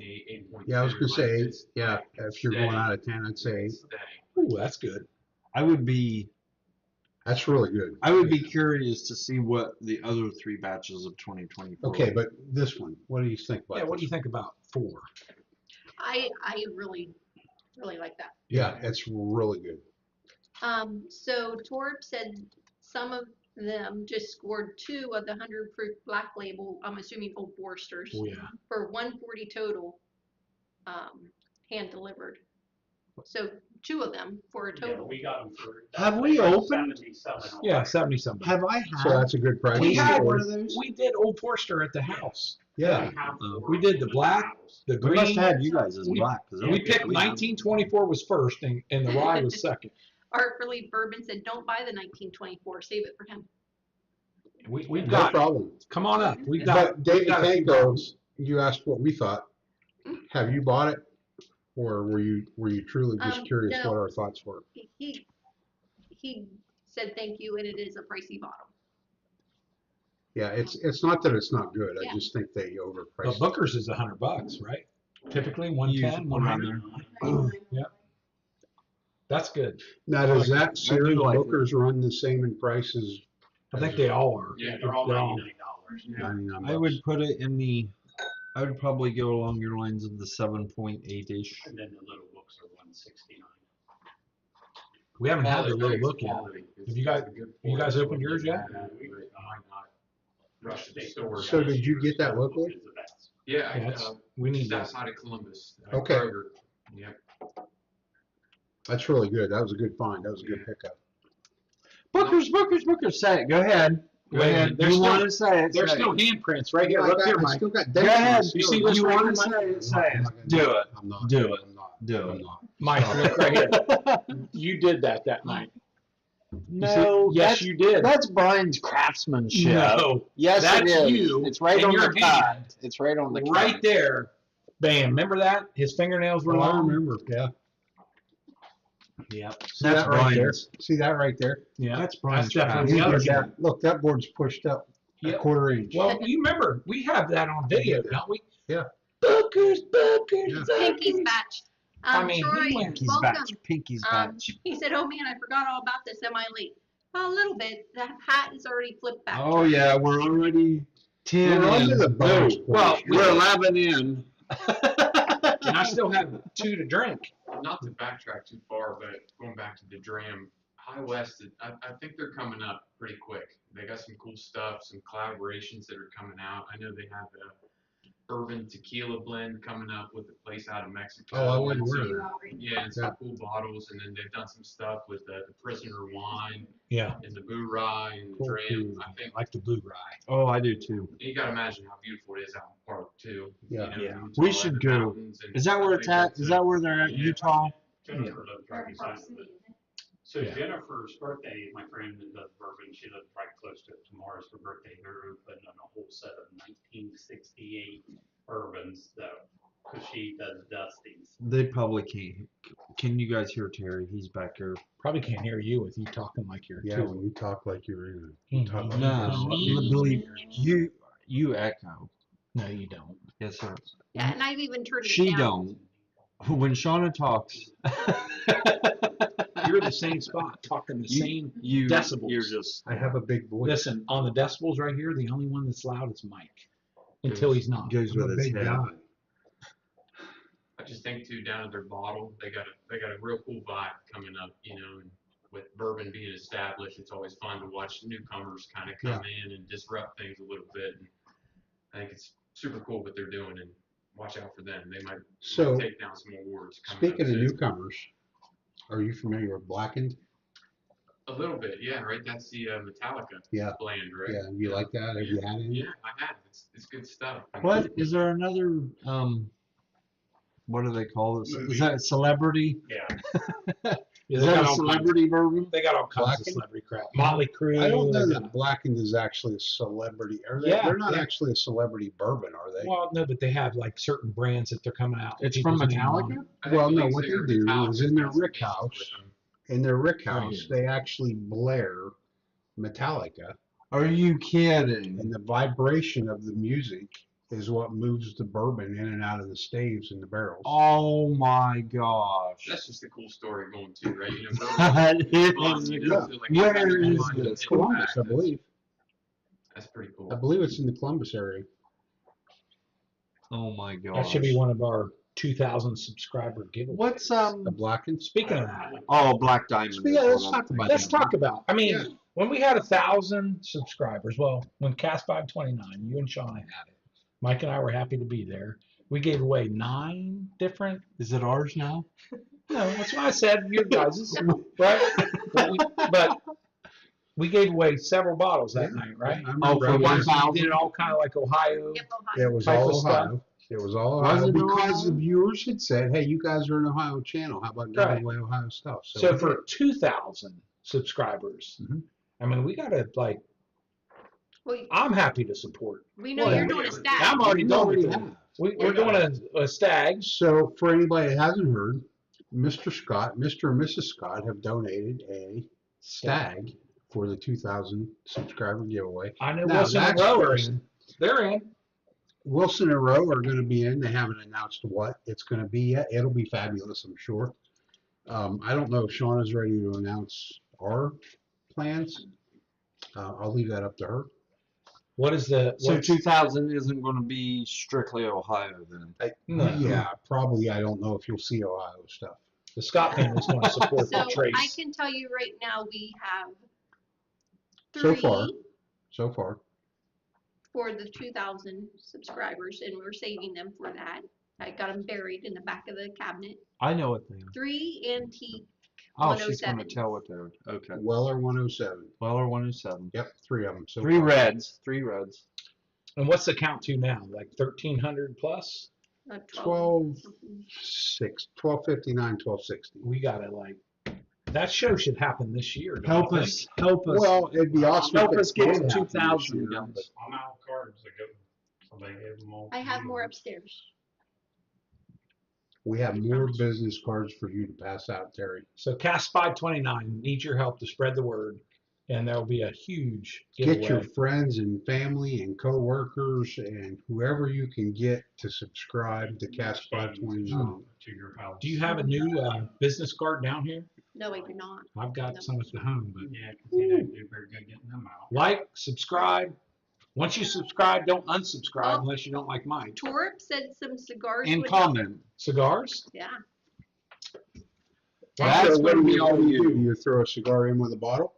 8.2. Yeah, I was gonna say like eight. Yeah, if you're going out of 10, I'd say eight. Steady. Ooh, that's good. I would be That's really good. curious to see what the other 3 batches of 2024. Okay, but this one, what do you think about? Yeah, what do you this? think about 4? I really like that. Yeah, it's really good. So Torb said some of them just scored 2 of the 100 proof black label, I'm assuming Old Foresters, Oh yeah. for 140 total, hand delivered. So 2 of them for a Yeah, total. we got them for. Have we opened? 77. Yeah, 70 something. Have I So had? that's a good price. We had one of those? We did Old Forester at the house. Yeah. We did the black, the We must green. have had you guys as We- black. 'Cause I We don't think picked we have. 1924 was first, and the rye was second. Art Relief Bourbon said, don't buy the 1924, save it for him. We've No got. problem. Come on up. We've got. But David we've got a few Tanko, bottles. you asked what we thought. Have you bought it? Or were you truly just curious No. what our thoughts were? He said thank you, and it is a pricey bottle. Yeah, it's not that it's not good. Yeah. I just think they But overpriced it. Booker's is $100, right? Typically 110, 100. Yeah. That's good. Now, does that series like it. Booker's run the same in price as I think they all are. Yeah, they're all $99. Yeah. 99 I bucks? would put it in the. I would probably go along your lines of the 7.8-ish. And then the little books are 169. We haven't had the Quality, little it's look yet. quality. Have you guys opened yours yet? Rush to the store. So did you get that locally? Is the best. Yeah, I, Yes. We need just that. outside of Columbus. Okay. Kroger. Yep. That's really good. That was a good find. That was a good pickup. Booker's. Say it. Go ahead. Go Wait a ahead. minute, there's You still- want to say it? There's say still it. handprints right here. I Look got- here, I Mike. still got Go dates on ahead. it. You see Still- this You right want to here, say it? Say I'm it. not gonna Do it. I'm not. Do it. I'm not. Do I'm it. not. Mike, look right here. You did that night. No, Yes, that's, you did. that's Brian's craftsmanship. No, Yes, that's it is. you It's right in on your the hand. cut. It's right on the right cut. there. Bam. Remember that? His fingernails were Well, I long. remember. Yeah. Yep. See That's that right there? Brian's. See that right there? Yeah. That's Brian's definitely He the other did guy. that. Look, that board's pushed up a Yeah. quarter inch. Well, you remember we have that on video, don't we? Yeah. Booker's. Yeah. Pinky's batch. I mean, he Troy, went- Pinky's welcome. batch. Pinky's Um, batch. He said, oh man, I forgot all about this. Am I late? A little bit. The hat is already flipped back. Oh yeah, we're already 10 We're on in. to the bonus No, points. well, we're 11 in. And I still have 2 to drink. Not to backtrack too far, but going back to the Dram, High West, I think they're coming up pretty quick. They got some cool stuff, some collaborations that are coming out. I know they have a bourbon tequila blend coming up with a place out of Mexico. Oh, I wasn't and aware of some- that. Yeah, and some Yeah. cool bottles, and then they've done some stuff with the prisoner wine Yeah. and the Boo Rye and the Cool. Dram. I think I like the blue rye. Oh, I do too. you gotta imagine how beautiful it is out in the park too. Yeah. You know, Yeah. Utah We and should the go. mountains, and Is that where I it's think at? that's Is a- that where they're at? Yeah. Utah? Jennifer lives right beside it. So Yeah. Jennifer's birthday, my friend that does bourbon, she lives right close to it. Tomorrow's her birthday. They're opening a whole set of 1968 bourbons though, because she does Dusty's. They probably can't. Can you guys hear Terry? He's back there. Probably can't hear you with you talking like you're Yeah, too. when you talk like you're in Mhm. it. Talk like No, you're in it. believe you echo. No, you don't. Yes, sir. Yeah, and I've even turned it She down. don't. When Shauna talks, You're the same spot, talking the same. you decibels. You're just. I have a big voice. Listen, on the decibels right here, the only one that's loud is Mike. Until he's not. Goes I'm a with his big head. guy. I just think too, down at their bottle, they got a real cool vibe coming up, you know, and with bourbon being established, it's always fun to watch newcomers kind of come in and disrupt things a little bit. And I think it's super cool what they're doing, and watch out for them. They might So, take down some awards. coming speaking up of soon. newcomers, are you familiar with Blackened? A little bit, yeah, right. That's the Metallica Yeah. blend, right? Yeah, you like that? Have you had any? Yeah, I have. It's good stuff. What is there another? What do they call it? Is that a celebrity? Yeah. Yeah, Is they that got a all celebrity bourbon? kinds- They got all kinds of Blackened? celebrity crap. Motley Crue. I don't know they that got- Blackened is actually a celebrity. Are they? Yeah, They're not yeah. actually a celebrity bourbon, are they? Well, no, but they have like certain brands that they're coming out. with It's from people's name on Metallica? them. I think Well, no, League what they Singer do Metallica's is in their got some Rick pieces house. with them. In their Rick Right house, here. they actually blare Metallica, Are you kidding? and the vibration of the music is what moves the bourbon in and out of the staves and the barrels. Oh my gosh. That's just a cool story going to, right? You know, That is fun, a you good- know, so like Where everybody is wants to this? hit Columbus, back. I believe. That's pretty cool. I believe it's in the Columbus area. Oh my gosh. That should be one of our 2,000 subscriber giveaways. What's The Blackened. Speaking of that, Oh, Black Diamond. Yeah, is let's what I'm talk about thinking. let's talk about. I mean, Yeah. when we had 1,000 subscribers, well, when Cast 529, you and Shauna had it. Mike and I were happy to be there. We gave away 9 different. Is it ours now? No, that's what I said. Your guys's, right? But we gave away several bottles that night, right? I Oh, remember for I We was- 1,000? did it all kind of like Ohio. Yep, Ohio. It was type all of stuff. Ohio. It was all Was Ohio it because the Ohio? viewers had said, "Hey, you guys are an Ohio channel. How about giving Right. away Ohio stuff?" So we for 2,000 subscribers, Mhm. I mean, we gotta like. Well, I'm happy to support. we know Well, you're doing a stack. I'm already We going already with it. have. We're doing a stag. So for anybody that hasn't heard, Mr. Scott, Mr. and Mrs. Scott have donated a stag for the 2,000 subscriber giveaway. I know Now, Wilson and that's Rowe are first. in. They're in. Wilson and Rowe are going to be in. They haven't announced what it's going to be yet. It'll be fabulous, I'm sure. I don't know if Shauna's ready to announce our plans. I'll leave that up to her. What is the? So what's- 2,000 isn't going to be strictly Ohio then. No. Yeah, probably. I don't know if you'll see Ohio stuff. The Scott family's going to support So the Trace. I can tell you right now, we have So three far. So far. for the 2,000 subscribers, and we're saving them for that. I got them buried in the back of the cabinet. I know what they are. 3 antique. Oh, she's going to 107. tell what they are. Okay. Weller 107. Weller 107. Yep, 3 of them. So Three far. reds. 3 reds. And what's the count to now? Like 1,300 plus? 12, something. 1259, 1260. We gotta like. That show should happen this year. don't Help you us. Help us. Well, it'd be awesome. help if it us get did to happen 2,000, this year, guys. but I'm out of cards to go, so they gave them all. I have more upstairs. We have more business cards for you to pass out, Terry. So Cast 529 needs your help to spread the word, and there will be a huge giveaway. Get your friends and family and coworkers and whoever you can get to subscribe to Cast 529. To your house. Do you have a new business card down here? No, I do not. I've got some at the home, but Yeah, 'cause he didn't do very good getting them out. like, subscribe. Once you subscribe, don't unsubscribe Oh. unless you don't like mine. Torp said some cigars. And would help. comment. Cigars? Yeah. That's what what we you all do. use. You throw a cigar in with a bottle?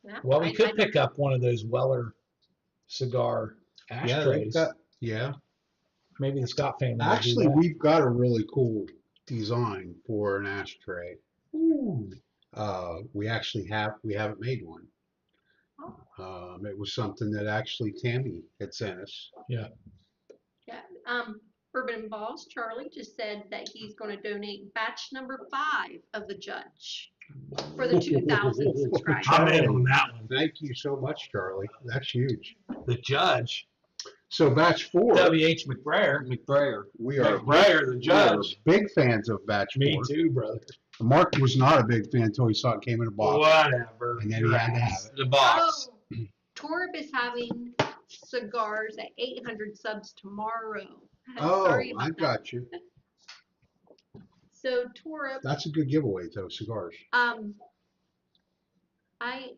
Yeah. Well, we I could don't- pick up one of those Weller cigar Yeah, they've ashtrays. got, yeah. Maybe the Scott family. will do Actually, that. we've got a really cool design for an ashtray. We actually we haven't made one. It was something that actually Tammy had sent us. Yeah. Bourbon and Balls, Charlie just said that he's going to donate batch number 5 of the Judge for the 2,000 subscribers. I'm in on that one. Thank you so much, Charlie. That's huge. The Judge, So batch 4, W.H. McBrayer. McBrayer. we are McBrayer, the we are Judge. big fans of batch 4. Me too, brother. Mark was not a big fan until he saw it came in a box. Whatever. And then he had to have it. The box. Oh, Torb is having cigars at 800 subs tomorrow. Oh, Sorry about I that. got you. So Torb, That's a good giveaway, though, cigars. I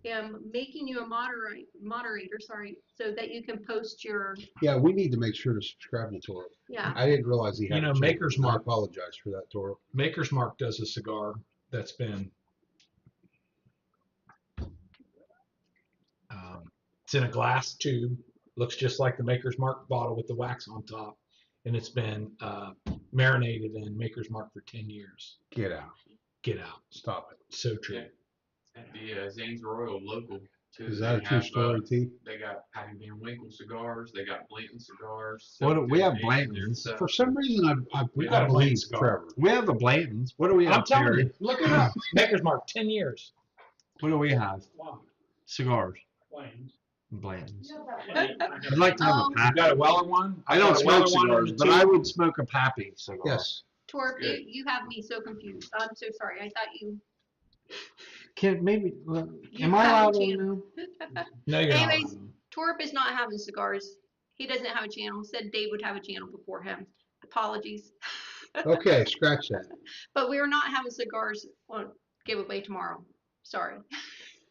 am making you a moderator, sorry, so that you can post your, Yeah, we need to make sure to subscribe to Toro. yeah. I didn't realize he had You know, a channel. Maker's I Mark. apologize for that, Toro. Maker's Mark does a cigar that's been. It's in a glass tube. Looks just like the Maker's Mark bottle with the wax on top, and it's been marinated in Maker's Mark for 10 years. Get out. Get out. Stop it. So true. Yeah. At the Zane's Royal local too. Is They that a true have, story, T? They got Patty Van Winkle cigars. They got Blanton cigars. What we have They- Blanton's. so- For some reason, We I got a believe Blanton cigar. Trevor. We have the Blantons. What do we have, I'm telling Terry? you, look it up. Maker's Mark, 10 years. What do we have? Wow, Cigars. planes. Blantons. Yeah, I'd like to have a Um, You Pappy. got a Weller one? I don't got a Weller smoke one in cigars, the but tube. I would smoke a Pappy cigar. Yes. Torb, Good. you have me so confused. I'm so sorry. I thought you. Can maybe? You Am I have allowed a on now? No, you're Anyways, not. Torb is not having cigars. He doesn't have a channel. Said Dave would have a channel before him. Apologies. Okay, scratch that. But we are not having cigars on giveaway tomorrow. Sorry.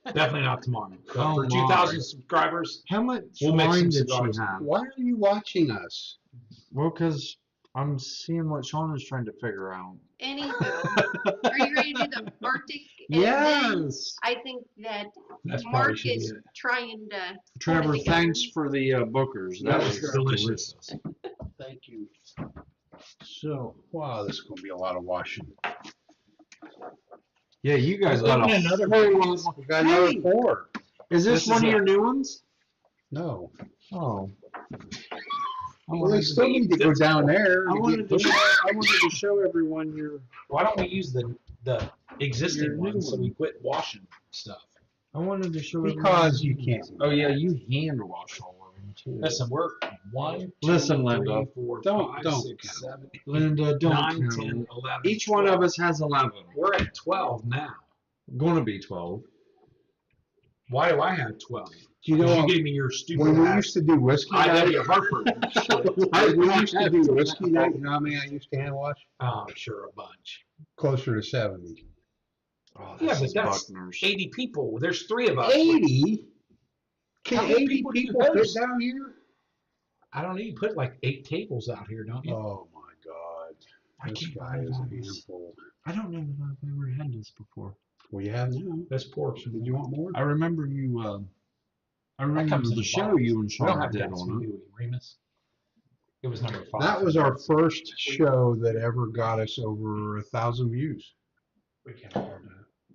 Definitely not tomorrow. But Oh, for my. 2,000 subscribers, How much We'll make some wine did cigars. she have? Why are you watching us? Well, because I'm seeing what Sean is trying to figure out. Anywho, are you ready to do the Arctic? And then Yes. I think that that's probably Mark should be is it. trying to. Trevor, together. thanks for the bookers. That Yeah, was sure. delicious. Thank you. So, wow, this is gonna be a lot of washing. Yeah, you guys got Open a another whole one. lot. We got another Hey! 4. Is this This one is of a- your new ones? No. Oh. Well, they still need to go down there. I to wanted get to show, I wanted to show everyone your. Why don't we use the Your existing new one so one. we quit washing stuff? I wanted to show Because everyone. you can't. Oh yeah, you hand wash all of them too. Listen, we're 1, 2, Listen, 3, Linda. 4, Don't 5, count. 6, 7, Linda, don't 9, count. 10, 11. Each one of 12. us has 11. We're at 12 now. Gonna be 12. Why do I have 12? Do you know Because you what? gave me your stupid When we ass used to do whiskey night, IW Hartford shit. when we used to do whiskey night, you know how many I used to hand wash? Oh, I'm sure a bunch. Closer to 70. Oh, Yeah, this but is that's Buckner's. 80 people. There's 3 of us. 80? Can How many 80 people do you people fit host? down here? I don't know. You put like 8 tables out here, don't you? Oh my God. I This can't guy is a believe this. handful. I don't know if I've ever had this before. Well, you have now. Let's pour some. Did you want more? I remember you. I That remember comes in the a show bottle. you and We don't Sean have did Gatsby, on it. do we, Remus? It was number 5. That was our first show that ever got us over 1,000 views. We can't afford that.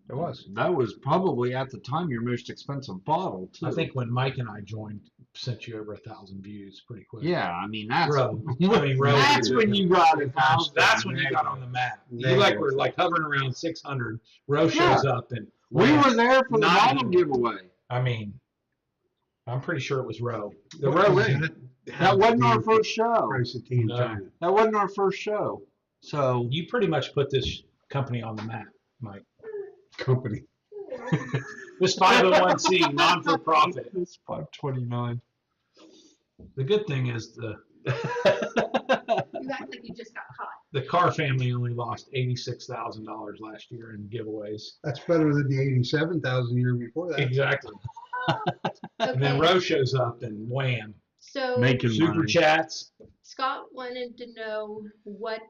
It was. That was probably at the time your most expensive bottle too. I think when Mike and I joined, sent you over 1,000 views pretty quick. Yeah, I mean that's. Bro, I mean, Rose That's is- when you got it. That's when you got on the map. You Negative. like were like hovering around 600. Rose Yeah. shows up and We were there for the Nine. bottle giveaway. I mean, I'm pretty sure it was Roe. The Roe ring. That wasn't our first show. Price of tea in No. China. That wasn't our first show. So You pretty much put this company on the map, Mike. Company. This 501c non-for-profit. it's 529. The good thing is You act like you just got caught. the Carr family only lost $86,000 last year in giveaways. That's better than the 87,000 year before that. Exactly. And then Okay, Roe shows up and wham, so Making super money. chats. Scott wanted to know what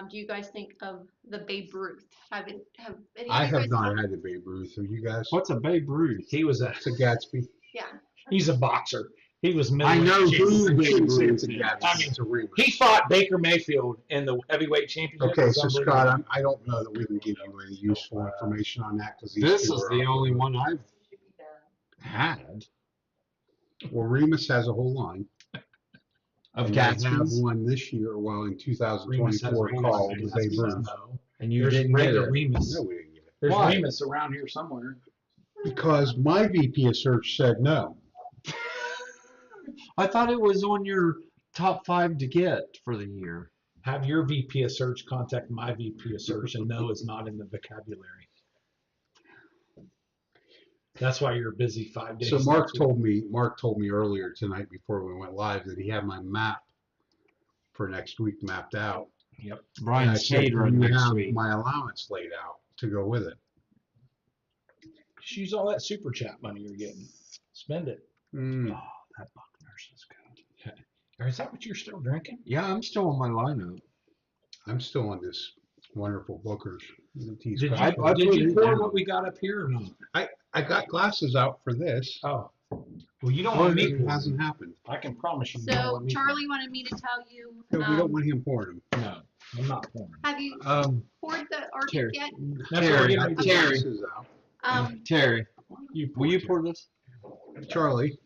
do you guys think of the Babe Ruth? Have any I of you have guys not had the Babe Ruth. Have you guys? What's a Babe Ruth? He was a It's a Gatsby. Yeah. he's a boxer. He was I know middleweight who champion. I shouldn't say Babe it's a Ruth is. Gatsby. I mean, It's a Remus. He fought Baker Mayfield in the heavyweight championship. Okay, It's so unbelievable. Scott, I don't know that we can give you any useful information on that because This is the only one I've had Well, Remus has a whole line. of And they have Gatsby's, one this year, well, in Remus has 2024 Remus. called Remus Babe says Ruth. no. and you There's didn't get regular it. Remus. No, we didn't get it. There's Why? Remus around here somewhere. Because my VP of search said no. I thought it was on your top 5 to get for the year. Have your VP of search contact my VP of search and no is not in the vocabulary. That's why you're busy 5 days. So Mark next week. told me earlier tonight before we went live that he had my map for next week mapped out. And I Brian's said, catering "Do you next have week. my allowance laid out to go with it?" Just use all that super chat money you're getting. Spend it. Mm. Oh, that Buckner's is good. Or is that what you're still drinking? Yeah, I'm still on my lineup. I'm still on this wonderful Booker's. Did you, Scotch. I did put you it pour down. what we got up here or not? I got glasses out for this. Oh. Well, you don't Well, want me it to. hasn't happened. I can promise you. you don't So want me to. Charlie wanted me to tell you, No, we don't want him pouring them. No, I'm not pouring. have you poured the Arctic Terry. yet? That's what we're Terry, getting ready to do. Terry. Glasses out. Terry, You will you pour pour this? Charlie,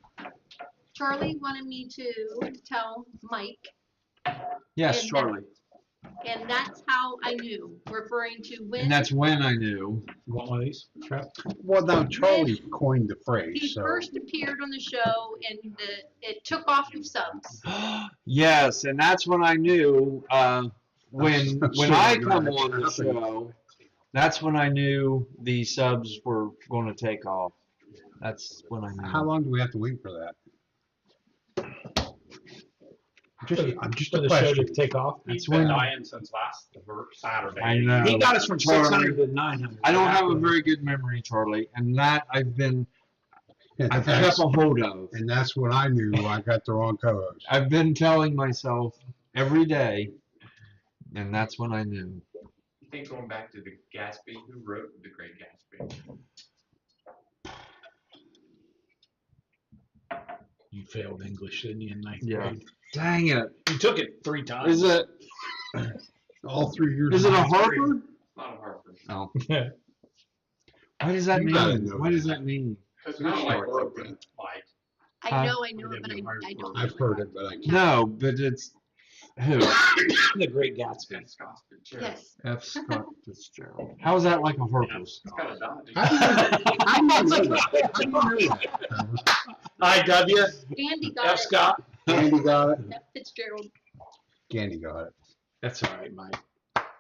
Charlie wanted me to tell Mike, Yes, And Charlie. and that's how I knew, referring to when And that's when I knew. You want one of these? Trev? well, now Charlie coined the he phrase, so first appeared on the show and it took off of subs. Yes, and that's when I knew when I'm sure I you're come right. on the show. That's when I knew the subs were going to take off. That's when I knew. how long do we have to wait for that? I'm just For a the show to question. take off. He's That's been when- dying since last Saturday. I know. He got us from Charlie. 600 to 900. I don't have a very good memory, Charlie, and that I've kept That's- a hold of. And that's when I knew I got the wrong co-host. I've been telling myself every day, and that's when I knew. I think going back to the Gatsby, who wrote The Great Gatsby? You failed English, didn't you, in ninth Yeah. grade? Dang it! You took it 3 times. Is it? All 3 years. Is it a of- Harper? Not a Harper. Oh. What does that You gotta mean? know What does that. that mean? It's You're kind of like short. bourbon, like, Huh? I know Would it, they but be hard I don't for- know. I've heard it, but I can't. No, but it's who? The Great Gatsby. And Scott's Fitzgerald. Yes. F. Scott Fitzgerald. How is that like a Harper's? It's kind of dodgy. I didn't know that. I didn't know that. I.W. Andy got F. it. Scott. Andy got it. Yep, Fitzgerald. Candy got it. That's all right, Mike.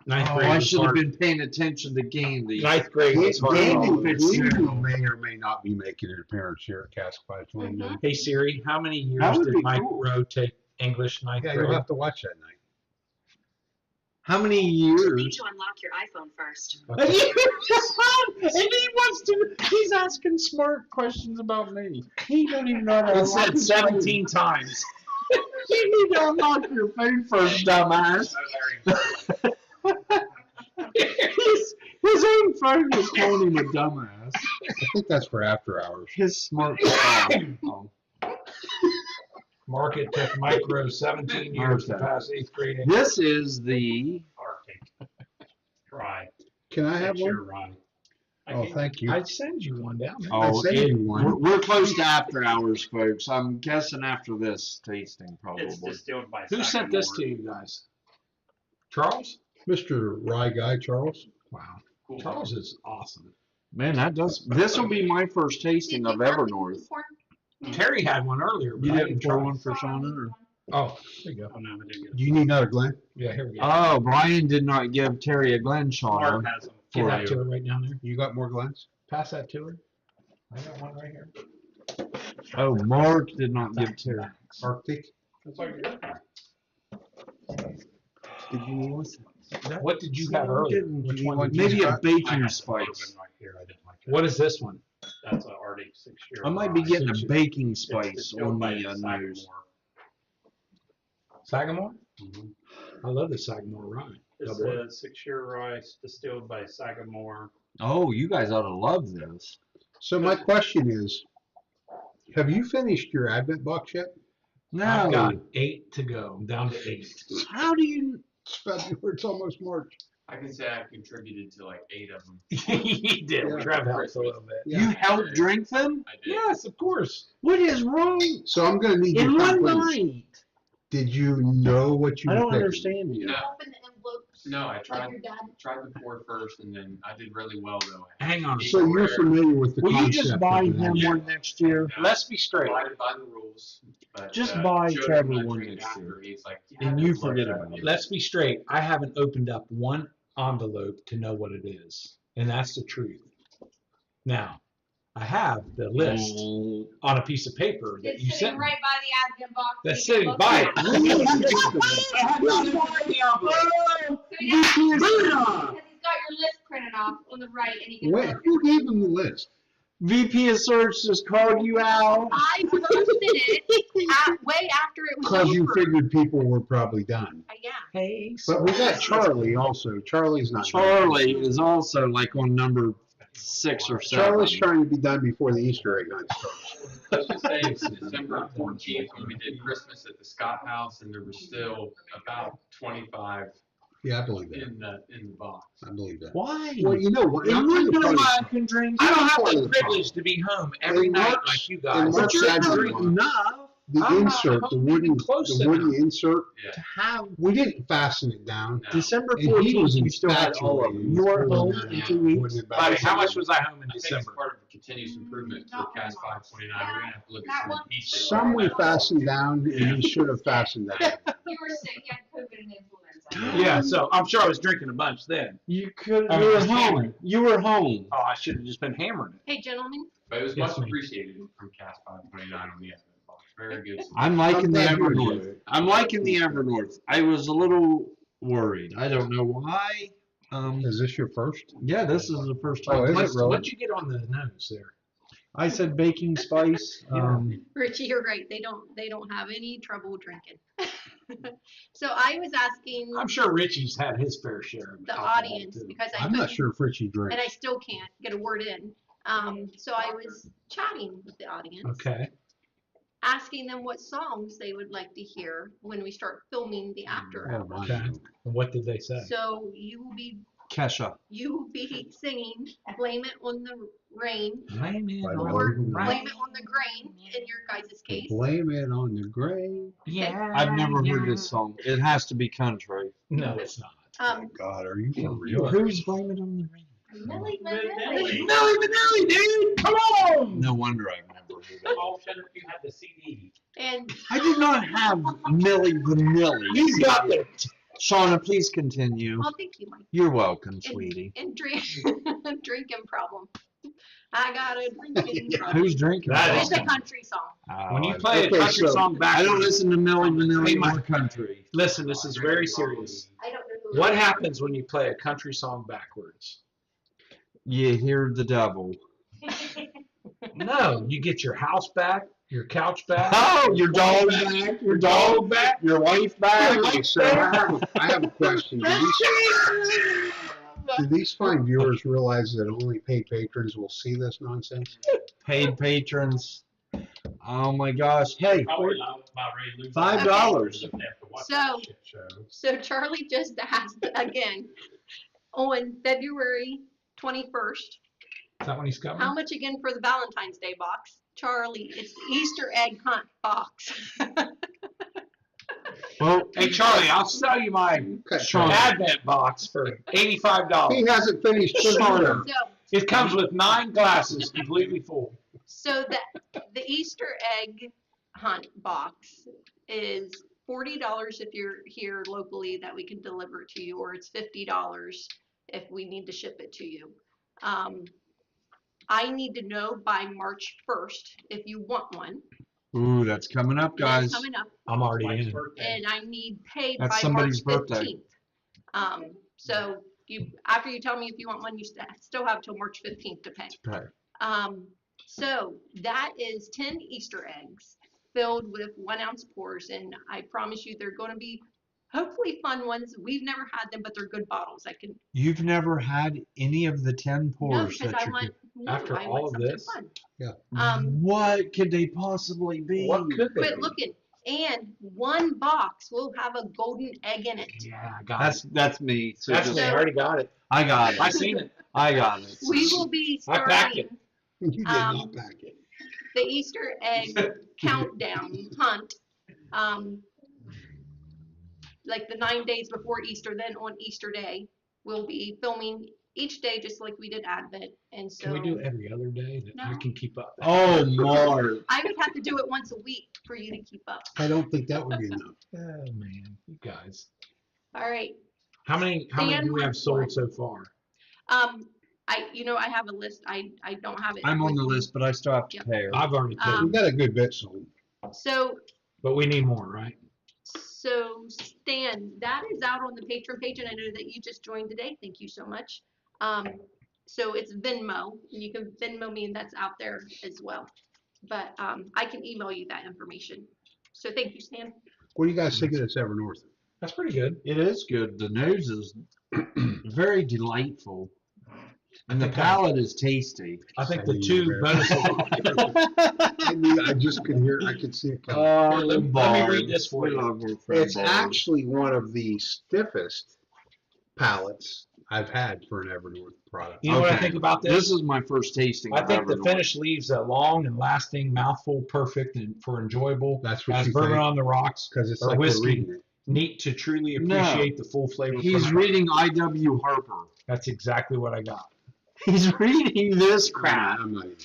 Ninth Oh, grade I was should have hard. been paying attention to Gandy. Ninth grade was hard. Andy may or may not be making an appearance here at Cask 529. Hey Siri, how many years That would did be Mike cool. Rowe take English ninth Yeah, grade? you'll have to watch that night. How many You need years? to unlock your iPhone first. Okay. And he wants to. He's asking smart questions about me. He don't even know how to It unlock said his 17 times. phone. You need to unlock your phone first, dumbass. His own phone is calling him a dumbass. I think that's for after hours. His smart phone. Mark, it took Mike Rowe 17 years to Okay. pass 8th grade English. This is the. Arctic. Rye. Can I have Six-year one? rye. I Oh, can't- thank you. I'd send you one down there. Oh, sent you one. we're close to after hours, folks. I'm guessing after this tasting, probably. It's distilled by Who sent this Sagamore. to you guys? Charles? Mr. Rye Guy, Charles. Wow. Charles is awesome. Man, that does. This will be my first tasting of Evernorth. Terry had one earlier. But You I didn't pour try. one for Shauna? Or? Oh, there you go. Oh, no, I didn't get Do it. you need another Glenn? Yeah, here we go. Oh, Brian did not give Terry a Glen Shauna. Mark has them. Give for that to you. her right down there. You got more Glens? Pass that to her. I got one right here. Oh, Mark did not give Terry. Arctic? That's all you got. Did you want What did you have earlier? Didn't Which you one want- did you maybe a have? I bacon had the spice. bourbon right here. I didn't like it. What is this one? That's an Arctic 6-year. I might be rye. getting a Six- baking It's spice distilled on by the nose. Sagamore. Sagamore? Mhm. I love the Sagamore rye. It's Double a 6-year rice distilled by Sagamore. Oh, you guys ought to love this. So my question is, have you finished your Advent box yet? I've got No. 8 to go. I'm down to 8. How do you? It's February, it's almost March. I can say I contributed to like 8 of them. He did. Yeah. Trev helped a little bit. Yeah. You helped drink them? I did. Yes, of course. What is wrong? So I'm gonna need In your one company. night. Did you know what you I were don't picking? understand you. No, Open the envelopes. no, I Like tried your dad. the pour first, and then I did really well though. Hang on. So you're familiar with the Will you concept just of buy an him Advent. one next year? Let's be straight. Abided by the rules. But, Just buy Joe Trevor didn't one drink next after. year. He's like, And "Yeah, you I love forget that." about it. Let's be straight. I haven't opened up one envelope to know what it is. And that's the truth. Now, I have the list on a piece of paper that It's you sitting sent me. right by the admin box. That's You can sitting look by at it. So he doesn't- because he's got your list printed off on the right and he can Wait, look. who gave him the list? VP of Search just called you out. I posted it way after it was Because you over. figured people were probably done. Yeah. Hey, But we got Charlie also. Charlie's not done. Charlie is also like on number 6 or 7. Charlie's trying to be done before the Easter egg hunt starts. Let's just say it's December 14th when we did Christmas at the Scott House, and there was still about 25 Yeah, I believe that. in the box. I believe that. Why? Well, you know what? You I'm wouldn't know part of why the- I can drink. I don't have part of the the privilege to be home every In night March- like you in guys. March But you're not Saturday, drinking enough The I'm not insert, the home wooden, even close the wooden enough. insert, Yeah. to have. we didn't fasten it down. No. December And he 14th, was you still had all of them. infatuated You were with home pulling in that 2 out, weeks. putting it back Buddy, in. how much was I home in I think it's December? part of the continuous improvement for CAS 529. We're gonna have to look Not at one. some pieces. Some we fastened down, and we should have fastened that. You were sick, you had COVID and influenza. Yeah, so I'm sure I was drinking a bunch then. You could. I You were was home. hammered. You were home. Oh, I should have just been hammering it. Hey, gentlemen. But it was Yes, much ma'am. appreciated from CAS 529 on the Advent box. Very good. I'm liking I'm the glad you're Evernorth. good. I'm liking the Evernorth. I was a little worried. I don't know why. Is this your first? Yeah, this is the first Oh, time. is it What's- really? What'd you get on the nose there? I said baking spice. Richie, you're right. They don't have any trouble drinking. So I was asking I'm sure Richie's had his fair share of the alcohol, audience too. because I I'm not couldn't- sure if Richie drinks. and I still can't get a word in. So I was chatting with the audience. Okay. asking them what songs they would like to hear when we start filming the after Oh, hours. my Okay. God. And what did they say? So you will be Kesha. singing "Blame It on the Rain" Blame it By the on or way, the "Blame rain. It on the Grain" in your guys' case. Blame it on the grain. Yeah. I've never heard this song. It has to be country. No, it's not. My God, are you for real? Who's blaming on the rain? Millie Millie. Vanilli. Millie Vanilli, dude! Come on! No wonder I've never heard that. Oh, shouldn't you have the CD? And I did not have Millie Vanilli. You got it. Shauna, please continue. oh, thank you, Mike. You're welcome, And, sweetie. and drinking problem. I got a drinking problem. Who's drinking? That It's a country song. When you play a Okay, country so song I don't backwards, listen to Millie Hey, Vanilli Mike. or country. listen, this is very serious. I don't know who What it is. happens when you play a country song backwards? You hear the devil. No, you get your house back, your couch back. Oh, your dog back, your dog back, your wife back. Okay, so I have a question. Do these fine viewers realize that only paid patrons will see this nonsense? Paid patrons. Oh my gosh. Hey, Probably not about ready to lose. $5. Have to watch So- that shit show. So Charlie just asked again on February 21st, Is that when he's coming? how much again for the Valentine's Day box? Charlie, it's the Easter egg hunt box. well, Hey, Charlie, I'll sell you my Okay, Sean. Advent box for $85. he hasn't finished his order. So, It comes with 9 glasses, completely full. so the Easter egg hunt box is $40 if you're here locally that we can deliver it to you, or it's $50 if we need to ship it to you. I need to know by March 1st if you want one. Ooh, that's coming up, That's guys. coming up, I'm already Mike's in. birthday. and I need paid That's by somebody's March birthday. 15th. So after you tell me if you want one, you still have till March 15th to pay. Okay. So that is 10 Easter eggs filled with 1 ounce pours, and I promise you they're going to be hopefully fun ones. We've never had them, but they're good bottles. I can You've never had any of the 10 no pours because that I you want could. no, After I all want of something this? fun. What could they possibly be? What could they Quit be? looking. And 1 box will have a golden egg in it. Yeah, I got it. That's me. So That's just, me. I already got it. I got it. I seen it. I got it. We will be I packed starting You did not pack it. the Easter egg countdown hunt, like the 9 days before Easter. Then on Easter Day, we'll be filming each day just like we did Advent. And so Can we do it every other day that I No. can keep up? Oh, Lord. I would have to do it once a week for you to keep up. I don't think that would be enough. Oh man, you guys. All right. How many do we have sold so far? I have a list. I don't have it. I'm on the with me. list, but I still have to Yep. pay her. I've already paid, Um, We got a good bit sold. So but we need more, right? Stan, that is out on the patron page, and I know that you just joined today. Thank you so much. So it's Venmo, and you can Venmo me, and that's out there as well. But I can email you that information. So thank you, Stan. What do you guys think of this Evernorth? That's pretty good. It is good. The nose is very delightful. And the think I- palate is tasty. I think I the knew two you were bonuses. I just could hear, I could see it coming. Here, let me read this for you. It's actually one of the stiffest palates I've had for an Evernorth product. You know what I Okay. think about This this? is my first tasting. I of think the Evernorth. finish leaves a long and lasting mouthful, perfect and for enjoyable. That's what As you bourbon think? on the rocks, Because it's or like we're whiskey. reading it. neat to truly No. appreciate the full flavor. He's from it. reading I.W. Harper. That's exactly what I got. He's reading this crap. I'm not even.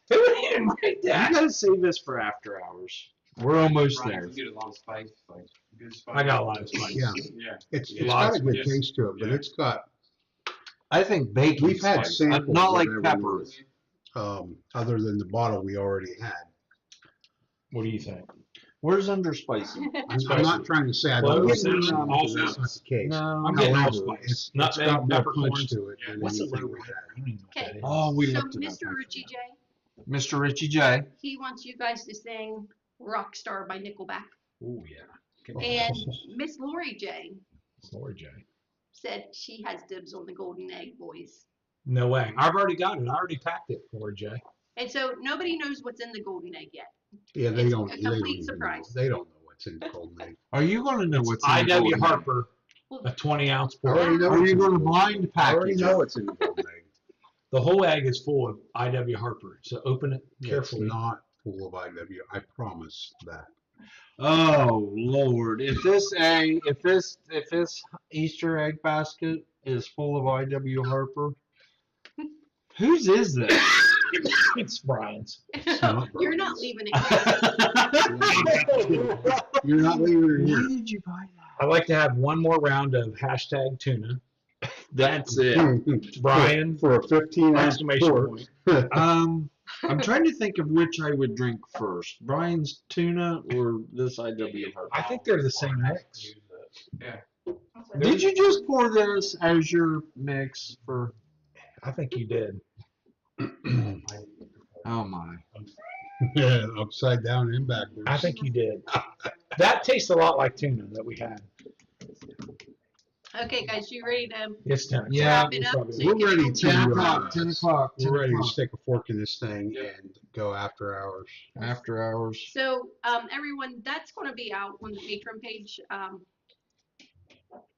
Who didn't write You that? gotta save this for after hours. We're almost Bryan, there. if you get a lot of spice, like good spice. I got a lot of spice. Yeah. Yeah. It's Yeah. got a good Yes. taste to it, but Yeah. it's got I think bacon. We've had spice. samples Not of like Evernorth. peppers. other than the bottle we already had. What do you think? Where's under spicy? I'm not trying to say I Well, don't like it's it, not because that's not the case. No. I'm getting However, allspice. it's Nutmeg, got more peppercorns. punch to it than What's a anything low we rider? had. I don't even know what that is. Oh, we So looked it up. Mr. Richie J, Mr. Richie J. he wants you guys to sing Rockstar by Nickelback. Oh yeah. And Miss Lori J Lord J. said she has dibs on the golden egg, boys. No way. I've already got it. I already packed it, Lord J. And so nobody knows what's in the golden egg yet. Yeah, they It's don't. a They don't complete even surprise. know. They don't know what's in the golden egg. Are you going to know what's in the I.W. golden egg? Harper, a 20-ounce I already pour. know Are what's you in the going to golden blind egg. I already package know it? what's in the golden egg. The whole egg is full of I.W. Harper. So open it It's carefully. not full of IW. I promise that. Oh Lord! If this Easter egg basket is full of I.W. Harper, whose is this? It's Brian's. not You're not Brian's. leaving it. You're not leaving it Why here. did you buy that? I'd like to have one more round of hashtag tuna. That's it. Brian, for a 15 ounce exclamation pour. point. I'm trying to think of which I would drink first: Brian's tuna or this I.W. Harper. I think they're the same mix. Did you just pour this as your mix for? I think you did. Oh my! Yeah, upside down and backwards. I think you did. That tastes a lot like tuna that we had. Okay, guys, you ready to It's 10 o'clock. Yeah, wrap it up? So we're you can ready go to, 10 home? o'clock. 10 o'clock. 10 We're ready to o'clock. stick a fork in this thing and go after hours. After hours. So, everyone, that's going to be out on the Patreon page.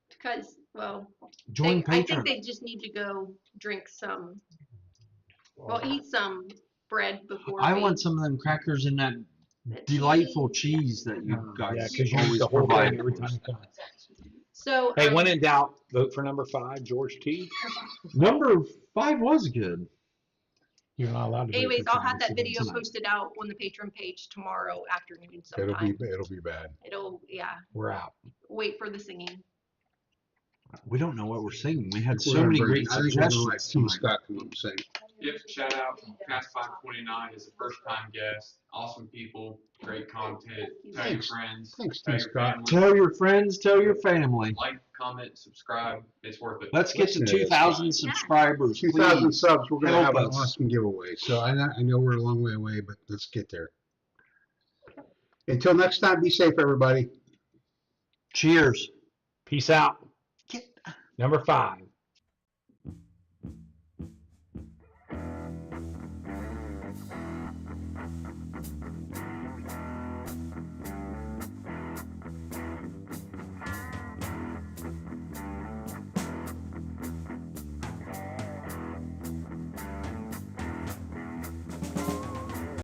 Because, well, Join I think Patreon. they just need to go drink some, well, eat some bread before. I we- want some of them crackers and that delightful cheese that you Yeah, guys because you eat always the whole provide thing every for us. time you come. So, Hey, when in doubt, vote for number 5, George T. Number 5 was good. You're not allowed to. vote anyways, for I'll Tony have that Sidney video tonight. posted out on the Patreon page tomorrow afternoon It'll sometime. be bad. Yeah, We're out. wait for the singing. We don't know what we're singing. We had We're so gonna many bring- great I think we're gonna let suggestions Team tonight. Scott come up and sing. Yep, shout out Cast 529 is a first time guest. Awesome people, great content. Tell your Thanks. friends. Thanks, tell Team your Scott. family. Tell your friends, tell your family. Like, comment, subscribe. It's worth it. Let's get to Listen to this 2,000 guy. subscribers, 2,000 please. subs, we're going to help have an us. awesome giveaway. So I know we're a long way away, but let's get there. Until next time, be safe, everybody. Cheers. Peace out. Number 5.